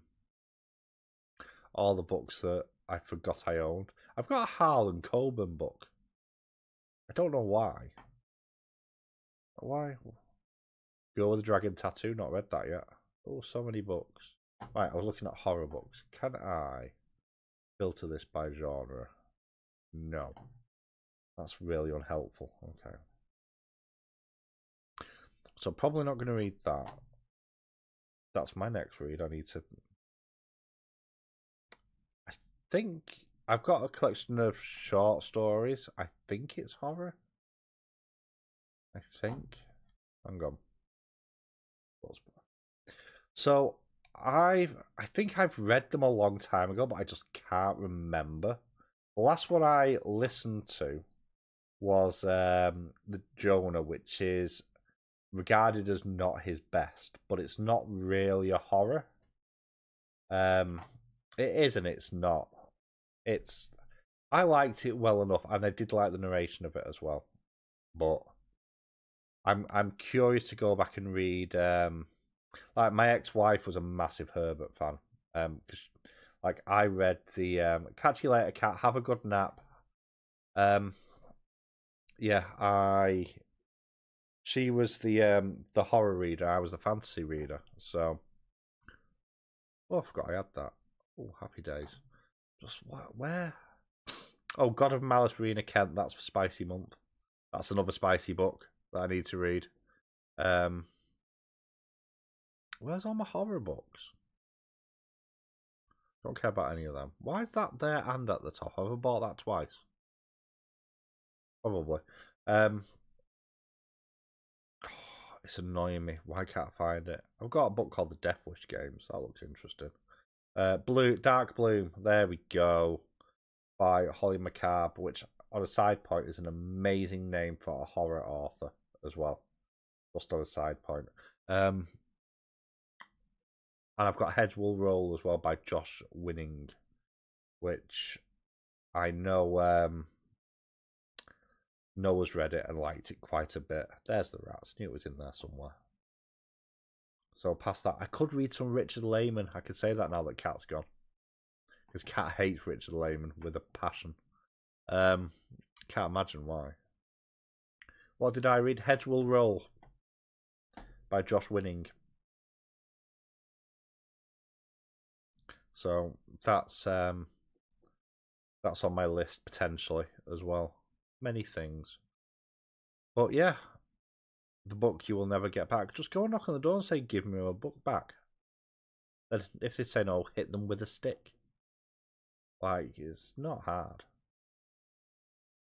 books that I forgot I owned. I've got a Harlan Coben book. I don't know why. Why? Girl with the Dragon Tattoo, not read that yet. Oh, so many books. Right, I was looking at horror books. Can I filter this by genre? No. That's really unhelpful. Okay. So I'm probably not going to read that. That's my next read. I need to... I think I've got a collection of short stories. I think it's horror. I think. Hang on. So I think I've read them a long time ago, but I just can't remember. The last one I listened to was the Jonah, which is regarded as not his best, but it's not really a horror. It is and it's not. I liked it well enough, and I did like the narration of it as well. But I'm curious to go back and read. Like my ex-wife was a massive Herbert fan. Cause, like I read the Catch You Later, Cat. Have a Good Nap. Yeah, she was the horror reader. I was the fantasy reader. So, oh, I forgot I had that. Oh, happy days. Just where? Oh, God of Malice, Rena Kent. That's for Spicy Month. That's another spicy book that I need to read. Where's all my horror books? Don't care about any of them. Why is that there and at the top? Have I bought that twice? Probably. It's annoying me. Why can't I find it? I've got a book called The Death Wish Games. That looks interesting. Dark Bloom. There we go. By Holly McCabe, which on a side point is an amazing name for a horror author as well. Just on a side point. And I've got Heads Will Roll as well by Josh Winning, which I know Noah's read it and liked it quite a bit. There's the Rats. Knew it was in there somewhere. So past that, I could read some Richard Lehman. I could say that now that Kat's gone. Because Kat hates Richard Lehman with a passion. Can't imagine why. What did I read? Heads Will Roll by Josh Winning. So that's on my list potentially as well. Many things. But yeah, the book you will never get back. Just go and knock on the door and say, give me a book back. And if they say no, hit them with a stick. Like, it's not hard.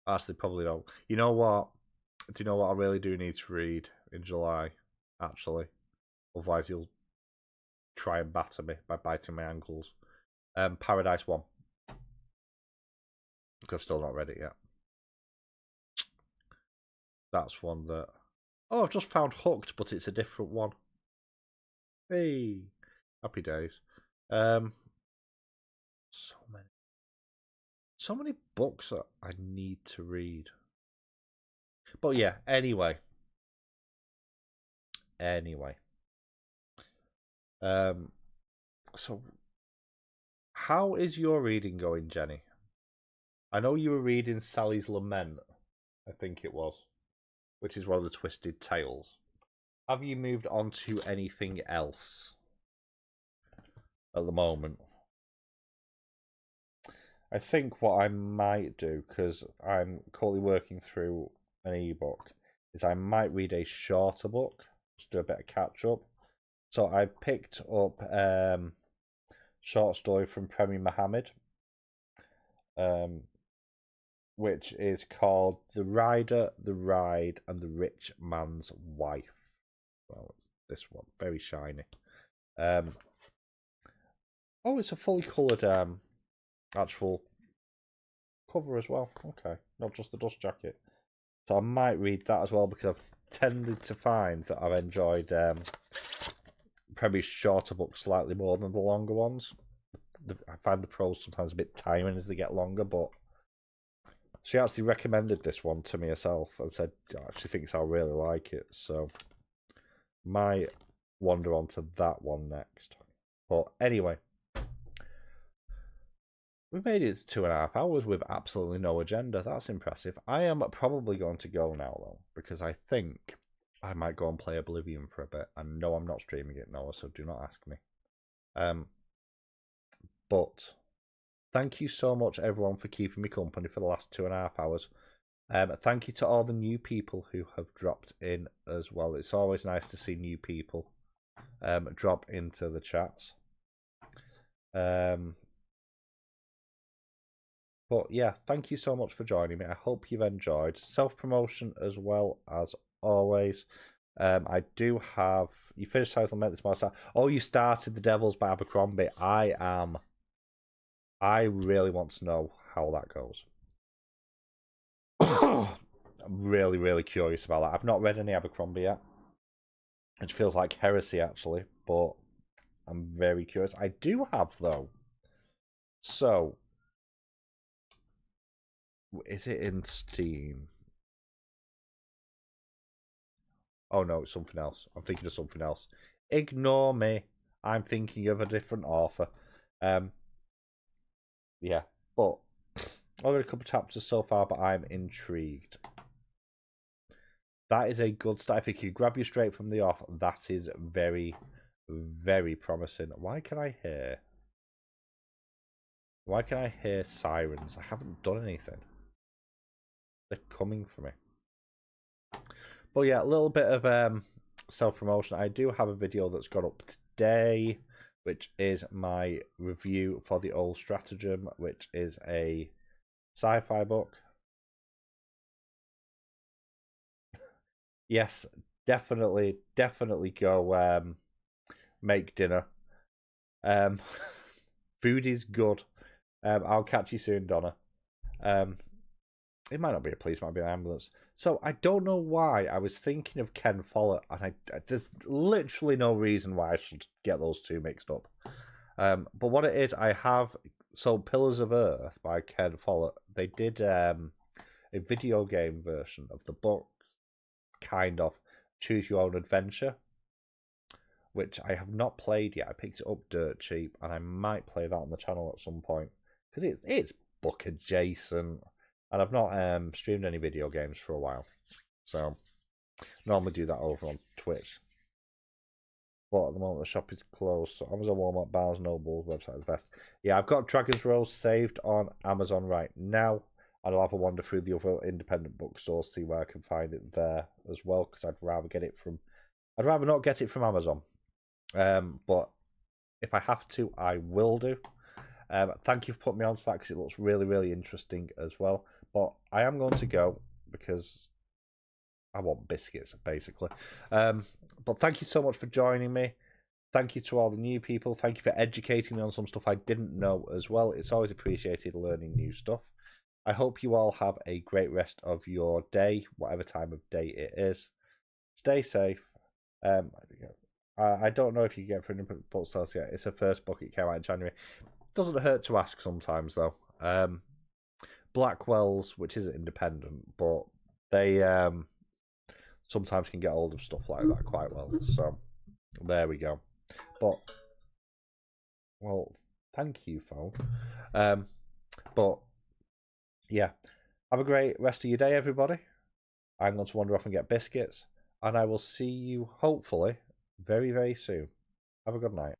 Actually, probably don't. You know what? Do you know what I really do need to read in July? Actually. Otherwise, you'll try and batter me by biting my ankles. Paradise 1. Because I've still not read it yet. That's one that... Oh, I've just found Hooked, but it's a different one. Hey, happy days. So many books that I need to read. But yeah, anyway. So how is your reading going, Jenny? I know you were reading Sally's Lament, I think it was, which is one of the Twisted Tales. Have you moved on to anything else at the moment? I think what I might do, because I'm currently working through an ebook, is I might read a shorter book, just do a bit of catch up. So I picked up short story from Premier Mohammed, which is called The Rider, the Ride, and the Rich Man's Wife. Well, it's this one, very shiny. Oh, it's a fully coloured actual cover as well. Okay, not just the dust jacket. So I might read that as well, because I've tended to find that I've enjoyed probably shorter books slightly more than the longer ones. I find the prose sometimes a bit tiring as they get longer, but she actually recommended this one to me herself and said she thinks I'll really like it. So might wander on to that one next. But anyway, we made it to 2.5 hours with absolutely no agenda. That's impressive. I am probably going to go now, though, because I think I might go and play Oblivion for a bit. I know I'm not streaming it, Noah, so do not ask me. But thank you so much, everyone, for keeping me company for the last 2.5 hours. Thank you to all the new people who have dropped in as well. It's always nice to see new people drop into the chats. But yeah, thank you so much for joining me. I hope you've enjoyed. Self-promotion as well as always. I do have... You finished Title Met this morning. Oh, you started The Devils by Abercrombie. I really want to know how that goes. I'm really, really curious about that. I've not read any Abercrombie yet, which feels like heresy, actually, but I'm very curious. I do have, though. So, is it in Steam? Oh, no, it's something else. I'm thinking of something else. Ignore me. I'm thinking of a different author. Yeah, but I've read a couple of chapters so far, but I'm intrigued. That is a good start. If it could grab you straight from the off, that is very, very promising. Why can I hear sirens? I haven't done anything. They're coming for me. But yeah, a little bit of self-promotion. I do have a video that's got up today, which is my review for The Old Stratagem, which is a sci-fi book. Yes, definitely go make dinner. Food is good. I'll catch you soon, Donna. It might not be a police, it might be an ambulance. So I don't know why I was thinking of Ken Follett, and there's literally no reason why I should get those two mixed up. But what it is, I have Pillars of Earth by Ken Follett. They did a video game version of the book, kind of Choose Your Own Adventure, which I have not played yet. I picked it up dirt cheap, and I might play that on the channel at some point because it's book adjacent. And I've not streamed any video games for a while. So, normally do that over on Twitch. But at the moment, the shop is closed. So, Amazon, Walmart, Barnes Noble's website is the best. Yeah, I've got Dragon's Rose saved on Amazon right now. And I'll have a wander through the other independent bookstores, see where I can find it there as well. Because I'd rather not get it from Amazon. But if I have to, I will do. Thank you for putting me on to that because it looks really, really interesting as well. But I am going to go because I want biscuits, basically. But thank you so much for joining me. Thank you to all the new people. Thank you for educating me on some stuff I didn't know as well. It's always appreciated learning new stuff. I hope you all have a great rest of your day, whatever time of day it is. Stay safe. I don't know if you get for an book sales yet. It's the first book. It came out in January. Doesn't hurt to ask sometimes, though. Blackwell's, which isn't independent, but they sometimes can get hold of stuff like that quite well. So there we go. But well, thank you, phone. But yeah, have a great rest of your day, everybody. I'm going to wander off and get biscuits, and I will see you hopefully very, very soon. Have a good night.